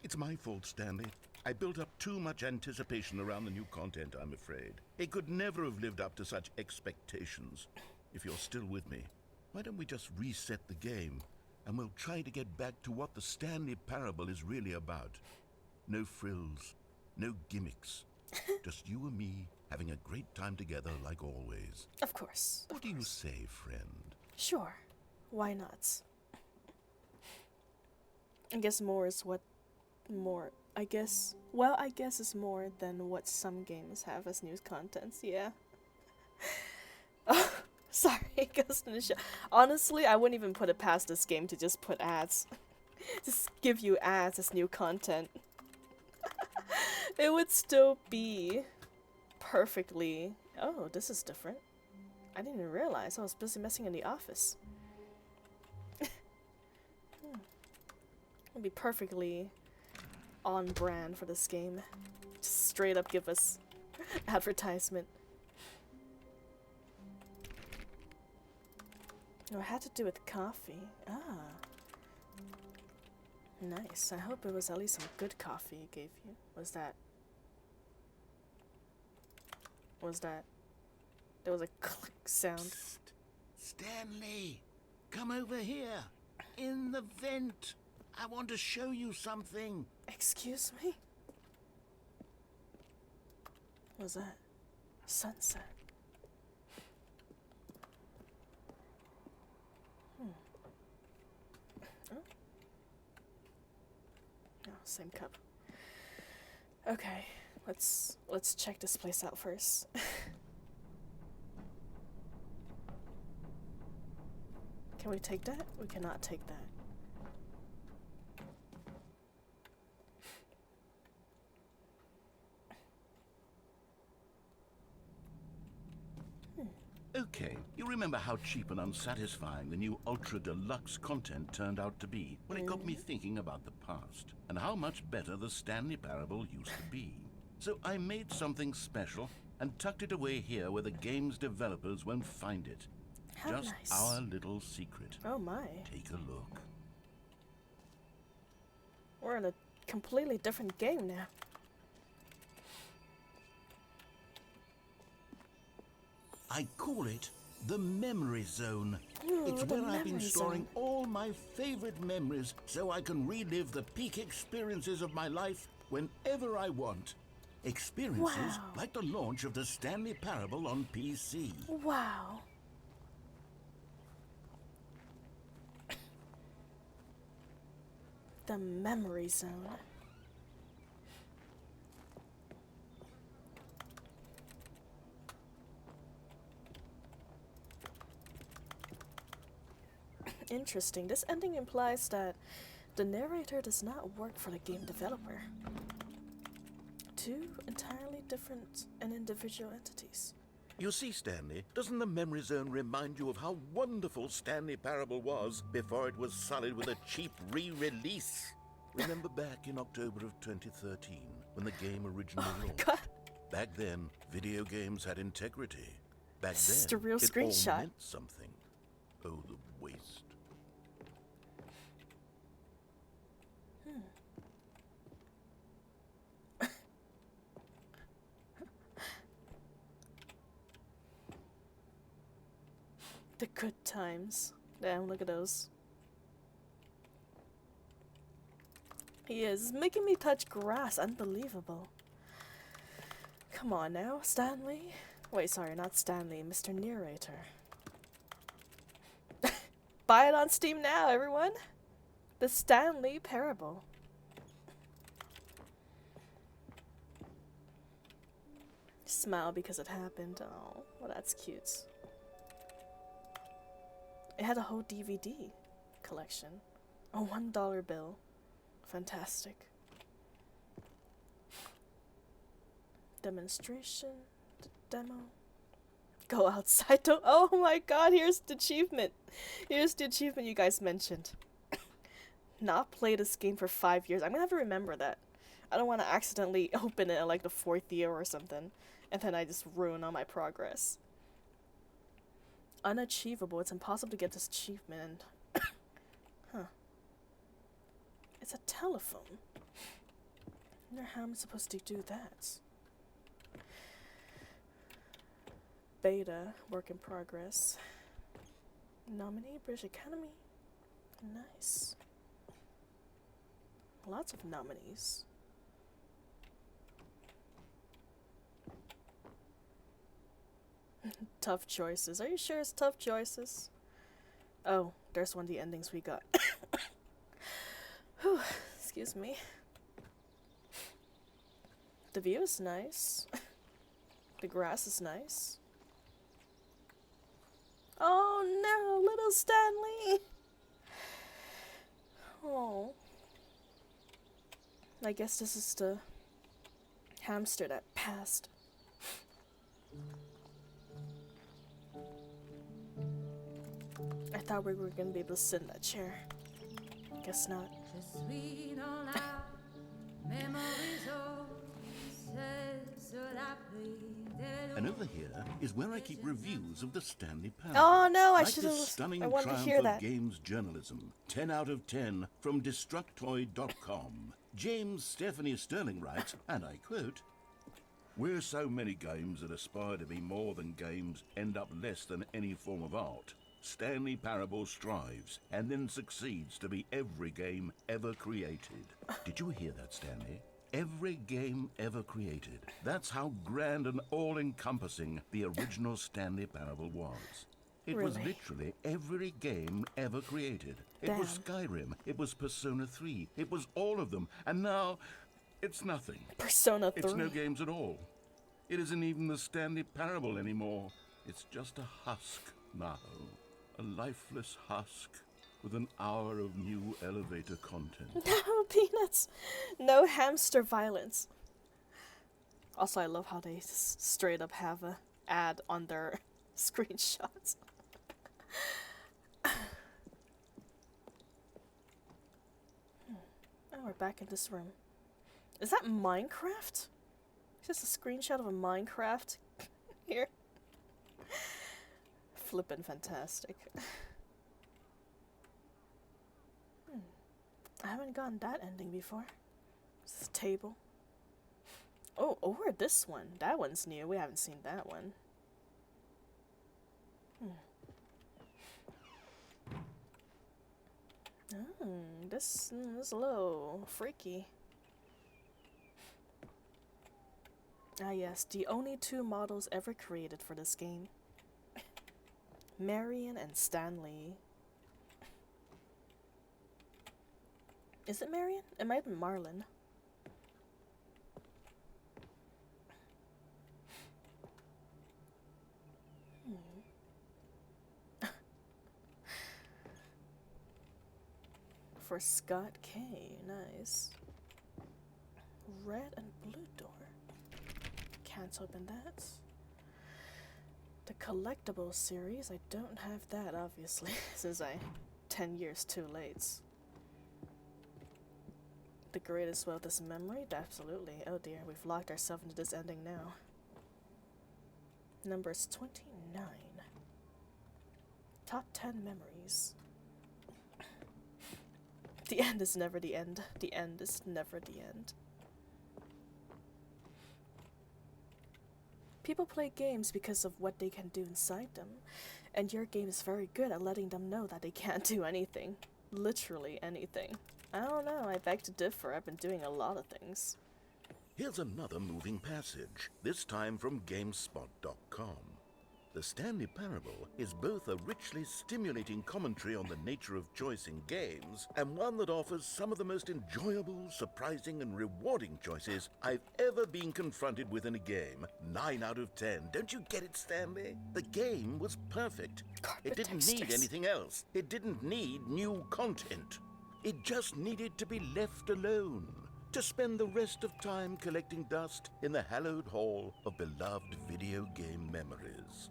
It's my fault, Stanley. I built up too much anticipation around the new content, I'm afraid. It could never have lived up to such expectations. If you're still with me, why don't we just reset the game and we'll try to get back to what the Stanley Parable is really about. No frills, no gimmicks, just you and me having a great time together like always. Of course. What do you say, friend? Sure. Why not? I guess more is what more. I guess it's more than what some games have as news contents, yeah. Oh, sorry, Ghost in the Shell. Honestly, I wouldn't even put it past this game to just put ads. Just give you ads as new content. It would still be perfectly... Oh, this is different. I didn't even realize I was busy messing in the office. It'd be perfectly on brand for this game. Just straight up give us advertisement. Oh, it had to do with coffee. Ah. Nice. I hope it was at least some good coffee it gave you. Was that? There was a click sound. Psst. Stanley, come over here. In the vent. I want to show you something. Excuse me? What was that? Sunset. Oh, same cup. Okay, let's check this place out first. Can we take that? We cannot take that. Okay, you remember how cheap and unsatisfying the new Ultra Deluxe content turned out to be? Well, it got me thinking about the past and how much better the Stanley Parable used to be. So I made something special and tucked it away here where the game's developers won't find it. How Just nice. our little secret. Oh my. Take a look. We're in a completely different game now. I call it the Memory Zone. Ooh, It's the where I've been memory storing zone. all my favorite memories so I can relive the peak experiences of my life whenever I want. Experiences Wow. like the launch of the Stanley Parable on PC. Wow. The memory zone. Interesting. This ending implies that the narrator does not work for the game developer. Two entirely different and individual entities. You see, Stanley, doesn't the Memory Zone remind you of how wonderful Stanley Parable was before it was sullied with a cheap re-release? Remember back in October of 2013, when the game originally launched? God. Back then, video games had integrity. Back This is then, a real it screenshot. all meant something. Oh, the waste. The good times. Damn, look at those. He is making me touch grass. Unbelievable. Come on now, Stanley. Wait, sorry, not Stanley, Mr. Narrator. Buy it on Steam now, everyone. The Stanley Parable. Smile because it happened. Oh, well, that's cute. It had a whole DVD collection. A $1 bill. Fantastic. Demonstration. Demo. Go outside. Don't. Oh my god, here's the achievement. Here's the achievement you guys mentioned. Not play this game for 5 years. I'm gonna have to remember that. I don't want to accidentally open it at like the 4th year or something. And then I just ruin all my progress. Unachievable. It's impossible to get this achievement. Huh. It's a telephone. I wonder how I'm supposed to do that. Beta, work in progress. Nominee, British Academy. Nice. Lots of nominees. Tough choices. Are you sure it's tough choices? Oh, there's one of the endings we got. Whew, excuse me. The view is nice. The grass is nice. Oh no, little Stanley! Oh. I guess this is the hamster that passed. I thought we were gonna be able to sit in that chair. Guess not. And over here is where I keep reviews of the Stanley Parable. Oh no, I Like should the have. stunning I wanted to triumph hear of that. games journalism. 10 out of 10 from Destructoid.com. James Stephanie Sterling writes, and I quote, "Where so many games that aspire to be more than games end up less than any form of art, Stanley Parable strives and then succeeds to be every game ever created." Did you hear that, Stanley? Every game ever created. That's how grand and all-encompassing the original Stanley Parable was. It was Really? literally every game ever created. It was Skyrim, it was Persona 3, it was all of them, and now it's nothing. Persona 3. It's no games at all. It isn't even the Stanley Parable anymore. It's just a husk now. A lifeless husk with an hour of new elevator content. No, Peanuts! No hamster violence. Also, I love how they straight up have a ad on their screenshots. Oh, we're back in this room. Is that Minecraft? It's just a screenshot of a Minecraft here. Flippin' fantastic. I haven't gotten that ending before. This table. Oh, or this one. That one's new. We haven't seen that one. This is a little freaky. Ah yes, the only two models ever created for this game. Marion and Stanley. Is it Marion? It might be Marlin. For Scott K. Nice. Red and blue door. Can't open that. The collectible series, I don't have that obviously, since I 10 years too late. The greatest wealth is memory? Absolutely. Oh dear, we've locked ourselves into this ending now. Numbers 29. Top 10 memories. The end is never the end. The end is never the end. People play games because of what they can do inside them, and your game is very good at letting them know that they can't do anything. Literally anything. I don't know, I beg to differ. I've been doing a lot of things. Here's another moving passage, this time from GameSpot.com. The Stanley Parable is both a richly stimulating commentary on the nature of choice in games, and one that offers some of the most enjoyable, surprising, and rewarding choices I've ever been confronted with in a game. 9 out of 10. Don't you get it, Stanley? The game was perfect. Carpet It didn't textures. need anything else. It didn't need new content. It just needed to be left alone, to spend the rest of time collecting dust in the hallowed hall of beloved video game memories.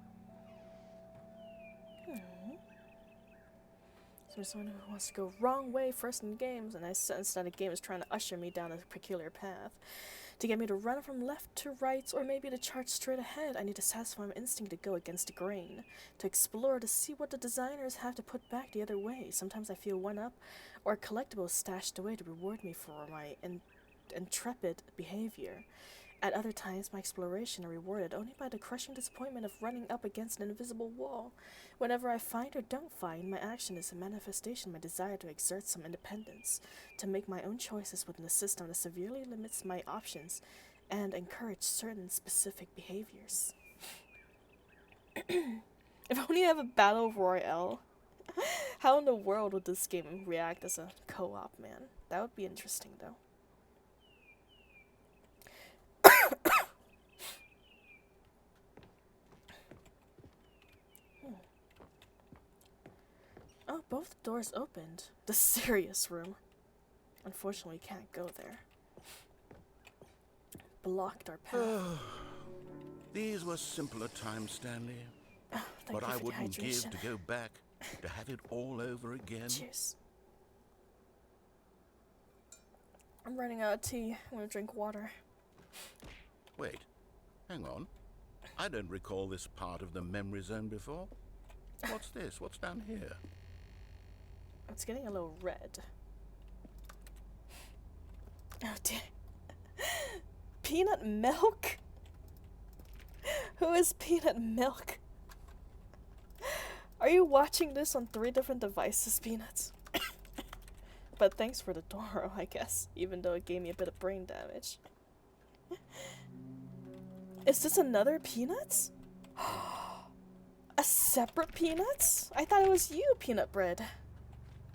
So I'm someone who wants to go wrong way first in games, and I sense that a game is trying to usher me down a peculiar path. To get me to run from left to right, or maybe to charge straight ahead, I need to satisfy my instinct to go against the grain. To explore, to see what the designers have to put back the other way. Sometimes I feel one up, or a collectible stashed away to reward me for my intrepid behavior. At other times, my exploration are rewarded only by the crushing disappointment of running up against an invisible wall. Whenever I find or don't find, my action is a manifestation of my desire to exert some independence, to make my own choices within a system that severely limits my options and encourage certain specific behaviors. If only I have a battle royale. How in the world would this game react as a co-op, man? That would be interesting, though. Oh, both doors opened. The serious room. Unfortunately, we can't go there. Blocked our path. These were simpler times, Stanley. Oh, thank What you I for the wouldn't give hydration. to go back, to have it all over again. Cheers. I'm running out of tea. I'm gonna drink water. Wait, hang on. I don't recall this part of the memory zone before. What's this? What's down here? It's getting a little red. Oh dear. Peanut milk? Who is Peanut Milk? Are you watching this on 3 different devices, Peanuts? But thanks for the Doro, I guess, even though it gave me a bit of brain damage. Is this another Peanuts? A separate Peanuts? I thought it was you, Peanut Bread.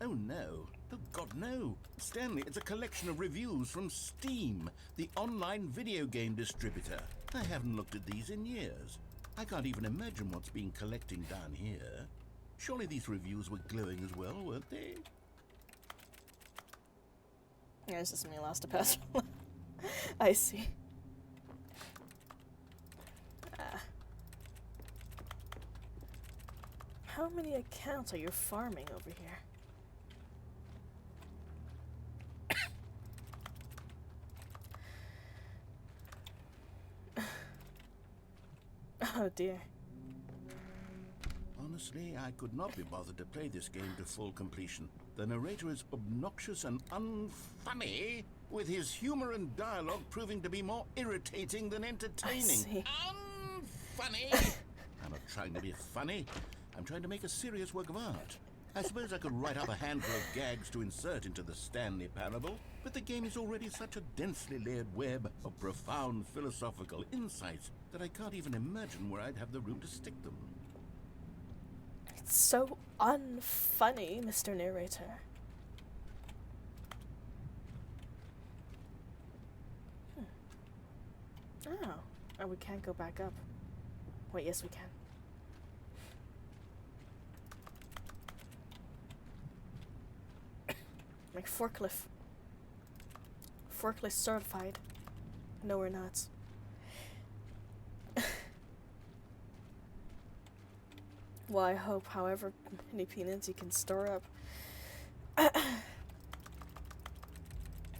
Oh no. Oh God, no. Stanley, it's a collection of reviews from Steam, the online video game distributor. I haven't looked at these in years. I can't even imagine what's been collecting down here. Surely these reviews were glowing as well, weren't they? Yeah, it's just me lost a password. I see. How many accounts are you farming over here? Oh dear. Honestly, I could not be bothered to play this game to full completion. The narrator is obnoxious and unfunny, with his humor and dialogue proving to be more irritating than entertaining. see. Unfunny! I'm not trying to be funny. I'm trying to make a serious work of art. I suppose I could write up a handful of gags to insert into the Stanley Parable, but the game is already such a densely layered web of profound philosophical insights that I can't even imagine where I'd have the room to stick them. It's so unfunny, Mr. Narrator. Oh, we can't go back up. Wait, yes we can. Like forklift. Forklift certified. No, we're not. Well, I hope however many peanuts you can store up,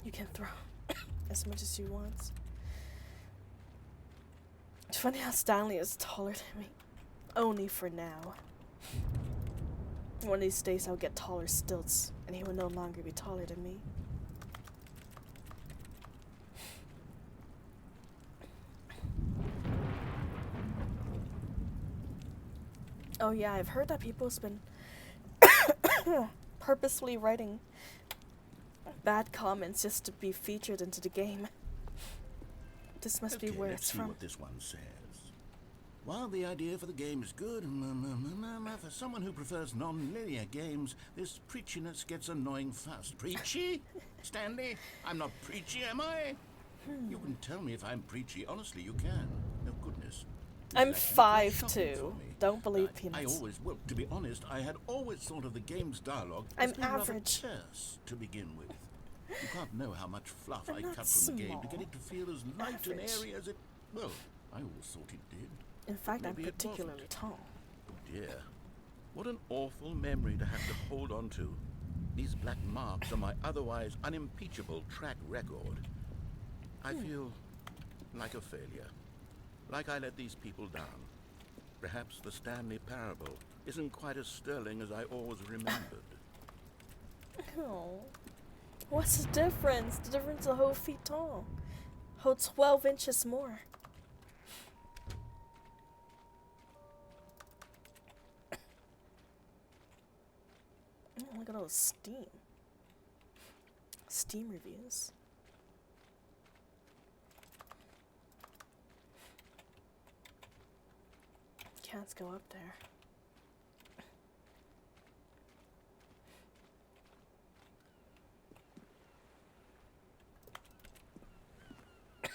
you can throw as much as you want. It's funny how Stanley is taller than me. Only for now. One of these days I'll get taller stilts, and he will no longer be taller than me. Oh yeah, I've heard that people's been purposefully writing bad comments just to be featured into the game. This must be where let's it's see from. what this one says. While the idea for the game is good, for someone who prefers non-linear games, this preachiness gets annoying fast. Preachy? Stanley? I'm not preachy, am I? You can tell me if I'm preachy. Honestly, you can. Oh, goodness. This I'm is actually shocking 5'2". for me. Don't believe I peanuts. well, to be honest, I had always thought of the game's dialogue I'm as being rather average. terse to begin with. You can't know how much fluff I'm I not cut from the game to small. get it to feel as light and Average. airy as it... Well, I always thought it did. In fact, I'm Maybe it particularly wasn't. tall. Oh dear. What an awful memory to have to hold on to. These black marks are my otherwise unimpeachable track record. I feel like a failure. Like I let these people down. Perhaps the Stanley Parable isn't quite as sterling as I always remembered. Oh. What's the difference? The difference is a whole feet tall. Whole 12 inches more. Oh, look at all the Steam. Steam reviews. Can't go up there.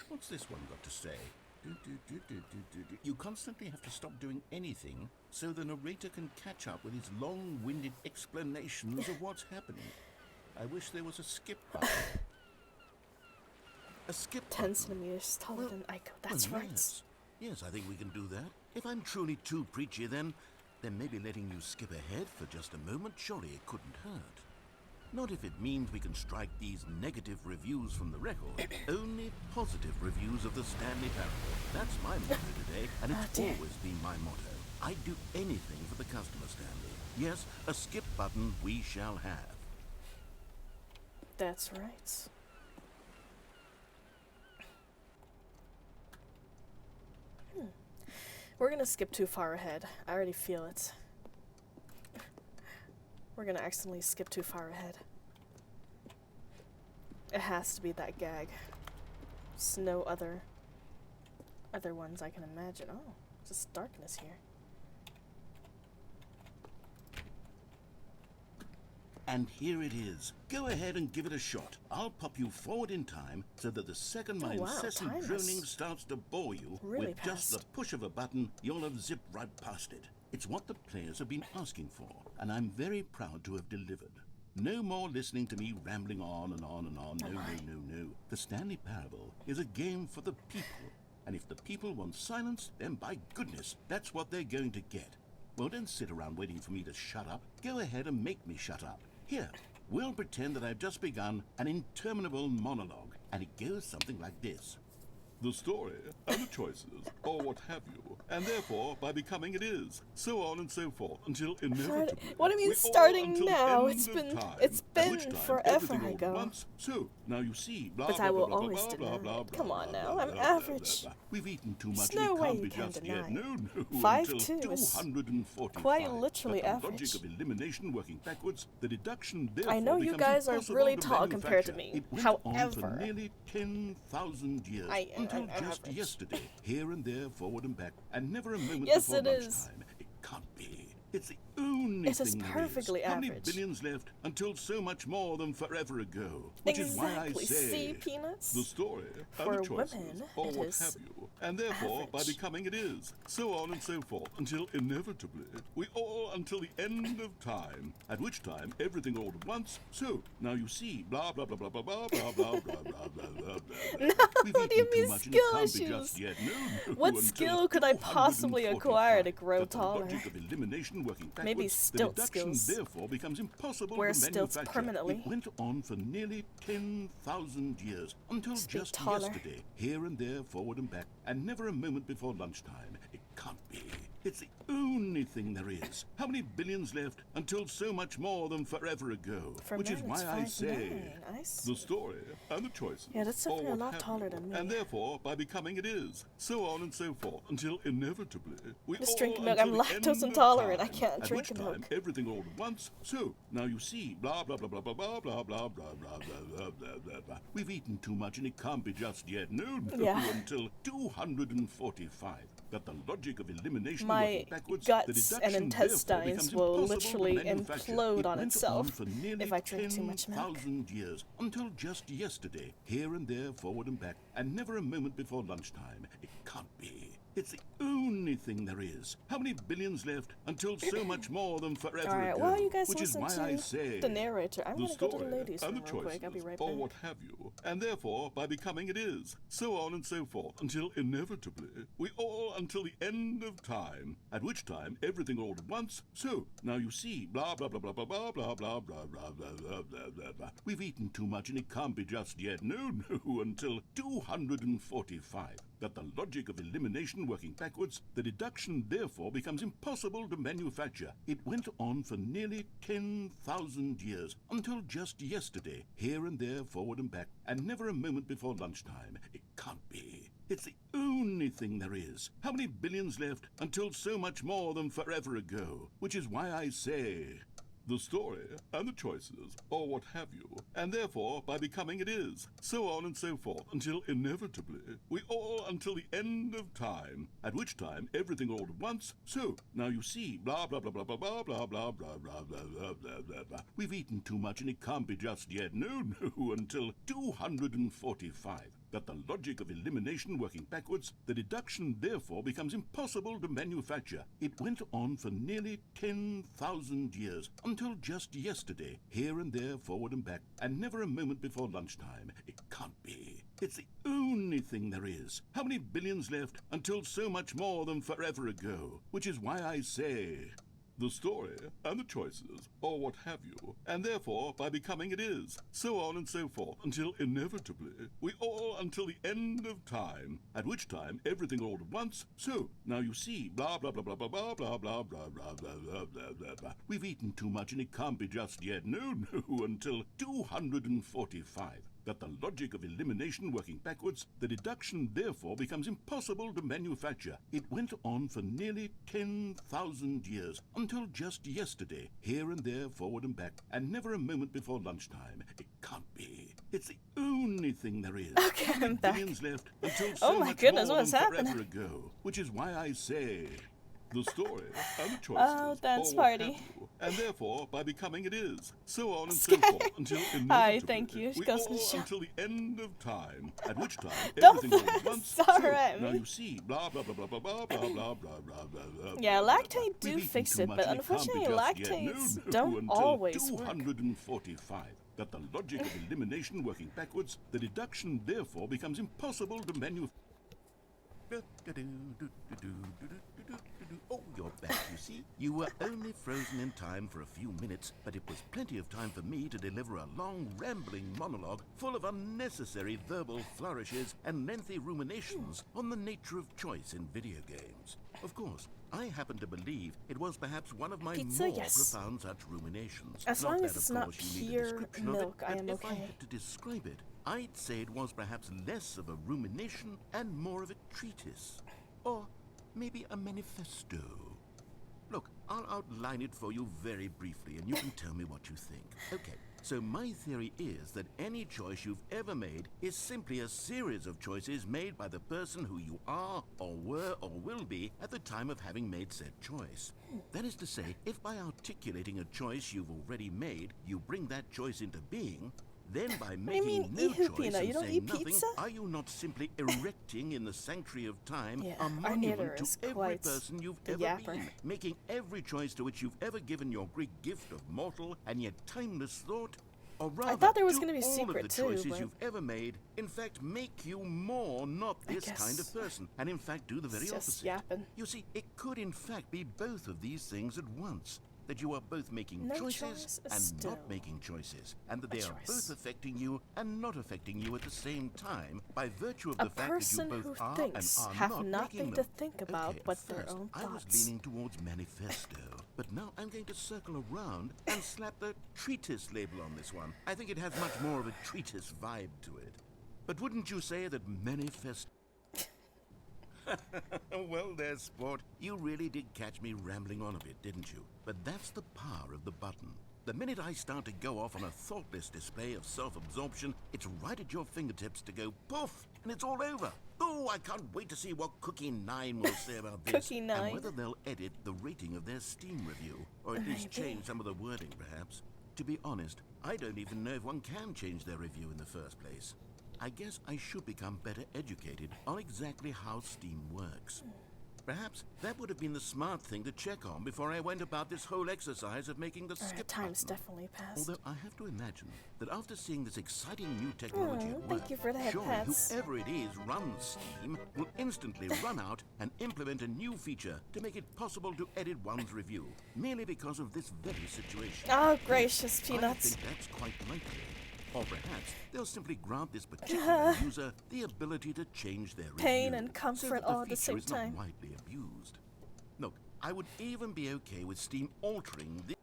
What's this one got to say? You constantly have to stop doing anything so the narrator can catch up with his long-winded explanations of what's happening. I wish there was a skip button. A skip 10 button. centimeters taller Well, than Ico. That's well, right. Yes. Yes, I think we can do that. If I'm truly too preachy, then maybe letting you skip ahead for just a moment, surely it couldn't hurt. Not if it means we can strike these negative reviews from the record. Only positive reviews of the Stanley Parable. That's my motto today, and it's dear. always been my motto. I'd do anything for the customer, Stanley. Yes, a skip button we shall have. That's right. We're gonna skip too far ahead. I already feel it. We're gonna accidentally skip too far ahead. It has to be that gag. There's no other ones I can imagine. Oh, just darkness here. And here it is. Go ahead and give it a shot. I'll pop you forward in time so that the second my Oh, wow, incessant time has droning starts to bore you, really with just passed. the push of a button, you'll have zipped right past it. It's what the players have been asking for, and I'm very proud to have delivered. No more listening to me rambling on and on and on. No. The Stanley Parable is a game for the people. And if the people want silence, then by goodness, that's what they're going to get. Well, don't sit around waiting for me to shut up. Go ahead and make me shut up. Here, we'll pretend that I've just begun an interminable monologue, and it goes something like this. The story, and the choices, or what have you, and therefore, by becoming it is, so on and so forth, until inevitably... What do you mean starting now? It's been forever ago. So, now you see, but I will always deny it. Come on now, I'm average. We've eaten too much, There's no way you can deny it. 5'2" is quite literally average. Logic of elimination working backwards, the deduction I know you guys are really tall compared to me. However, nearly 10,000 years. Until just yesterday, here and there, forward and back, and never a moment before lunchtime. It can't be. It's the only thing there perfectly is. How many average. billions left until so much more than forever ago? Which is why I say See, Peanuts? the story For and the choices, women, or it what is have you, and therefore by average. becoming it is, so on and so forth, until inevitably we all until the end of time, at which time everything all at once. So now you see, blah blah blah blah blah blah blah blah blah blah blah blah. No, what do you mean skill issues? What skill could I possibly acquire to grow taller? Maybe stilt skills. Therefore becomes impossible Wear to stilts manufacture. permanently. It went on for nearly 10,000 years until just yesterday, here and there, forward and back, and never a moment before lunchtime. It can't be. It's the only thing there is. How many billions left until so much more than forever ago? Which is why I say the story and the choices. Yeah, that's definitely a lot taller than me. And therefore, by becoming it is, so on and so forth, until inevitably we Just all drink milk. I'm lactose intolerant. I can't at drink which milk. time everything all at once. So now you see, blah blah blah blah blah blah blah blah blah blah blah blah blah. We've eaten too much, and it can't be just yet. No, until 245. That the logic of elimination my backwards, guts and intestines will literally implode on itself if I drink too much milk. 10,000 years until just yesterday, here and there, forward and back, and never a moment before lunchtime. It can't be. It's the only thing there is. How many billions left until so much more than forever Alright, ago? while you guys Which is listen why I to say the narrator, I'm the gonna go to the story ladies' and room the real quick. I'll be choices, right or back. what have you, and therefore by becoming it is, so on and so forth, until inevitably we all until the end of time, at which time everything all at once. So now you see, blah blah blah blah blah blah blah blah blah blah blah blah blah blah. We've eaten too much, and it can't be just yet. No, until 245. That the logic of elimination working backwards, the deduction therefore becomes impossible to manufacture. It went on for nearly 10,000 years, until just yesterday, here and there, forward and back, and never a moment before lunchtime. It can't be. It's the only thing there is. How many billions left until so much more than forever ago? Which is why I say the story and the choices, or what have you, and therefore by becoming it is, so on and so forth, until inevitably we all until the end of time, at which time everything all at once. So now you see, blah blah blah blah blah blah blah blah blah blah blah blah blah blah. We've eaten too much, and it can't be just yet. No, until 245. That the logic of elimination working backwards, the deduction therefore becomes impossible to manufacture. It went on for nearly 10,000 years, until just yesterday, here and there, forward and back, and never a moment before lunchtime. It can't be. It's the only thing there is. How many billions left until so much more than forever ago? Which is why I say the story and the choices, or what have you, and therefore by becoming it is, so on and so forth, until inevitably we all until the end of time, at which time everything all at once. So now you see, blah blah blah blah blah blah blah blah blah blah blah blah blah blah. We've eaten too much, and it can't be just yet. No, until 245. That the logic of elimination working backwards, the deduction therefore becomes impossible to manufacture. It went on for nearly 10,000 years, until just yesterday, here and there, forward and back, and never a moment before lunchtime. It can't be. It's the only thing there is. Okay, I'm back. Billions left until so Oh my much goodness, more what's than happening? forever ago, which is why I say The story and the choices Oh, dance are what party. have you, and therefore, by becoming it is. So on and so forth, until Hi, inevitably, thank you. She we goes in all the shop. until the end of time, at which time Don't everything goes once. start at Now me. you see, blah blah blah blah blah blah blah blah blah blah blah. Yeah, blah, blah, lactate blah. do We've eaten fix too it, much but and it can't be unfortunately just yet. lactates No, don't until always work. 245. Got the logic of elimination working backwards. The deduction therefore becomes impossible to manufacture. Oh, you're back, you see. You were only frozen in time for a few minutes, but it was plenty of time for me to deliver a long, rambling monologue full of unnecessary verbal flourishes and lengthy ruminations on the nature of choice in video games. Of course, I happen to believe it was perhaps one of my Pizza, more yes. profound such ruminations. As Not long that, as it's of not course, you need a pure description of it, milk, I but am if I okay. had to describe it, I'd say it was perhaps less of a rumination and more of a treatise. Or maybe a manifesto. Look, I'll outline it for you very briefly, and you can tell me what you think. Okay, so my theory is that any choice you've ever made is simply a series of choices made by the person who you are, or were, or will be at the time of having made said choice. That is to say, if by articulating a choice you've already made, you bring that choice into being, then by making mean, no eat choice Hupina, and you don't saying eat nothing, pizza? are you not simply erecting in the sanctuary of time Yeah, a our monument neighbor to is every quite person you've the ever yapper. been, making every choice to which you've ever given your great gift of mortal and yet timeless thought? Or rather, thought there was do gonna be a all secret of the too, choices but- you've ever made, in fact, make you more not I this kind of guess person, and in fact do the very it's just opposite? yapping. You see, it could in fact be both of these things at once. That you are both making No choices choice is and still not making choices, and that a they are choice. both affecting you and not affecting you at the same time by virtue of A the fact that you person both who are thinks and are have not nothing making to them. think about Okay, but at their first, own I was thoughts. leaning towards manifesto, but now I'm going to circle around and slap the treatise label on this one. I think it has much more of a treatise vibe to it. But wouldn't you say that manifesto... Well, there, sport. You really did catch me rambling on a bit, didn't you? But that's the power of the button. The minute I start to go off on a thoughtless display of self-absorption, it's right at your fingertips to go poof, and it's all over. Oh, I can't wait to see what Cookie 9 will say about this. Cookie 9. And whether they'll edit the rating of their Steam review, or at least Maybe. change some of the wording, perhaps. To be honest, I don't even know if one can change their review in the first place. I guess I should become better educated on exactly how Steam works. Perhaps that would have been the smart thing to check on before I went about this whole exercise of making the skip Time's button. definitely passed. Although I have to imagine that after seeing this exciting new technology at work, thank you for the head surely pats. whoever it is runs Steam will instantly run out and implement a new feature to make it possible to edit one's review, merely because of this very situation. Oh, gracious I peanuts. think that's quite likely. Or perhaps they'll simply grant this particular user the ability to change their Pain review and so comfort that the all at the feature same is not time. widely abused. Look, I would even be okay with Steam altering the...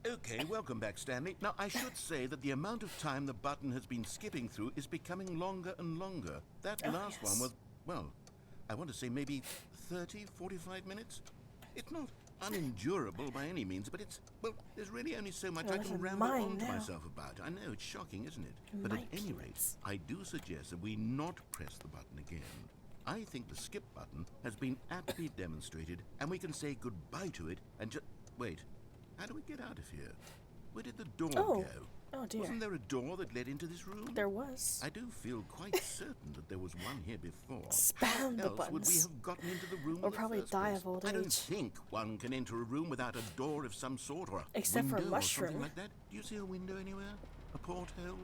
Okay, welcome back, Stanley. Now, I should say that the amount of time the button has been skipping through is becoming longer and longer. That last one was, well, I want to say maybe 30, 45 minutes? It's not unendurable by any means, but it's, well, there's really only so much Well, I it's can in ramble mine on to now. myself about. I know, it's shocking, isn't it? But at My any rate, peanuts. I do suggest that we not press the button again. I think the skip button has been aptly demonstrated, and we can say goodbye to it and just... Wait, how do we get out of here? Where did the door Oh. go? Oh dear. Wasn't there a door that led into this room? There was. I do feel quite certain that there was one here before. Spam the How else would we buttons. have gotten into the room Or in the probably first die place? of old I don't age. think one can enter a room without a door of some sort or a Except for window or mushroom. something like that. Do you see a window anywhere? A porthole?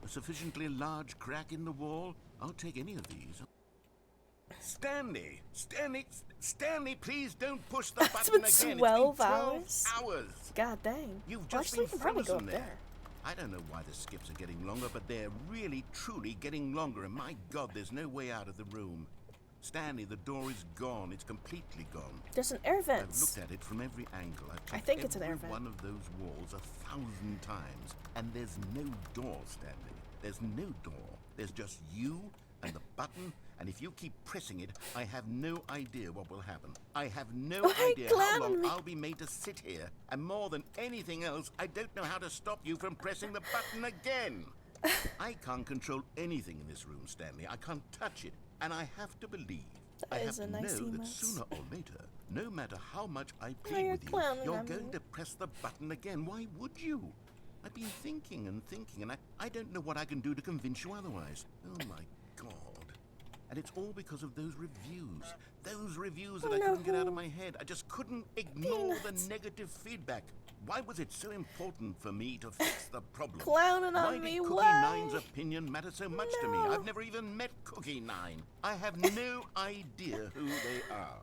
A sufficiently large crack in the wall? I'll take any of these. Stanley, please don't push the That's button been again. 12 It's been 12 hours? hours. God dang. You've Well, just actually, we been can probably go frozen up there. there. I don't know why the skips are getting longer, but they're really, truly getting longer, and my God, there's no way out of the room. Stanley, the door is gone. It's completely gone. There's an air I've vent. looked at it from every angle. I've I checked think it's an every air vent. one of those walls 1,000 times, and there's no door, Stanley. There's no door. There's just you and the button, and if you keep pressing it, I have no idea what will happen. I have no Why idea how clown long me? I'll be made to sit here, and more than anything else, I don't know how to stop you from pressing the button again. I can't control anything in this room, Stanley. I can't touch it, and I have to believe I is have a to nice know that emote. sooner or later, no matter how much I you're plead with you, clowning you're on going me. to press the button again. Why would you? I've been thinking and thinking, and I don't know what I can do to convince you otherwise. Oh my God. And it's all because of those reviews. Those reviews that I couldn't get out of my head. I just couldn't ignore the negative feedback. Why was it so important for me to fix the problem? Clowning on Why me, did Cookie why? Nine's opinion matter so much to me? No. I've never even met Cookie Nine. I have no idea who they are.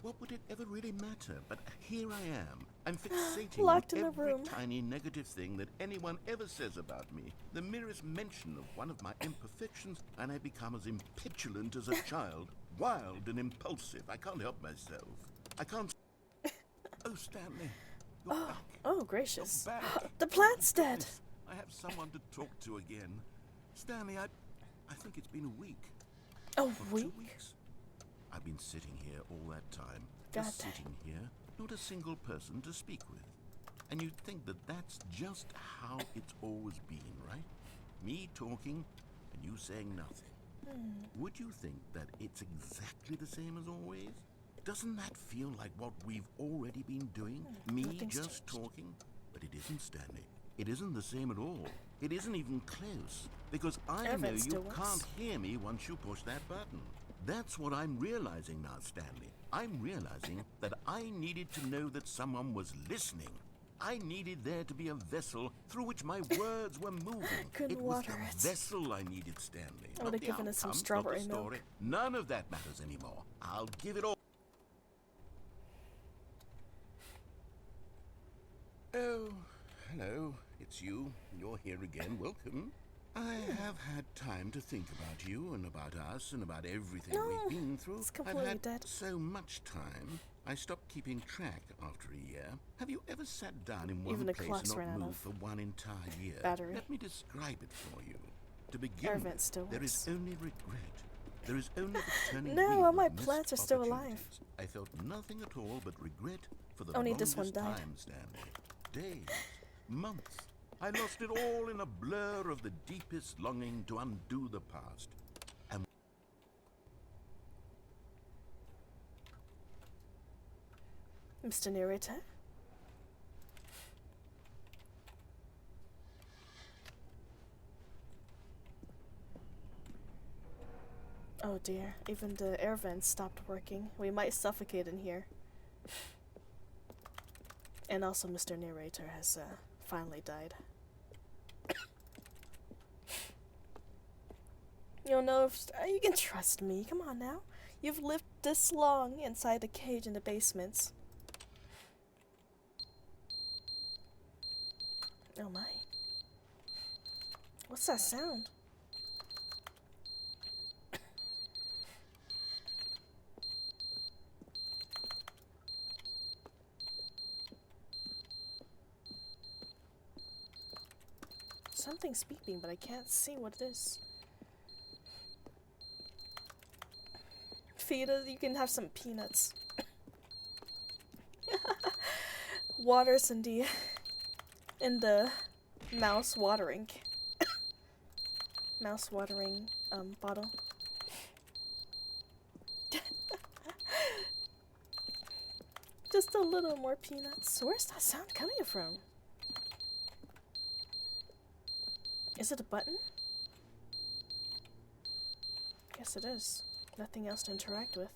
What would it ever really matter? But here I am. I'm fixating Locked on in a every room. tiny negative thing that anyone ever says about me. The merest mention of one of my imperfections, and I become as impetulant as a child. Wild and impulsive. I can't help myself. I can't... Oh, Stanley. You're back. Oh, gracious. You're back. The plant's Thank dead. goodness. I have someone to talk to again. Stanley, I think it's been a week. A Or 2 week? weeks. I've been sitting here all that time. God Just damn. sitting here. Not a single person to speak with. And you'd think that that's just how it's always been, right? Me talking and you saying nothing. Would you think that it's exactly the same as always? Doesn't that feel like what we've already been doing? Me nothing's just changed. talking? But it isn't, Stanley. It isn't the same at all. It isn't even close. Because I know Evan you still works. can't hear me once you push that button. That's what I'm realizing now, Stanley. I'm realizing that I needed to know that someone was listening. I needed there to be a vessel through which my words were moving. Couldn't It was water the it. vessel I needed, Stanley. I not would've the given it some outcome, strawberry not the milk. story. None of that matters anymore. I'll give it all. Oh, hello. It's you. You're here again. Welcome. I have had time to think about you and about us and about everything No, we've been through. it's I've completely had dead. so much time. I stopped keeping track after a year. Have you ever sat down in one Even the place clocks and ran not out moved of for one entire year? battery. Let me describe it for you. To begin Air with, vent still there is works. only regret. There is only the turning No, wheel all my of missed plants are still alive. opportunities. I felt nothing at all but regret for the Only longest this one died. time, Stanley. Days, months. I lost it all in a blur of the deepest longing to undo the past. And Mr. Narrator? Oh dear, even the air vents stopped working. We might suffocate in here. And also Mr. Narrator has finally died. You don't know if you can trust me. Come on now. You've lived this long inside a cage in the basements. Oh my. What's that sound? Something's beeping, but I can't see what it is. Feed us, you can have some peanuts. Waters in the mouse watering bottle. Just a little more peanuts. Where's that sound coming from? Is it a button? Guess it is. Nothing else to interact with.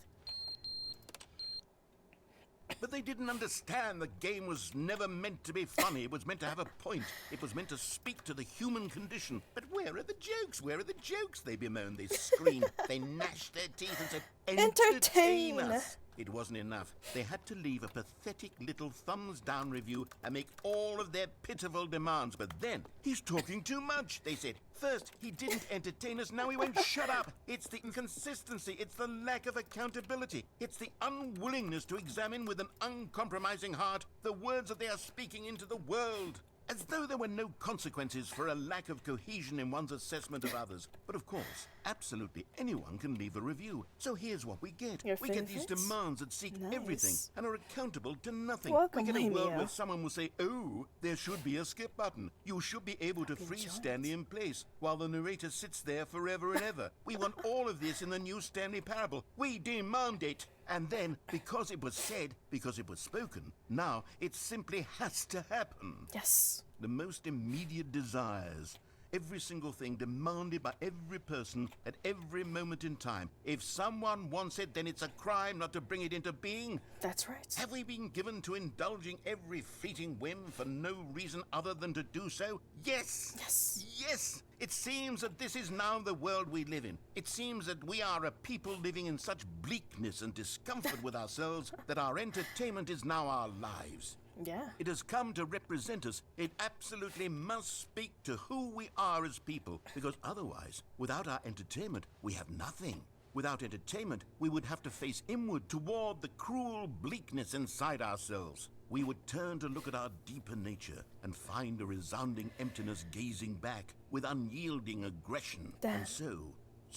But they didn't understand the game was never meant to be funny. It was meant to have a point. It was meant to speak to the human condition. But where are the jokes? Where are the jokes? They bemoaned, they screamed, they gnashed their teeth and said, Entertain us. It wasn't enough. They had to leave a pathetic little thumbs-down review and make all of their pitiful demands. But then, he's talking too much, they said. First, he didn't entertain us, now he won't shut up. It's the inconsistency, it's the lack of accountability. It's the unwillingness to examine with an uncompromising heart the words that they are speaking into the world. As though there were no consequences for a lack of cohesion in one's assessment of others. But of course, absolutely anyone can leave a review. So here's what we get. Your We get these favorites? demands that seek Nice. everything and are accountable to nothing. Welcome, we get a world Lamia. where someone will say, oh, there should be a skip button. You should be able to freeze enjoy Stanley in place while the narrator sits there forever and ever. We want all of this in the new Stanley parable. We demand it. And then, because it was said, because it was spoken, now it simply has to happen. Yes. The most immediate desires. Every single thing demanded by every person at every moment in time. If someone wants it, then it's a crime not to bring it into being. That's right. Have we been given to indulging every fleeting whim for no reason other than to do so? Yes! Yes. Yes! It seems that this is now the world we live in. It seems that we are a people living in such bleakness and discomfort with ourselves that our entertainment is now our lives. Yeah. It has come to represent us. It absolutely must speak to who we are as people, because otherwise, without our entertainment, we have nothing. Without entertainment, we would have to face inward toward the cruel bleakness inside ourselves. We would turn to look at our deeper nature and find a resounding emptiness gazing back with unyielding aggression. Damn. And so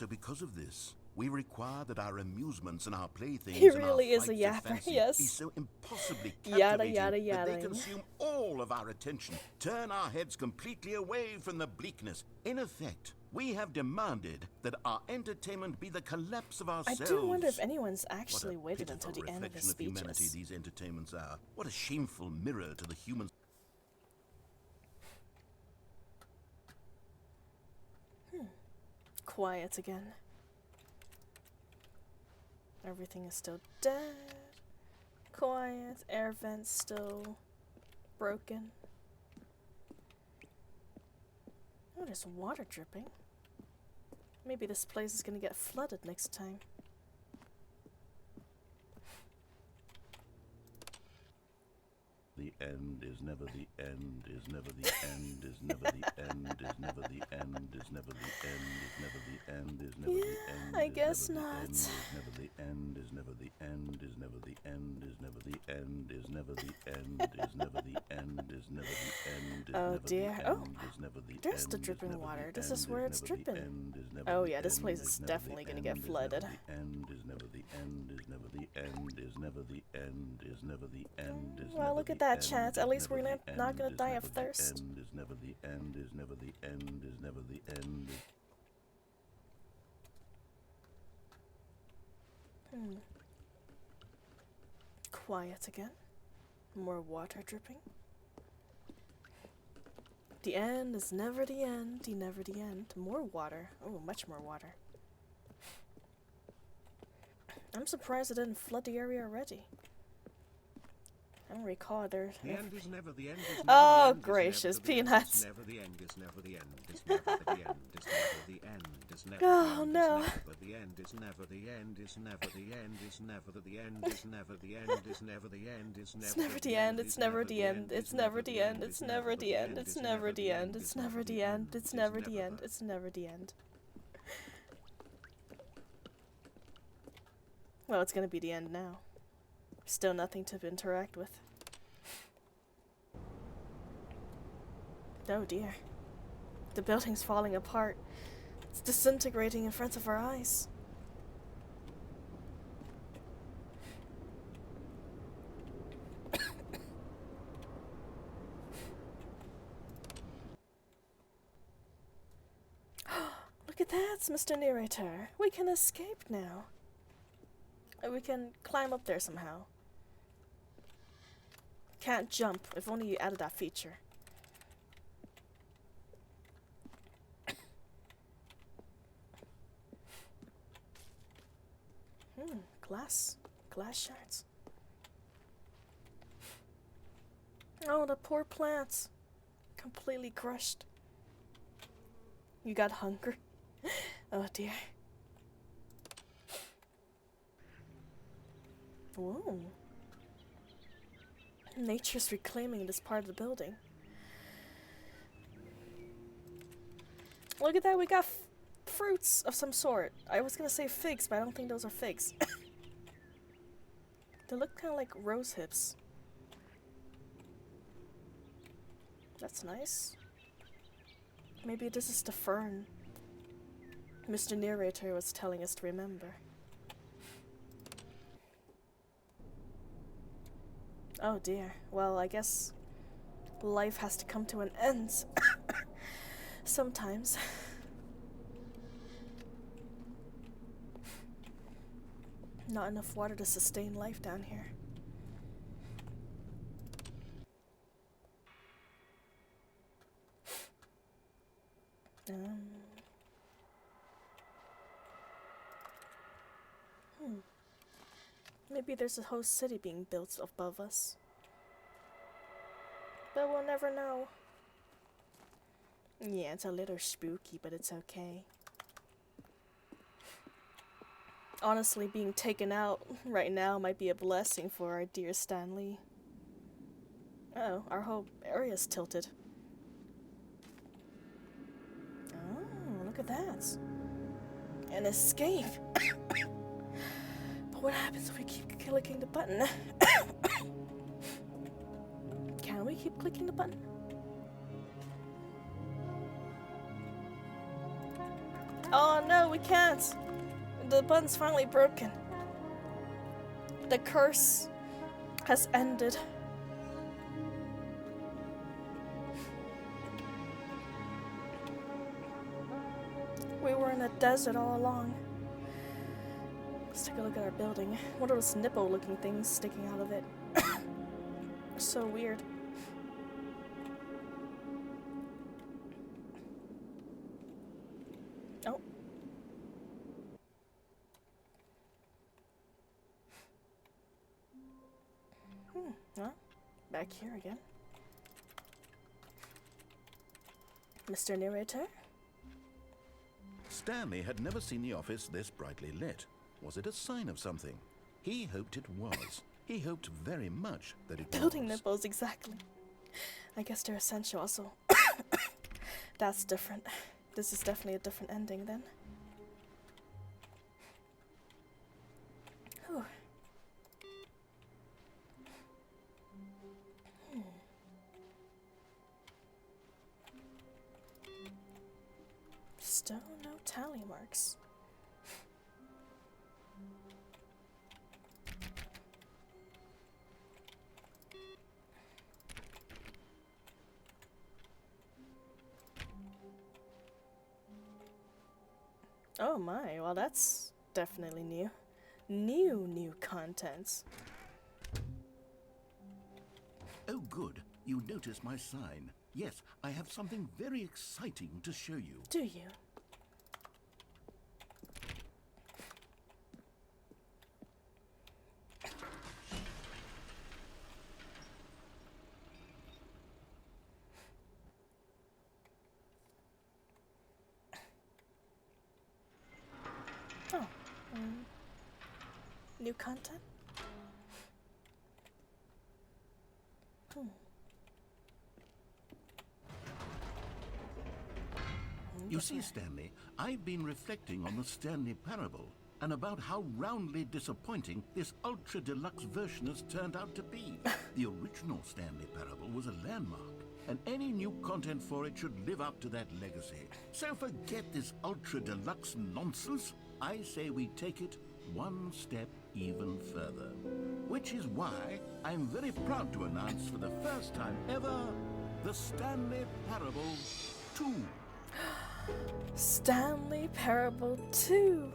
because of this, we require that our amusements and our playthings He and our really is a flights of yapper, fancy yes. be so impossibly Yada, captivating yada, that they yada. consume all of our attention, turn our heads completely away from the bleakness. In effect, we have demanded that our entertainment be the collapse of I ourselves. do wonder if anyone's What a actually waited pitiful until the end of his reflection of humanity speeches. these entertainments are. What a shameful mirror to the human. Quiet again. Everything is still dead. Quiet. Air vents still broken. Oh, there's water dripping. Maybe this place is gonna get flooded next time. The end is never the end, is never the end, is never the end, is never the end, is never the end, is never the end, is never the end. I guess not. Is never the end, is never the end, is never the end, is never the end, is never the end, is never the end, is never the end, is Oh never the dear. end, Oh, is never the there's the end, dripping is never water. the This end, is where it's never the dripping. end, is never Oh the yeah, this end, place is is never the definitely gonna get end, flooded. Is never the end, is never the end, is never the end, is never the end, is Well, never look the at that, end, chat. is At least never we're the not end, gonna is die of never the thirst. end, is never the end, is never the end, is never the end. Quiet again. More water dripping. The end is never the end, never the end. More water. Oh, much more water. I'm surprised it didn't flood the area already. I don't recall there. The end is never the end. Is never Oh, the end, is gracious, never the end, Peanuts. Is never the end. Is never the end. Is never the end. Is never the end. Is never Oh, the end. no. Is never the end. Is never the end. Is never the end. Is never the end. Is never the end. Is never the end. Is It's never the end, it's never the end, it's never the end, it's never the end, it's never the end, it's never the end, it's never the end, it's never the end. Well, it's gonna be the end now. Still nothing to interact with. Oh dear. The building's falling apart. It's disintegrating in front of our eyes. Look at that, Mr. Narrator. We can escape now. We can climb up there somehow. Can't jump. If only you added that feature. Glass. Glass shards. Oh, the poor plants. Completely crushed. You got hungry? Oh dear. Whoa. Nature's reclaiming this part of the building. Look at that, we got fruits of some sort. I was gonna say figs, but I don't think those are figs. They look kind of like rose hips. That's nice. Maybe this is the fern Mr. Narrator was telling us to remember. Oh dear. Well, I guess life has to come to an end sometimes. Not enough water to sustain life down here. Maybe there's a whole city being built above us. But we'll never know. Yeah, it's a little spooky, but it's okay. Honestly, being taken out right now might be a blessing for our dear Stanley. Oh, our whole area's tilted. Oh, look at that. An escape. But what happens if we keep clicking the button? Can we keep clicking the button? Oh no, we can't. The button's finally broken. The curse has ended. We were in a desert all along. Let's take a look at our building. What are those nipple-looking things sticking out of it? So weird. Oh. Well, back here again. Mr. Narrator? Stanley had never seen the office this brightly lit. Was it a sign of something? He hoped it was. He hoped very much that it Building was. nipples, exactly. I guess they're essential also. That's different. This is definitely a different ending then. Whew. Still no tally marks. Oh my, well that's definitely new. New content. Oh, good. You noticed my sign. Yes, I have something very exciting to show you. Do you? Oh. New content? You see, Stanley, I've been reflecting on the Stanley Parable and about how roundly disappointing this ultra deluxe version has turned out to be. The original Stanley Parable was a landmark, and any new content for it should live up to that legacy. So forget this ultra deluxe nonsense. I say we take it one step even further. Which is why I'm very proud to announce for the first time ever, the Stanley Parable 2. Stanley Parable 2.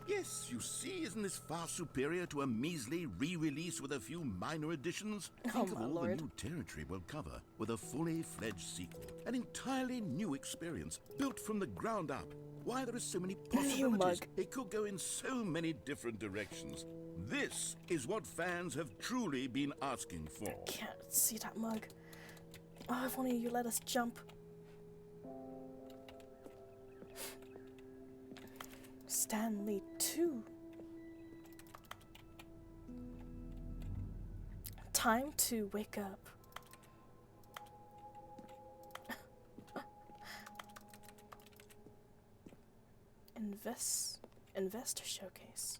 Yes, you see, isn't this far superior to a measly re-release with a few minor additions? Think of my all lord. the new territory we'll cover with a fully fledged sequel. An entirely new experience, built from the ground up. Why, there are so many possibilities. mug. It could go in so many different directions. This is what fans have truly been asking for. Can't see that mug. Oh, if only you let us jump. Stanley 2. Time to wake up. Investor showcase.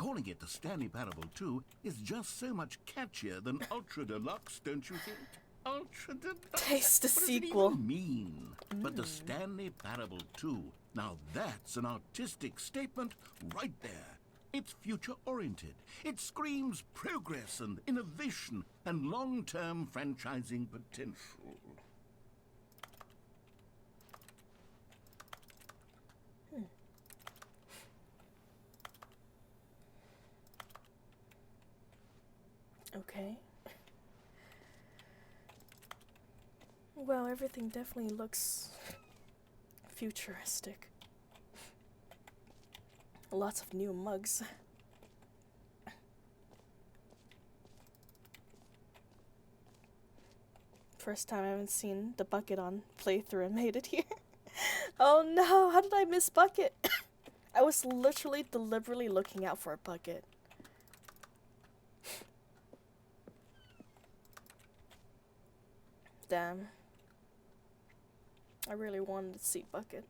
calling it the Stanley Parable 2 is just so much catchier than Ultra Deluxe, don't you think? Ultra Deluxe? Taste the What does sequel. it even mean? But the Stanley Parable 2, now that's an artistic statement right there. It's future-oriented. It screams progress and innovation and long-term franchising potential. Okay. Well, everything definitely looks futuristic. Lots of new mugs. First time I haven't seen the bucket on playthrough and made it here. Oh no, how did I miss bucket? I was literally deliberately looking out for a bucket. Damn. I really wanted to see bucket.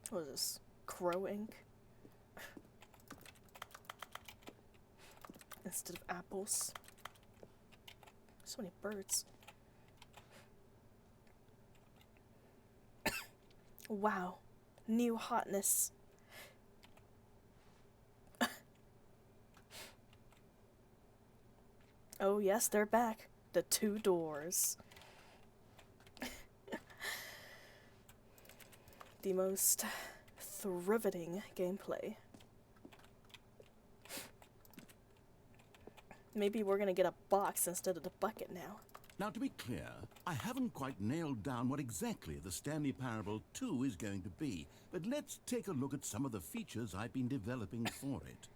What is this? Crow ink? Instead of apples. So many birds. Wow. New hotness. Oh yes, they're back. The 2 doors. The most riveting gameplay. Maybe we're gonna get a box instead of the bucket now. Now, to be clear, I haven't quite nailed down what exactly the Stanley Parable 2 is going to be, but let's take a look at some of the features I've been developing for it.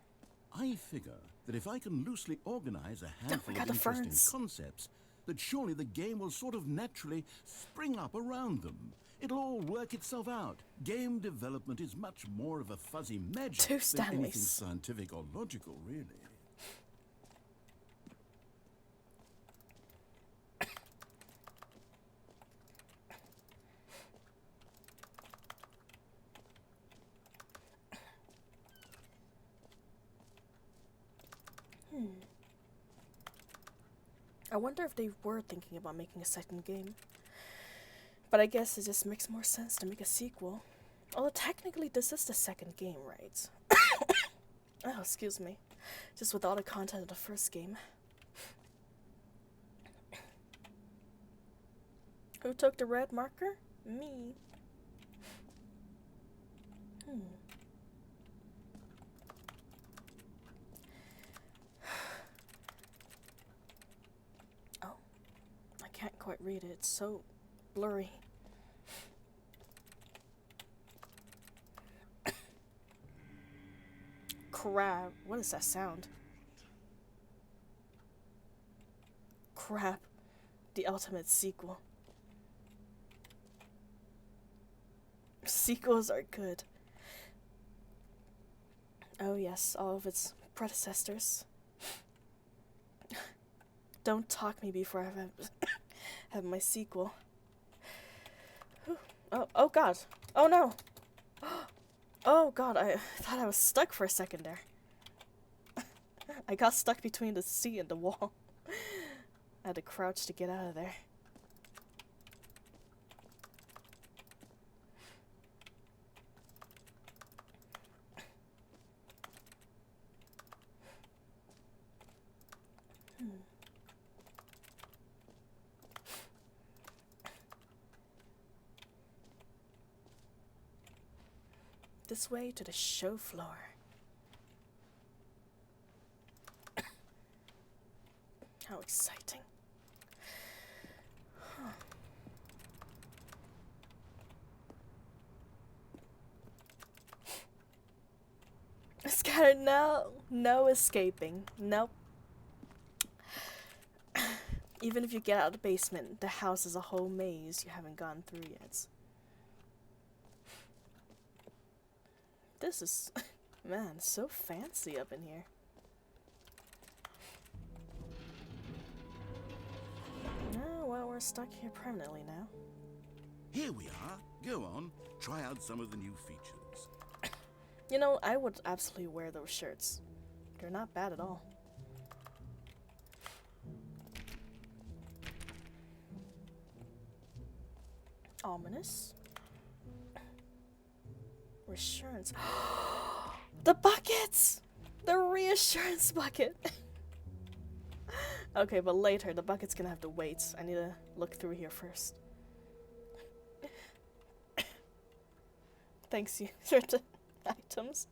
I figure that if I can loosely organize a handful of interesting concepts, that surely the game will sort of naturally spring up around them. It'll all work itself out. Game development is much more of a fuzzy magic than anything scientific or logical, really. I wonder if they were thinking about making a second game. But I guess it just makes more sense to make a sequel. Although technically this is the second game, right? Oh, excuse me. Just with all the content of the first game. Who took the red marker? Me. Oh, I can't quite read it. It's so blurry. Crap. What is that sound? Crap. The ultimate sequel. Sequels are good. Oh yes, all of its predecessors. Don't talk me before I have my sequel. Oh god. Oh no. Oh god, I thought I was stuck for a second there. I got stuck between the seat and the wall. I had to crouch to get out of there. This way to the show floor. How exciting. Huh. Scattered, no. No escaping. Nope. Even if you get out of the basement, the house is a whole maze you haven't gone through yet. This is, man, so fancy up in here. Oh, well, we're stuck here permanently now. Here we are. Go on, try out some of the new features. You know, I would absolutely wear those shirts. They're not bad at all. Ominous. Reassurance. The buckets! The reassurance bucket! Okay, but later, the bucket's gonna have to wait. I need to look through here first. Thanks, you certain items.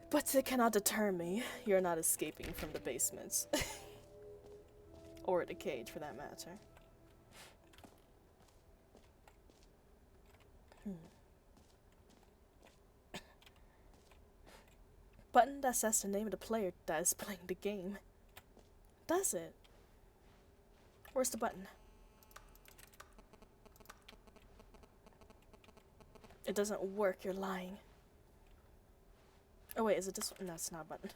But it cannot deter me. You're not escaping from the basements. Or the cage, for that matter. Button that says the name of the player that is playing the game. Does it? Where's the button? It doesn't work, you're lying. Oh wait, is it this one? No, it's not a button.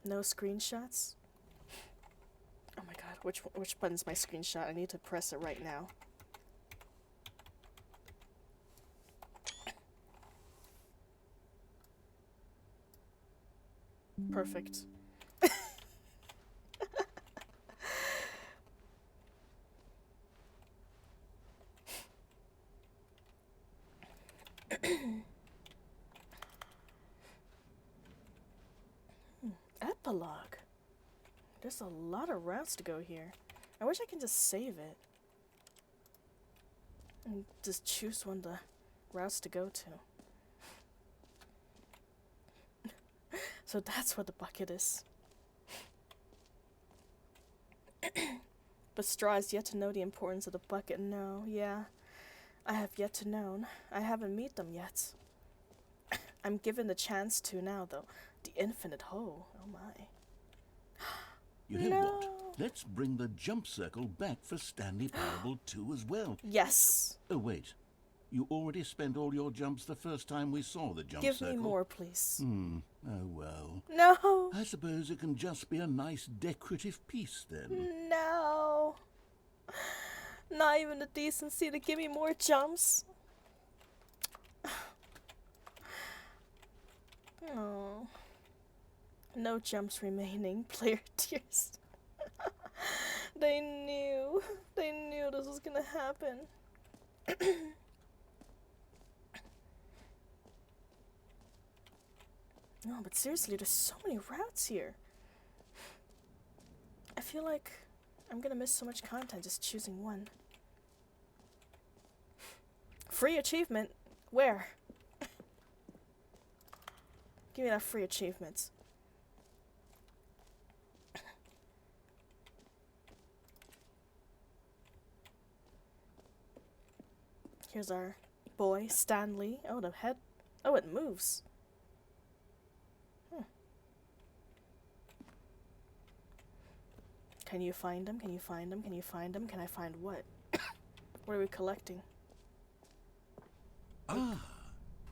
No screenshots? Oh my god, which button's my screenshot? I need to press it right now. Perfect. Epilogue. There's a lot of routes to go here. I wish I can just save it. And just choose one of the routes to go to. So that's what the bucket is. But Straw has yet to know the importance of the bucket. No, yeah. I have yet to know. I haven't met them yet. I'm given the chance to now, though. The infinite hole. Oh my. You know what? Let's bring the jump circle back for Stanley Parable 2 as well. Yes. Oh, wait. You already spent all your jumps the first time we saw the jump circle. Give me more, please. Oh, well. No. I suppose it can just be a nice decorative piece, then. No. Not even the decency to give me more jumps. Oh. No jumps remaining. Player tears. They knew. They knew this was gonna happen. No, but seriously, there's so many routes here. I feel like I'm gonna miss so much content just choosing one. Free achievement? Where? Give me that free achievement. Here's our boy, Stanley. Oh, the head. Oh, it moves. Can you find them? Can you find them? Can you find them? Can I find what? What are we collecting? Ah,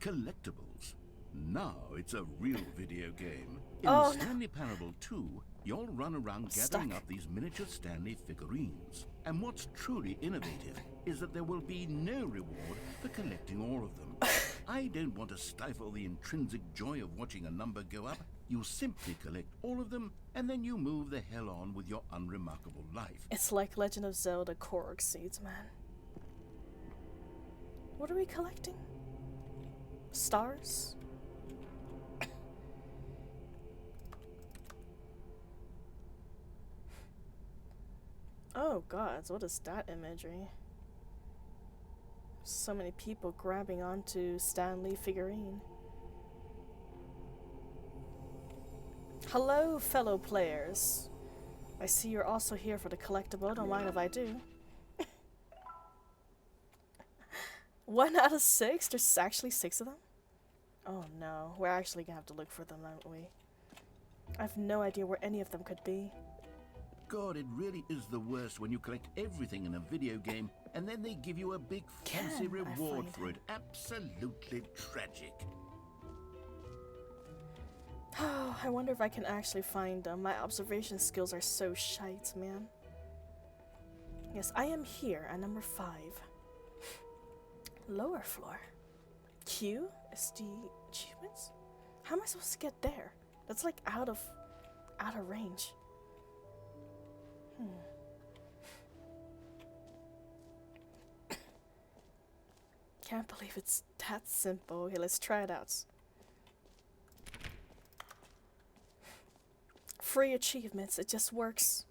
collectibles. Now it's a real video game. In the Stanley Parable 2, you'll run around gathering up these miniature Stanley figurines. And what's truly innovative is that there will be no reward for collecting all of them. I don't want to stifle the intrinsic joy of watching a number go up. You simply collect all of them, and then you move the hell on with your unremarkable life. It's like Legend of Zelda Korok seeds, man. What are we collecting? Stars? Oh gods, what is that imagery? So many people grabbing onto Stanley figurine. Hello, fellow players. I see you're also here for the collectible. Don't mind if I do. 1 out of 6? There's actually 6 of them? Oh no, we're actually gonna have to look for them, aren't we? I have no idea where any of them could be. God, it really is the worst when you collect everything in a video game and then they give you a big fancy reward for it. Absolutely tragic. Oh, I wonder if I can actually find them. My observation skills are so shite, man. Yes, I am here at number 5. Lower floor. Q is the achievements? How am I supposed to get there? That's like out of range. Can't believe it's that simple. Okay, let's try it out. Free achievements, it just works.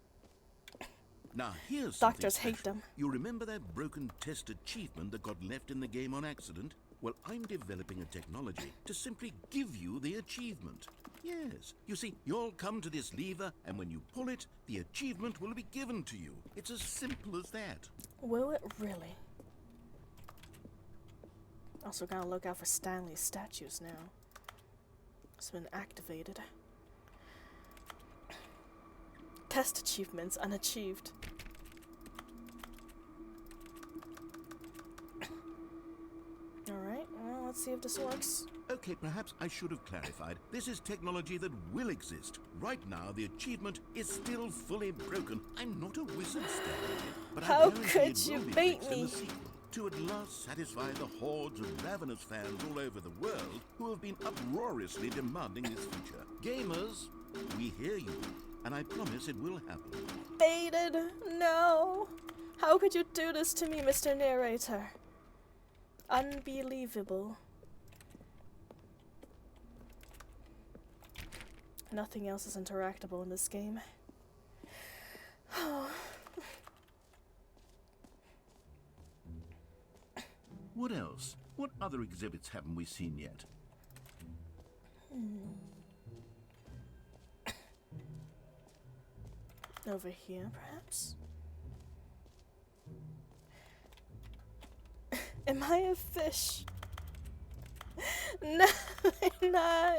Now here's Doctors something hate special. them. You remember that broken test achievement that got left in the game on accident? Well, I'm developing a technology to simply give you the achievement. Yes. You see, you'll come to this lever, and when you pull it, the achievement will be given to you. It's as simple as that. Will it really? Also gotta look out for Stanley's statues now. It's been activated. Test achievements unachieved. Alright, well, let's see if this works. Okay, perhaps I should have clarified. This is technology that will exist. Right now, the achievement is still fully broken. I'm not a wizard, Stanley, but How I guarantee could it you will be bait fixed in me? the sequel. To at last satisfy the hordes of ravenous fans all over the world who have been uproariously demanding this feature. Gamers, we hear you, and I promise it will happen. Baited? No. How could you do this to me, Mr. Narrator? Unbelievable. Nothing else is interactable in this game. What else? What other exhibits haven't we seen yet? Over here, perhaps? Am I a fish? No, I'm not.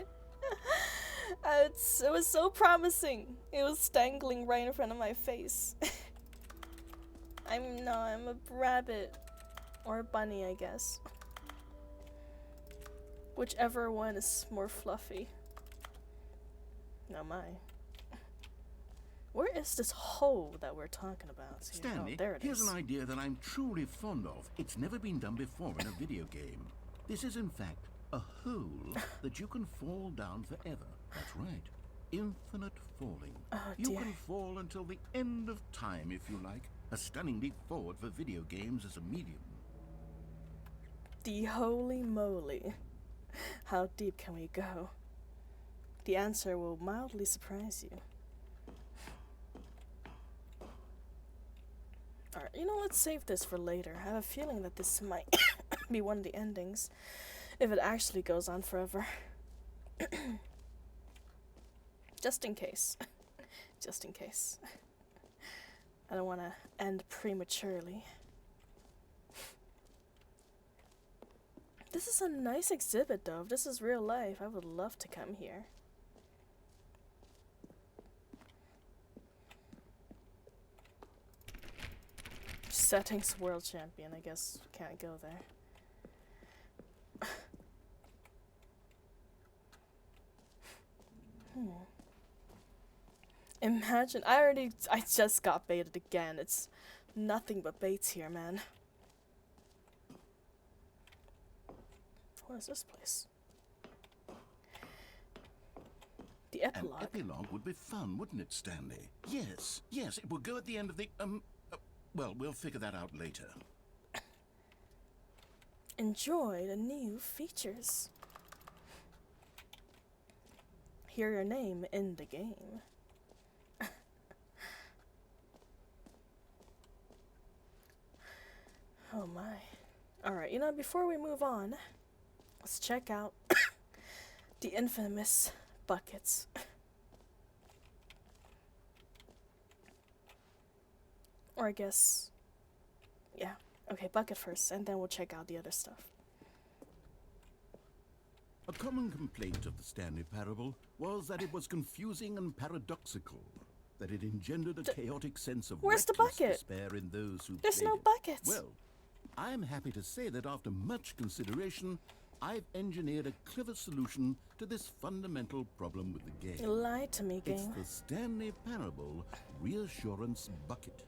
It was so promising. It was dangling right in front of my face. I'm a rabbit. Or a bunny, I guess. Whichever one is more fluffy. No, my. Where is this hole that we're talking about? Stanley, oh, there it here's is. an idea that I'm truly fond of. It's never been done before in a video game. This is, in fact, a hole that you can fall down forever. That's right. Infinite falling. Oh, you dear. can fall until the end of time, if you like. A stunning leap forward for video games as a medium. The holy moly. How deep can we go? The answer will mildly surprise you. Alright, let's save this for later. I have a feeling that this might be one of the endings, if it actually goes on forever. Just in case. Just in case. I don't want to end prematurely. This is a nice exhibit, though. If this is real life, I would love to come here. Settings world champion, I guess can't go there. Imagine, I just got baited again. It's nothing but baits here, man. What is this place? The epilogue. An epilogue would be fun, wouldn't it, Stanley? Yes, it will go at the end of the, well, we'll figure that out later. Enjoy the new features. Hear your name in the game. Oh my. Alright, before we move on, let's check out the infamous buckets. Or I guess, yeah. Okay, bucket first, and then we'll check out the other stuff. A common complaint of the Stanley Parable was that it was confusing and paradoxical, that it engendered a chaotic sense of Where's the reckless bucket? despair in those who There's played no it. buckets. Well, I'm happy to say that after much consideration, I've engineered a clever solution to this fundamental problem with the You game. lied to me, It's game. the Stanley Parable Reassurance Bucket.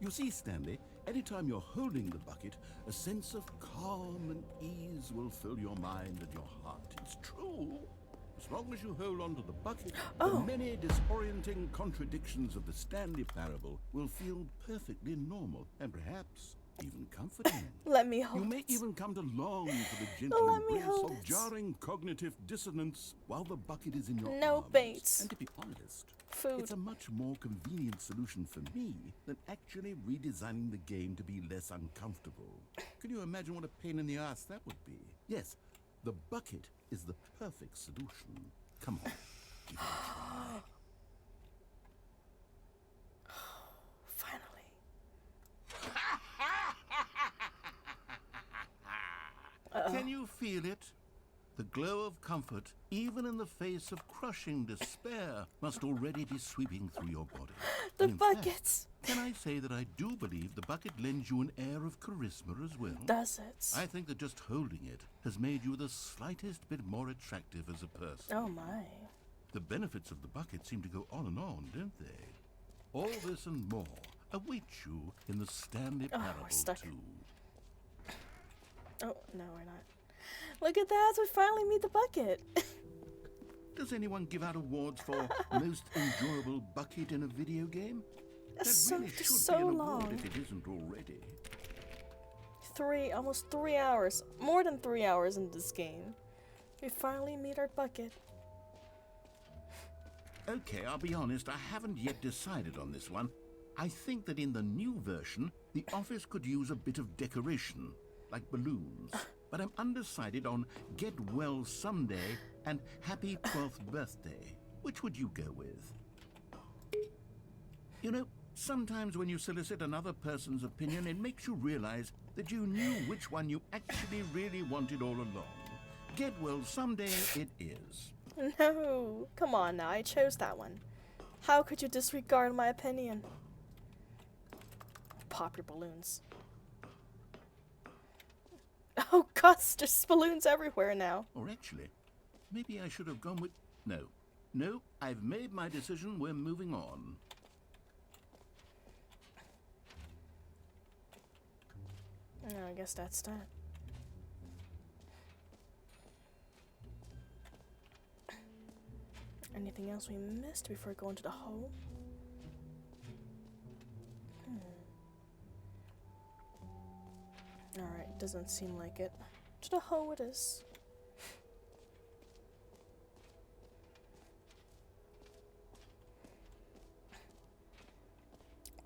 You see, Stanley, anytime you're holding the bucket, a sense of calm and ease will fill your mind and your heart. It's true. As long as you hold on to the bucket, the many disorienting contradictions of the Stanley parable will feel perfectly normal and perhaps even comforting. Let me hold You may it. even come to long for the gentle Let me embrace hold of it. jarring cognitive dissonance while the bucket is in your No arms. bait. And to be honest, Food. it's a much more convenient solution for me than actually redesigning the game to be less uncomfortable. Can you imagine what a pain in the ass that would be? Yes, the bucket is the perfect solution. Come on, give it a try. Finally. Can you feel it? The glow of comfort, even in the face of crushing despair, must already be sweeping through your body. The And in fact, buckets. can I say that I do believe the bucket lends you an air of charisma as well? Does it? I think that just holding it has made you the slightest bit more attractive as a person. Oh my. The benefits of the bucket seem to go on and on, don't they? All this and more await you in the Stanley Oh, Parable we're stuck. 2. Oh, no, we're not. Look at that. We finally meet the bucket. Does anyone give out awards for most enjoyable bucket in a video game? That So- really should so be an long. award if it isn't already. Almost 3 hours. More than 3 hours in this game. We finally meet our bucket. Okay, I'll be honest, I haven't yet decided on this one. I think that in the new version, the office could use a bit of decoration, like balloons. But I'm undecided on Get Well Someday and Happy 12th Birthday. Which would you go with? You know, sometimes when you solicit another person's opinion, it makes you realize that you knew which one you actually really wanted all along. Get Well Someday it is. No. Come on now. I chose that one. How could you disregard my opinion? Pop your balloons. Oh, gosh, there's balloons everywhere now. Or actually, maybe I should have gone with... No, I've made my decision. We're moving on. No, I guess that's that. Anything else we missed before going to the hole? Alright, doesn't seem like it. To the hole it is.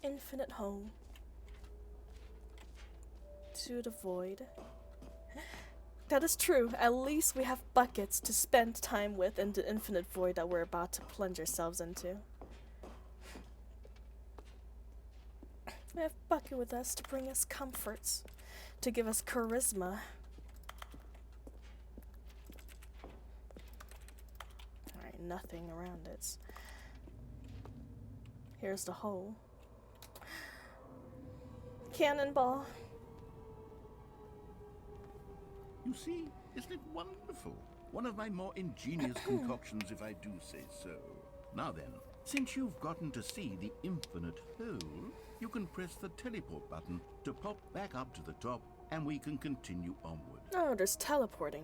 Infinite home. To the void. That is true. At least we have buckets to spend time with in the infinite void that we're about to plunge ourselves into. We have bucket with us to bring us comforts, to give us charisma. Alright, nothing around it. Here's the hole. Cannonball. You see, isn't it wonderful? One of my more ingenious concoctions, if I do say so. Now then, since you've gotten to see the infinite hole, you can press the teleport button to pop back up to the top, and we can continue onward. Oh, there's teleporting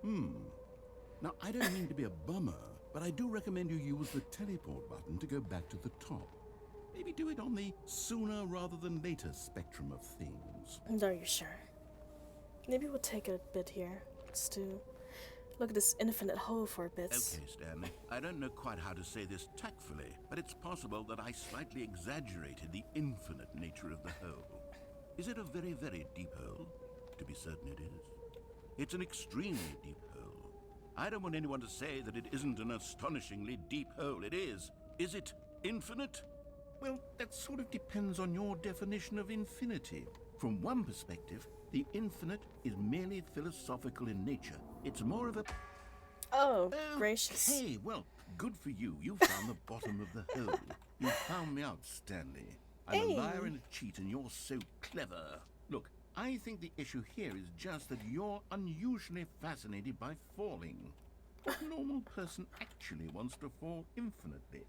now. Now, I don't mean to be a bummer, but I do recommend you use the teleport button to go back to the top. Maybe do it on the sooner rather than later spectrum of things. Are you sure? Maybe we'll take a bit here, just to look at this infinite hole for a bit. Okay, Stanley. I don't know quite how to say this tactfully, but it's possible that I slightly exaggerated the infinite nature of the hole. Is it a very, very deep hole? To be certain it is. It's an extremely deep hole. I don't want anyone to say that it isn't an astonishingly deep hole. It is. Is it infinite? Well, that sort of depends on your definition of infinity. From one perspective, the infinite is merely philosophical in nature. It's more of a... Oh, gracious. Hey, well, good for you. You found the bottom of the hole. You found me out, Stanley. I'm a liar and a cheat, and you're so clever. Look, I think the issue here is just that you're unusually fascinated by falling. What normal person actually wants to fall infinitely?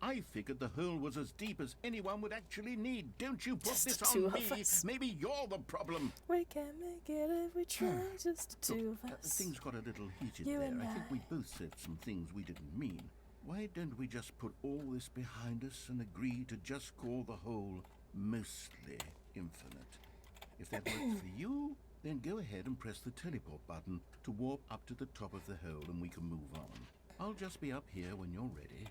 I figured the hole was as deep as anyone would actually need. Don't you put Just this the two on of me. us. Maybe you're the problem. We can make it if we try, just the two of us. Things got a little heated You there. and I think I. we both said some things we didn't mean. Why don't we just put all this behind us and agree to just call the hole mostly infinite? If that works for you, then go ahead and press the teleport button to warp up to the top of the hole and we can move on. I'll just be up here when you're ready.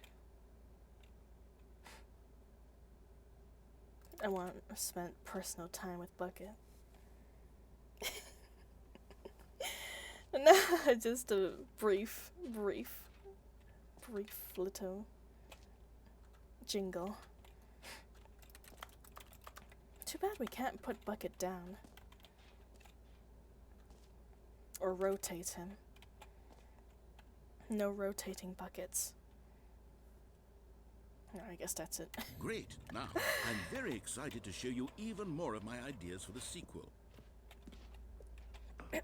I want to spend personal time with Bucket. No, just a brief little jingle. Too bad we can't put Bucket down. Or rotate him. No rotating buckets. Yeah, I guess that's it. Great. Now, I'm very excited to show you even more of my ideas for the sequel. I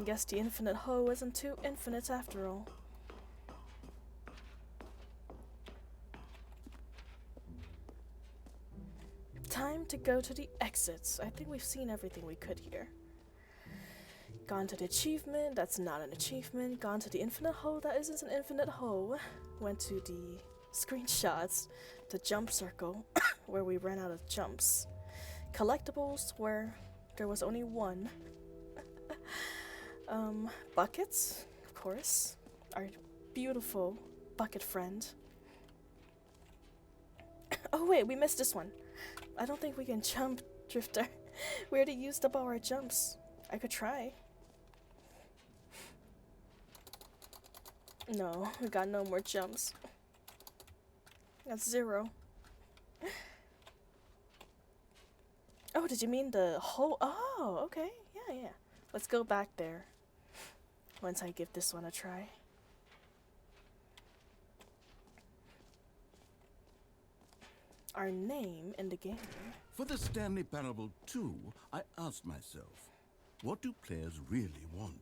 guess the infinite hoe isn't too infinite after all. Time to go to the exits. I think we've seen everything we could here. Gone to the achievement, that's not an achievement. Gone to the infinite hole, that isn't an infinite hole. Went to the screenshots, the jump circle, where we ran out of jumps. Collectibles, where there was only one. Buckets, of course. Our beautiful bucket friend. Oh wait, we missed this one. I don't think we can jump, Drifter. We already used up all our jumps. I could try. No, we got no more jumps. That's 0. Oh, did you mean the whole? Oh, okay. Yeah. Let's go back there. Once I give this one a try. Our name in the game. For the Stanley Parable 2, I asked myself, what do players really want?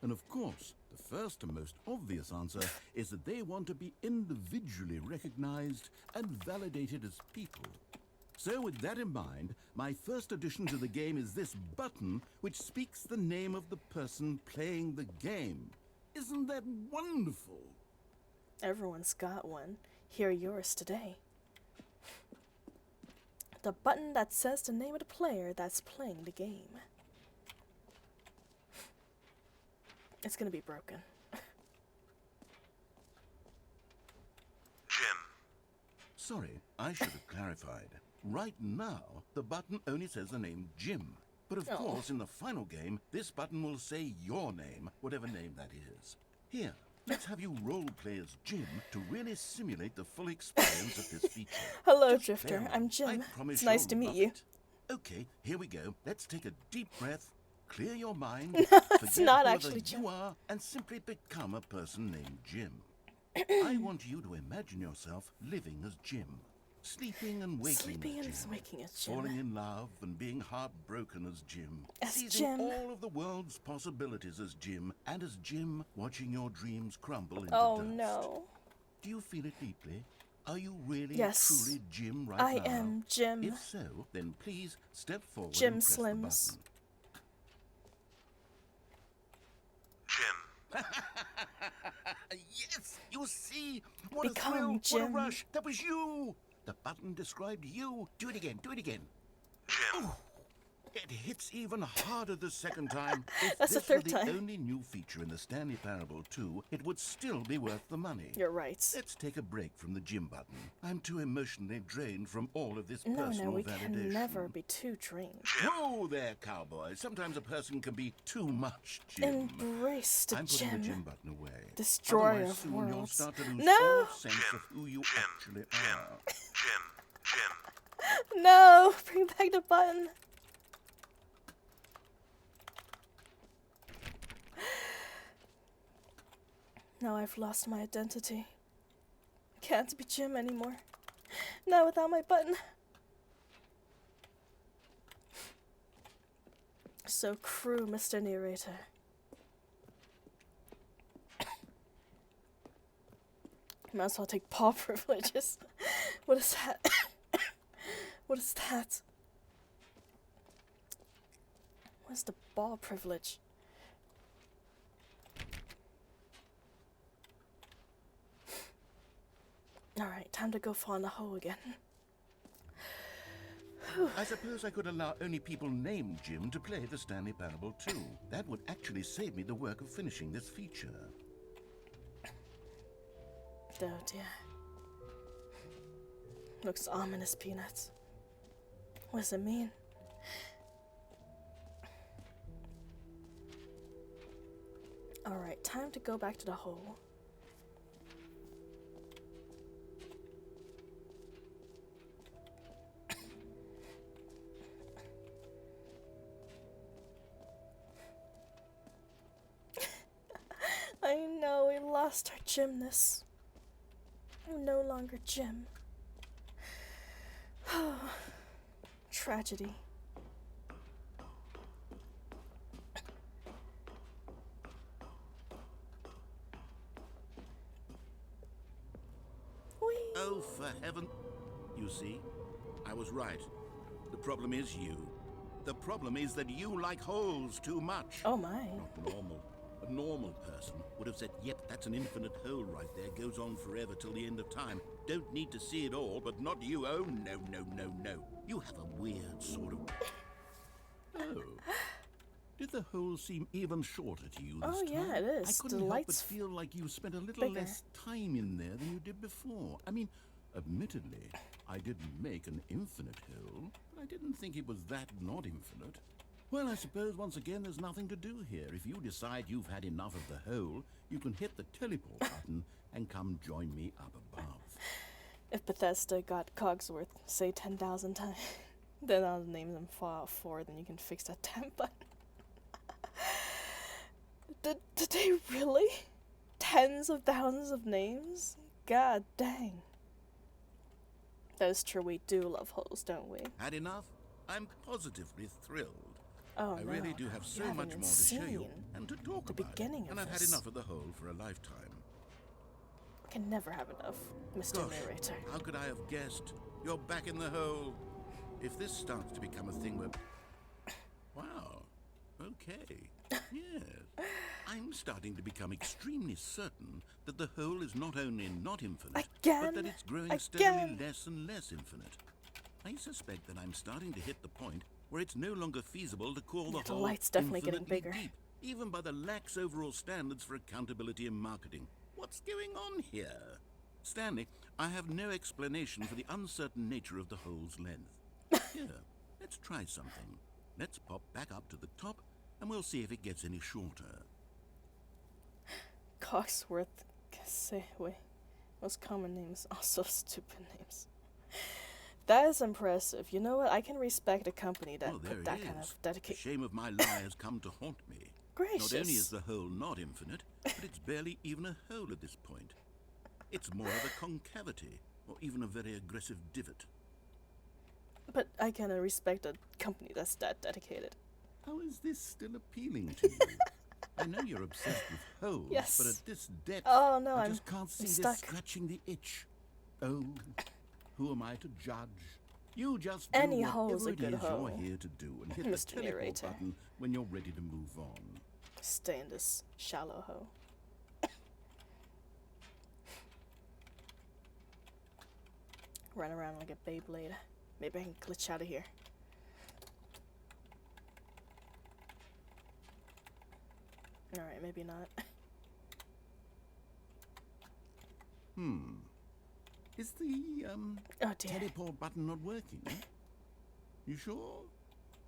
And of course, the first and most obvious answer is that they want to be individually recognized and validated as people. So with that in mind, my first addition to the game is this button which speaks the name of the person playing the game. Isn't that wonderful? Everyone's got one. Hear yours today. The button that says the name of the player that's playing the game. It's gonna be broken. Jim. Sorry, I should have clarified. Right now, the button only says the name Jim. But of course, in the final game, this button will say your name, whatever name that is. Here, let's have you role-play as Jim to really simulate the full experience of this feature. Hello, Just Drifter. play along. I'm Jim. I promise It's nice you'll to meet love you. it. Okay, here we go. Let's take a deep breath, clear your mind, It's forget not whoever actually Jim. you are, and simply become a person named Jim. I want you to imagine yourself living as Jim. Sleeping and waking Sleeping as and Jim. waking as Jim. Falling in love and being heartbroken as Jim. As Seizing Jim. all of the world's possibilities as Jim. And as Jim, watching your dreams crumble into Oh dust. no. Do you feel it deeply? Are you really Yes. truly Jim right I now? am Jim. If so, then please step forward Jim and press Slims. the button. Jim. Yes, you see? What Become a thrill, what Jim. a rush. That was you. The button described you. Do it again, do it again. Jim. Ooh, it hits even harder the second time. If That's the this third were the time. only new feature in the Stanley Parable 2, it would still be worth the money. You're right. Let's take a break from the Jim button. I'm too emotionally drained from all of this No, personal we validation. can never be too drained. Whoa there, cowboy. Sometimes a person can be too much Jim. Embrace the I'm putting the Jim. Jim button away. Destroyer Otherwise, of soon you'll worlds. start to lose No! all sense of who you actually are. No! Bring back the button. Now I've lost my identity. I can't be Jim anymore. Not without my button. So cruel, Mr. Narrator. Might as well take paw privileges. What is that? What is that? What's the paw privilege? Alright, time to go fall in the hole again. I suppose I could allow only people named Jim to play the Stanley Parable too. That would actually save me the work of finishing this feature. Oh dear. Looks ominous, Peanuts. What does it mean? Alright, time to go back to the hole. I know, we lost our gymnast. We're no longer Jim. Tragedy. Whee! Oh, for heaven. You see, I was right. The problem is you. The problem is that you like holes too much. Oh my. Not normal. A normal person would have said, yep, that's an infinite hole right there. Goes on forever till the end of time. Don't need to see it all, but not you. Oh, no, no, no, no. You have a weird sort of... Oh. Did the hole seem even shorter to you this Oh time? yeah, it is. I couldn't The help but lights feel like you spent a little bigger. less time in there than you did before. I mean, admittedly, I didn't make an infinite hole, but I didn't think it was that not infinite. Well, I suppose once again there's nothing to do here. If you decide you've had enough of the hole, you can hit the teleport button and come join me up above. If Bethesda got Cogsworth, say 10,000 times, then I'll name them Fallout 4, then you can fix that damn button. Did they really? Tens of thousands of names? God dang. That is true, we do love holes, don't we? Had enough? I'm positively thrilled. Oh I no, really do have so you much haven't more to show you seen and to talk the about. beginning of And I've had this. enough of the hole for a lifetime. I can never have enough, Mr. Gosh, Narrator. how could I have guessed? You're back in the hole. If this starts to become a thing where... Wow. Okay. Yes. I'm starting to become extremely certain that the hole is not only not infinite, but that it's growing steadily less and less infinite. I suspect that I'm starting to hit the point where it's no longer feasible to call Yeah, the the hole light's definitely getting infinitely bigger. deep, even by the lax overall standards for accountability and marketing. What's going on here? Stanley, I have no explanation for the uncertain nature of the hole's length. Here, let's try something. Let's pop back up to the top, and we'll see if it gets any shorter. Cogsworth, wait. Most common names, also stupid names. That is impressive. You know what? I can respect a company that Oh, there put it that is. kind of The dedication. shame of my lie has come to haunt me. Gracious. Not only is the hole not infinite, but it's barely even a hole at this point. It's more of a concavity, or even a very aggressive divot. But I can respect a company that's that dedicated. How is this still appealing to you? I know you're obsessed with holes, Yes. but at this depth, Oh no, I I'm just can't see this stuck. scratching the itch. Oh, who am I to judge? You just Any do hole is a whatever it good is hole. you're here to do, and hit Mr. the teleport Narrator. button when you're ready to move on. Stay in this shallow hole. Run around like a Beyblade. Maybe I can glitch out of here. Alright, maybe not. Is the Oh dear. teleport button not working? You sure?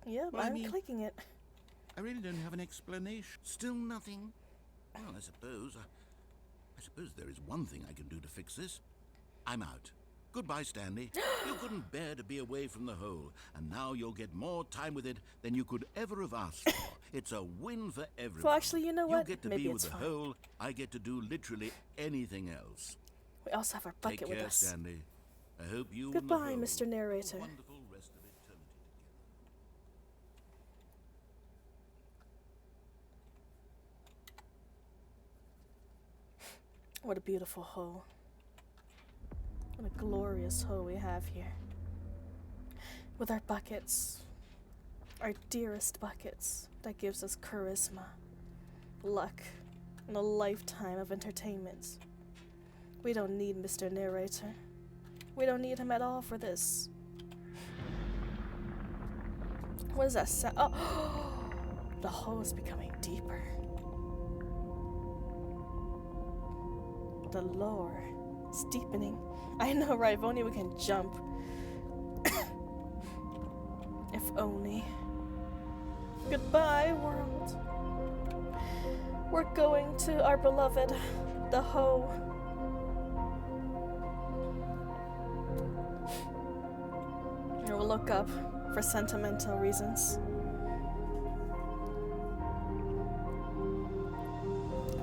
Yep, Well, I I'm mean- clicking it. I really don't have an explanation. Still nothing. Well, I suppose there is one thing I can do to fix this. I'm out. Goodbye, Stanley. You couldn't bear to be away from the hole, and now you'll get more time with it than you could ever have asked for. It's a win for everyone. Well, actually, you know what? You get to Maybe be with it's the fine. hole. I get to do literally anything else. We also have our bucket Take with care, us. Stanley. I hope you Goodbye, and the hole Mr. Narrator. have a wonderful rest of eternity together. What a beautiful hole. What a glorious hole we have here. With our buckets. Our dearest buckets. That gives us charisma, luck, and a lifetime of entertainment. We don't need Mr. Narrator. We don't need him at all for this. What is that sound? Oh! The hole is becoming deeper. The lore is deepening. I know, right? If only we can jump. If only. Goodbye, world. We're going to our beloved, the Hoe. And we'll look up for sentimental reasons.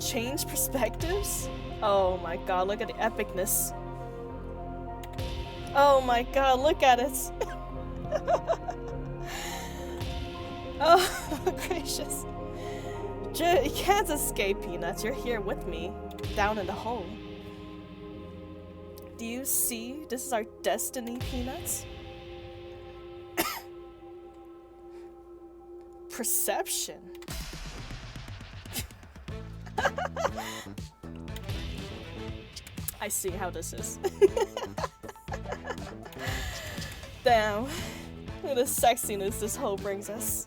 Change perspectives? Oh my god, look at the epicness. Oh my god, look at it. Oh, gracious. You can't escape, Peanuts. You're here with me, down in the hole. Do you see? This is our destiny, Peanuts. Perception. I see how this is. Damn. Look at the sexiness this hole brings us.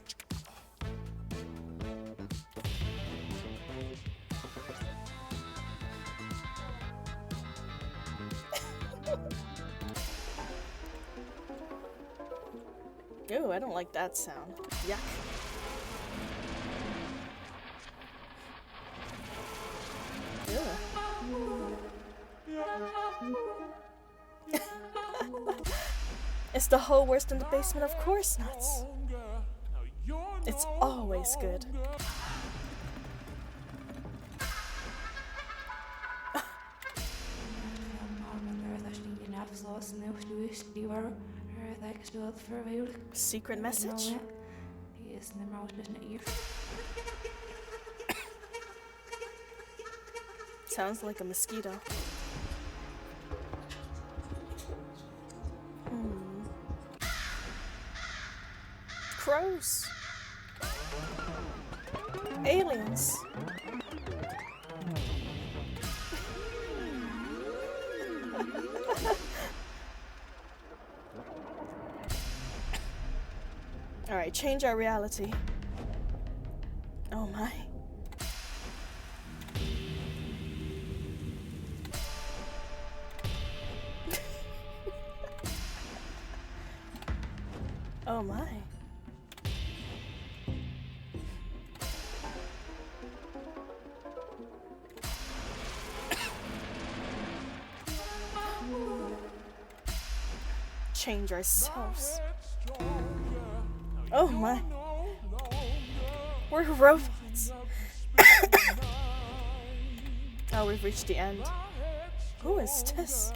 Ew, I don't like that sound. Yuck. Is the hole worse than the basement? Of course not. It's always good. Secret message? Sounds like a mosquito. Crows. Aliens. Alright, change our reality. Oh my. Oh my. Change ourselves. Oh my. We're robots. Oh, we've reached the end. Who is this?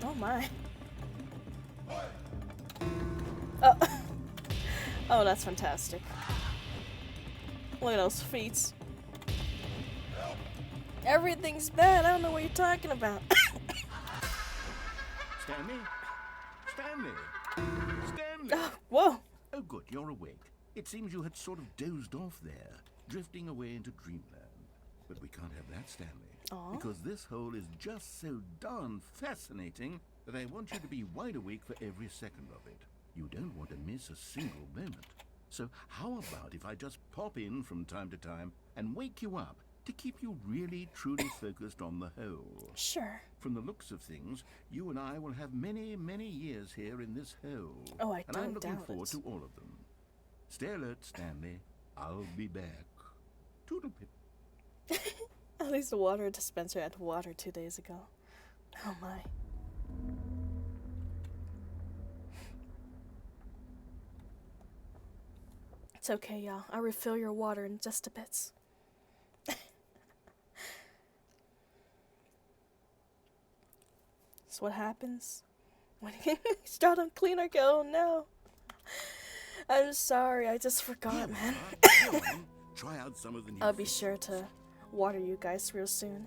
Oh my. Oh. Oh, that's fantastic. Look at those feet. Everything's bad. I don't know what you're talking about. Stanley? Stanley? Stanley? Oh, whoa. Oh, good, you're awake. It seems you had sort of dozed off there, drifting away into dreamland. But we can't have that, Stanley. Aww. Because this hole is just so darn fascinating that I want you to be wide awake for every second of it. You don't want to miss a single moment. So how about if I just pop in from time to time and wake you up to keep you really, truly focused on the hole? Sure. From the looks of things, you and I will have many, many years here in this hole. Oh, I and don't I'm looking doubt forward it. to all of them. Stay alert, Stanley. I'll be back. Toodle pip. At least the water dispenser had water 2 days ago. Oh my. It's okay, y'all. I'll refill your water in just a bit. That's what happens when you start on cleaner go. Oh no. I'm sorry, I just forgot, Here we man. are. Go on. try out some of the new I'll be features. sure to water you guys real soon.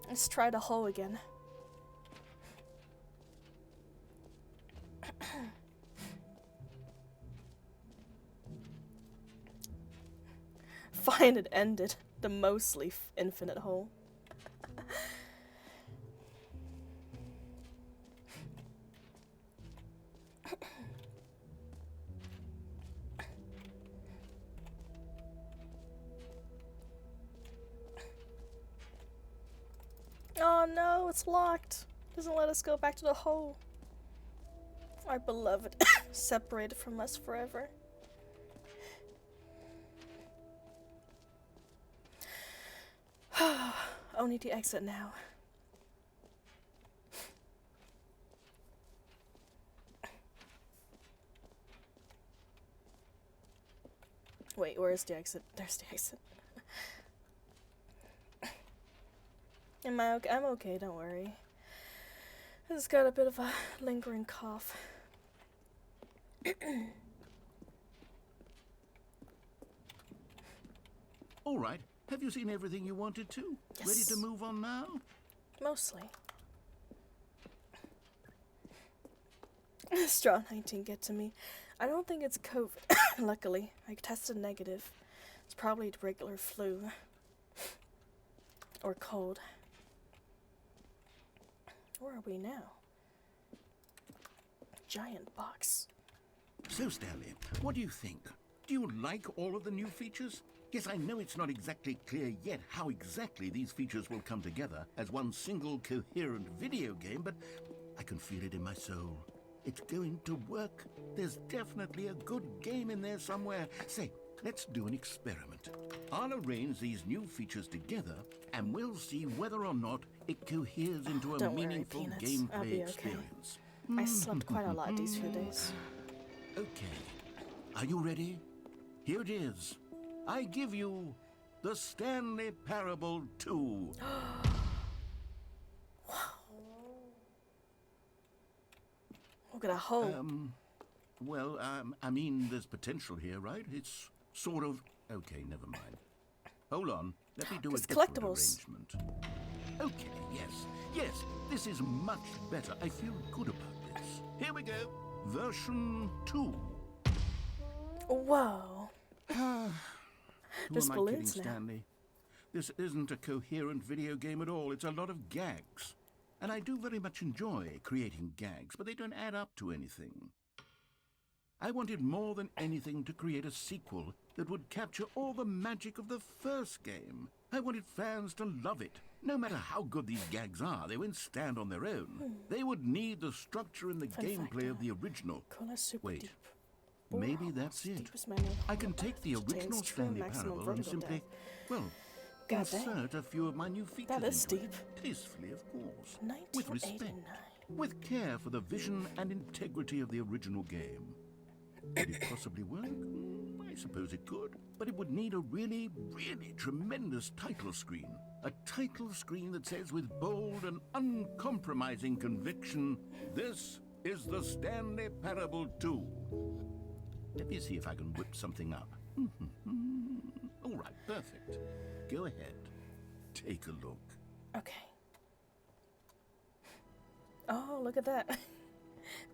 Let's try the hole again. Fine, it ended. The mostly infinite hole. Oh no, it's locked. Doesn't let us go back to the hole. Our beloved separated from us forever. Only the exit now. Wait, where is the exit? There's the exit. Am I okay? I'm okay, don't worry. I just got a bit of a lingering cough. All right. Have you seen everything you wanted to? Yes. Ready to move on now? Mostly. Straw 19 get to me. I don't think it's COVID. Luckily, I tested negative. It's probably the regular flu. Or cold. Where are we now? Giant box. So, Stanley, what do you think? Do you like all of the new features? Yes, I know it's not exactly clear yet how exactly these features will come together as one single coherent video game, but I can feel it in my soul. It's going to work. There's definitely a good game in there somewhere. Say, let's do an experiment. I'll arrange these new features together, and we'll see whether or not it coheres into a Don't worry, meaningful Peanuts. gameplay I'll be okay. experience. I slept quite a lot these few days. Okay. Are you ready? Here it is. I give you the Stanley Parable 2. Look at that hole. Well, I mean, there's potential here, right? It's sort of... Okay, never mind. Hold on. Let me do a It's different collectibles. arrangement. Okay, yes, this is much better. I feel good about this. Here we go. Version 2. Whoa. Who There's am I kidding, balloons now. Stanley? This isn't a coherent video game at all. It's a lot of gags. And I do very much enjoy creating gags, but they don't add up to anything. I wanted more than anything to create a sequel that would capture all the magic of the first game. I wanted fans to love it. No matter how good these gags are, they won't stand on their own. They would need the structure and the Fun fact, gameplay of the original. Cola super Wait. deep. Maybe Wow, that's it. deepest menu. I can take the Contains original true Stanley maximum Parable and vertical simply, depth. well, God dang. insert a few of my new features That is into it. steep. Tastefully, of course. With respect. 1989. With care for the vision and integrity of the original game. Could it possibly work? I suppose it could. But it would need a really, really tremendous title screen. A title screen that says with bold and uncompromising conviction, "This is the Stanley Parable 2. Let me see if I can whip something up. All right, perfect. Go ahead. Take a look. Okay. Oh, look at that.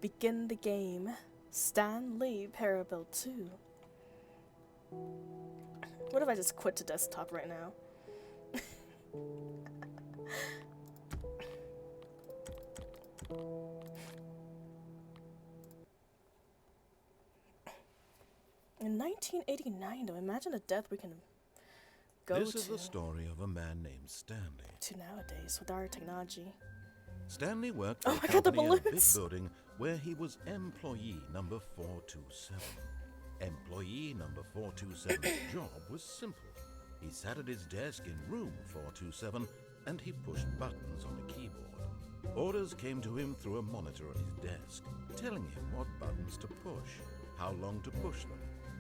Begin the game. Stanley Parable 2. What if I just quit to desktop right now? In 1989, though, imagine the depth we can go This to, is the story of a man named Stanley. to nowadays with our technology. Stanley worked for Oh a my God, the company in a big balloons. building where he was employee number 427. Employee number 427's job was simple. He sat at his desk in room 427 and he pushed buttons on a keyboard. Orders came to him through a monitor on his desk, telling him what buttons to push, how long to push them,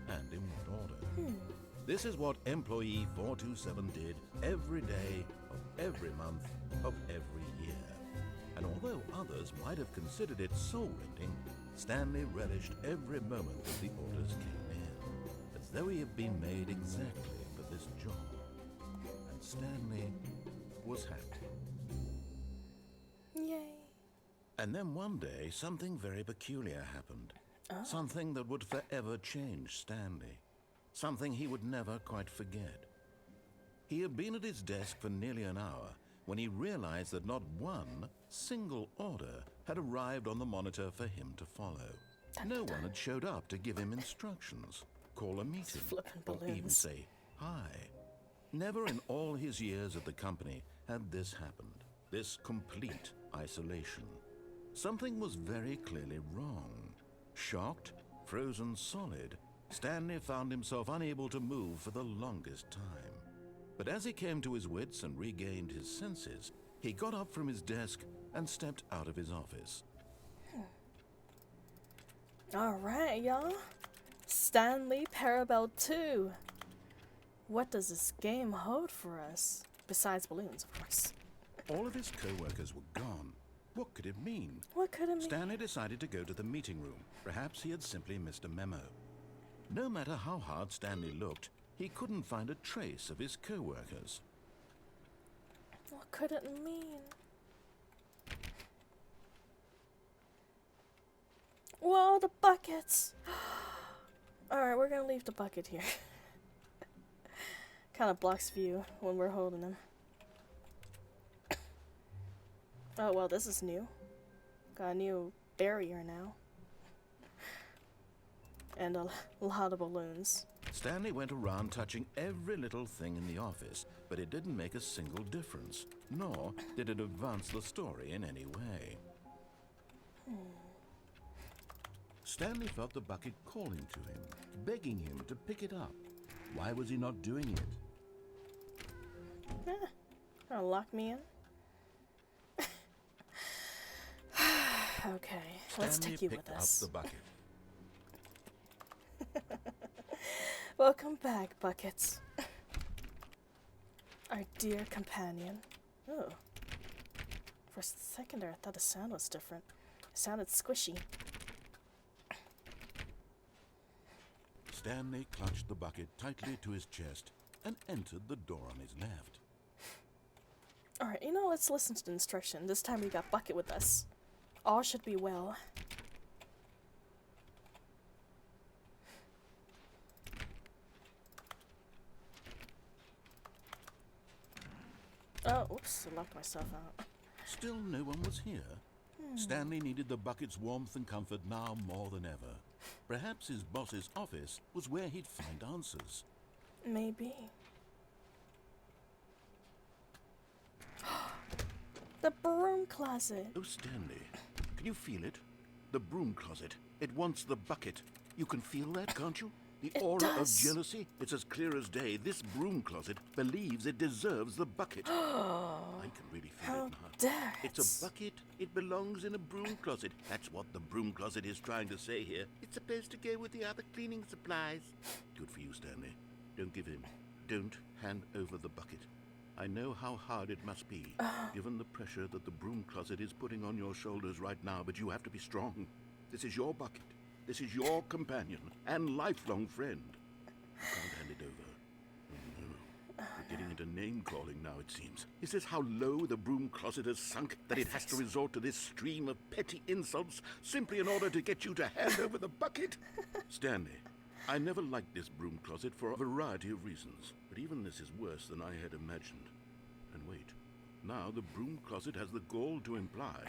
and in what order. This is what employee 427 did every day of every month of every year. And although others might have considered it soul-rending, Stanley relished every moment that the orders came in. As as though he had been made exactly for this job. And Stanley was happy. Yay. And then one day, something very peculiar happened. Something that would forever change Stanley. Something he would never quite forget. He had been at his desk for nearly an hour when he realized that not one single order had arrived on the monitor for him to follow. No one had showed up to give him instructions, call a meeting, Flippin' or even balloons. say hi. Never in all his years at the company had this happened, this complete isolation. Something was very clearly wrong. Shocked, frozen solid, Stanley found himself unable to move for the longest time. But as he came to his wits and regained his senses, he got up from his desk and stepped out of his office. Alright, y'all. Stanley Parable 2. What does this game hold for us? Besides balloons, of course. All of his co-workers were gone. What could it mean? What could it mean? Stanley decided to go to the meeting room. Perhaps he had simply missed a memo. No matter how hard Stanley looked, he couldn't find a trace of his co-workers. What could it mean? Whoa, the buckets! Alright, we're gonna leave the bucket here. Kind of blocks view when we're holding them. Oh, well, this is new. Got a new barrier now. And a lot of balloons. Stanley went around touching every little thing in the office, but it didn't make a single difference, nor did it advance the story in any way. Stanley felt the bucket calling to him, begging him to pick it up. Why was he not doing it? Gonna lock me in? Okay, let's Stanley take you picked with up us. the bucket. Welcome back, buckets. Our dear companion. Oh. For a second there, I thought the sound was different. It sounded squishy. Stanley clutched the bucket tightly to his chest and entered the door on his left. Alright, let's listen to the instruction. This time we got Bucket with us. All should be well. Oh, oops, I locked myself out. Still no one was here. Stanley needed the bucket's warmth and comfort now more than ever. Perhaps his boss's office was where he'd find answers. Maybe. The broom closet. Oh, Stanley, can you feel it? The broom closet. It wants the bucket. You can feel that, can't you? The It aura does. of jealousy. It's as clear as day. This broom closet believes it deserves the bucket. I can really feel How it now. dare It's it. a bucket. It belongs in a broom closet. That's what the broom closet is trying to say here. It's supposed to go with the other cleaning supplies. Good for you, Stanley. Don't give in. Don't hand over the bucket. I know how hard it must be, given the pressure that the broom closet is putting on your shoulders right now, but you have to be strong. This is your bucket. This is your companion and lifelong friend. You can't hand it over. Oh, no. We're getting into name-calling now, it seems. Is this how low the broom closet has sunk, that it has to resort to this stream of petty insults simply in order to get you to hand over the bucket? Stanley, I never liked this broom closet for a variety of reasons, but even this is worse than I had imagined. And wait, now the broom closet has the gall to imply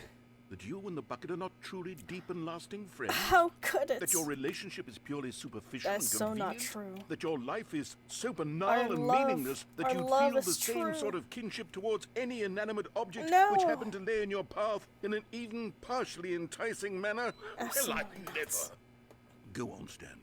that you and the bucket are not truly deep and lasting friends. How could it? That your relationship is purely superficial That's and so convenient. not true. That your life is so banal Our and love- meaningless that our you'd love feel is the same true. sort of kinship towards any inanimate object No. which happened to lay in your path in an even partially enticing manner. Absolutely Well, I not. never. Go on, Stanley.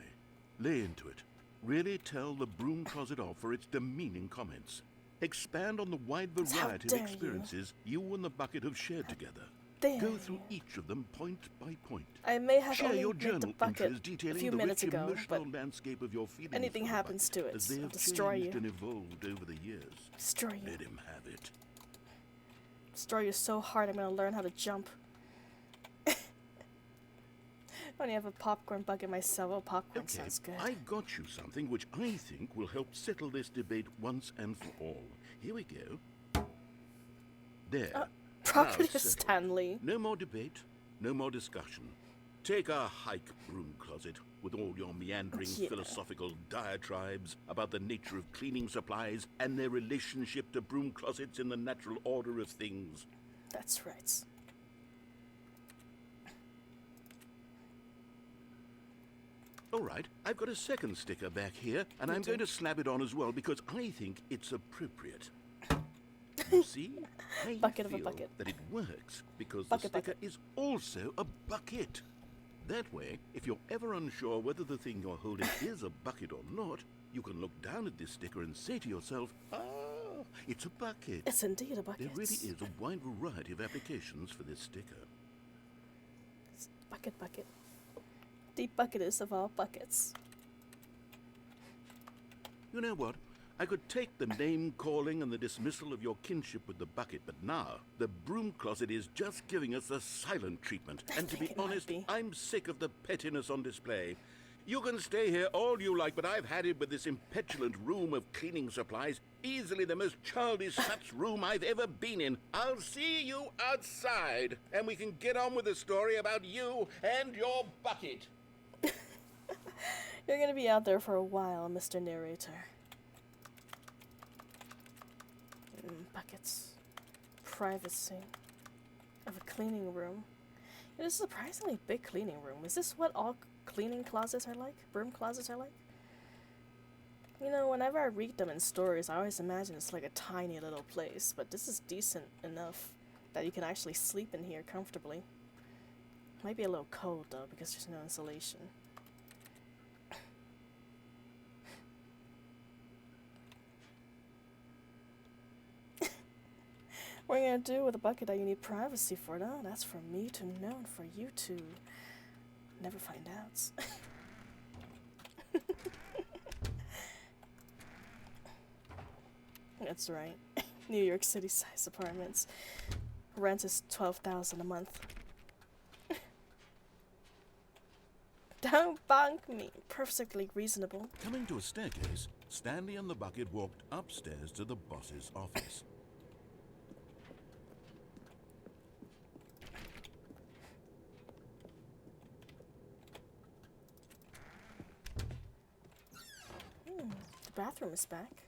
Lay into it. Really tell the broom closet off for its demeaning comments. Expand on the wide variety of dare you. experiences you and the bucket have shared together. Dare Go you. through each of them point by point. I may have Share only your made journal the bucket entries a detailing few the minutes rich ago, emotional but landscape of your feelings anything for the happens bucket, to it, as they I'll have destroy changed you. and evolved over the years. destroy you. Let him have it. Destroy you so hard I'm gonna learn how to jump. When you have a popcorn bucket myself, oh, popcorn Okay, sounds good. I got you something which I think will help settle this debate once and for all. Here we go. There. Property Now of it's settled. Stanley. No more debate, no more discussion. Take our hike, broom closet, with all your meandering Yeah. philosophical diatribes about the nature of cleaning supplies and their relationship to broom closets in the natural order of things. That's right. All right, I've got a second sticker back here, and I'm going to slap it on as well because I think it's appropriate. You see, I Bucket of a feel bucket. that it works because Bucket, the sticker bucket. is also a bucket. That way, if you're ever unsure whether the thing you're holding is a bucket or not, you can look down at this sticker and say to yourself, ah, it's a bucket. It's indeed a bucket. There really is a wide variety of applications for this sticker. It's bucket, bucket. The bucketest of all buckets. You know what? I could take the name-calling and the dismissal of your kinship with the bucket, but now the broom closet is just giving us the silent treatment. I And to think be it might honest, be. I'm sick of the pettiness on display. You can stay here all you like, but I've had it with this impetulant room of cleaning supplies. Easily the most childish such room I've ever been in. I'll see you outside, and we can get on with the story about you and your bucket. You're gonna be out there for a while, Mr. Narrator. Buckets. Privacy. Of a cleaning room. It is a surprisingly big cleaning room. Is this what all cleaning closets are like? Broom closets are like? You know, whenever I read them in stories, I always imagine it's like a tiny little place, but this is decent enough that you can actually sleep in here comfortably. Might be a little cold though, because there's no insulation. What are you gonna do with a bucket that you need privacy for? No, that's for me to know and for you to never find out. That's right. New York City size apartments. Rent is $12,000 a month. Don't bonk me. Perfectly reasonable. Coming to a staircase, Stanley and the bucket walked upstairs to the boss's office. The bathroom is back.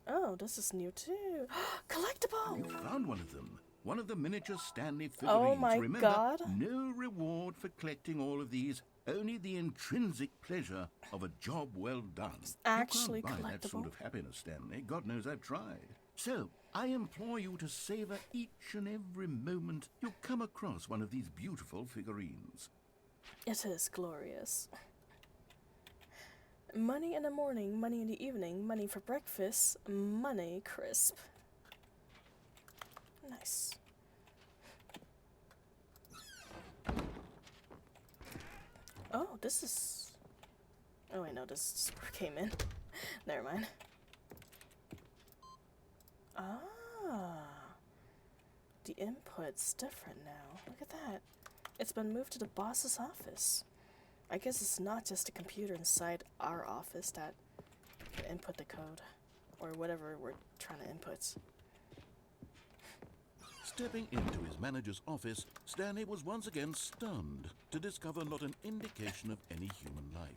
Oh, this is new too. Collectible! You found one of them. One of the miniature Stanley figurines. Oh my Remember, God. no reward for collecting all of these. Only the intrinsic pleasure of a job well done. Actually you can't buy that collectible. sort of happiness, Stanley. God knows I've tried. So, I implore you to savor each and every moment you come across one of these beautiful figurines. It is glorious. Money in the morning, money in the evening, money for breakfast, money crisp. Nice. Oh, this is... Oh, I know this came in. Never mind. Ah. The input's different now. Look at that. It's been moved to the boss's office. I guess it's not just a computer inside our office that can input the code. Or whatever we're trying to input. Stepping into his manager's office, Stanley was once again stunned to discover not an indication of any human life.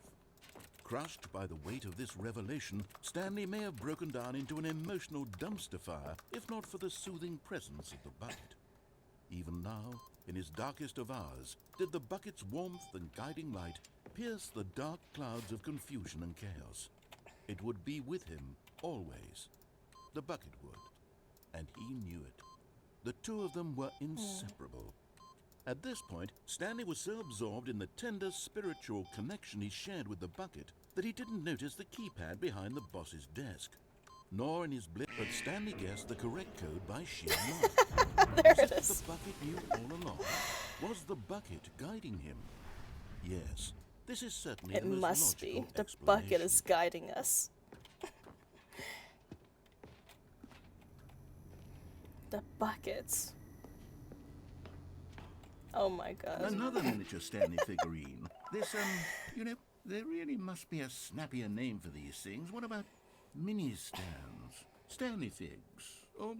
Crushed by the weight of this revelation, Stanley may have broken down into an emotional dumpster fire if not for the soothing presence of the bucket. Even now, in his darkest of hours, did the bucket's warmth and guiding light pierce the dark clouds of confusion and chaos. It would be with him always. The bucket would, and he knew it. The two of them were inseparable. At this point, Stanley was so absorbed in the tender spiritual connection he shared with the bucket that he didn't notice the keypad behind the boss's desk. Nor in his bliss, but Stanley guessed the correct code by sheer luck. There Was it it is. the bucket knew all along? Was the bucket guiding him? Yes, this is certainly It the most must be. logical The bucket explanation. is guiding us. The buckets. Oh my god. Another miniature Stanley figurine. This, you know, there really must be a snappier name for these things. What about mini stands? Stanley figs? Or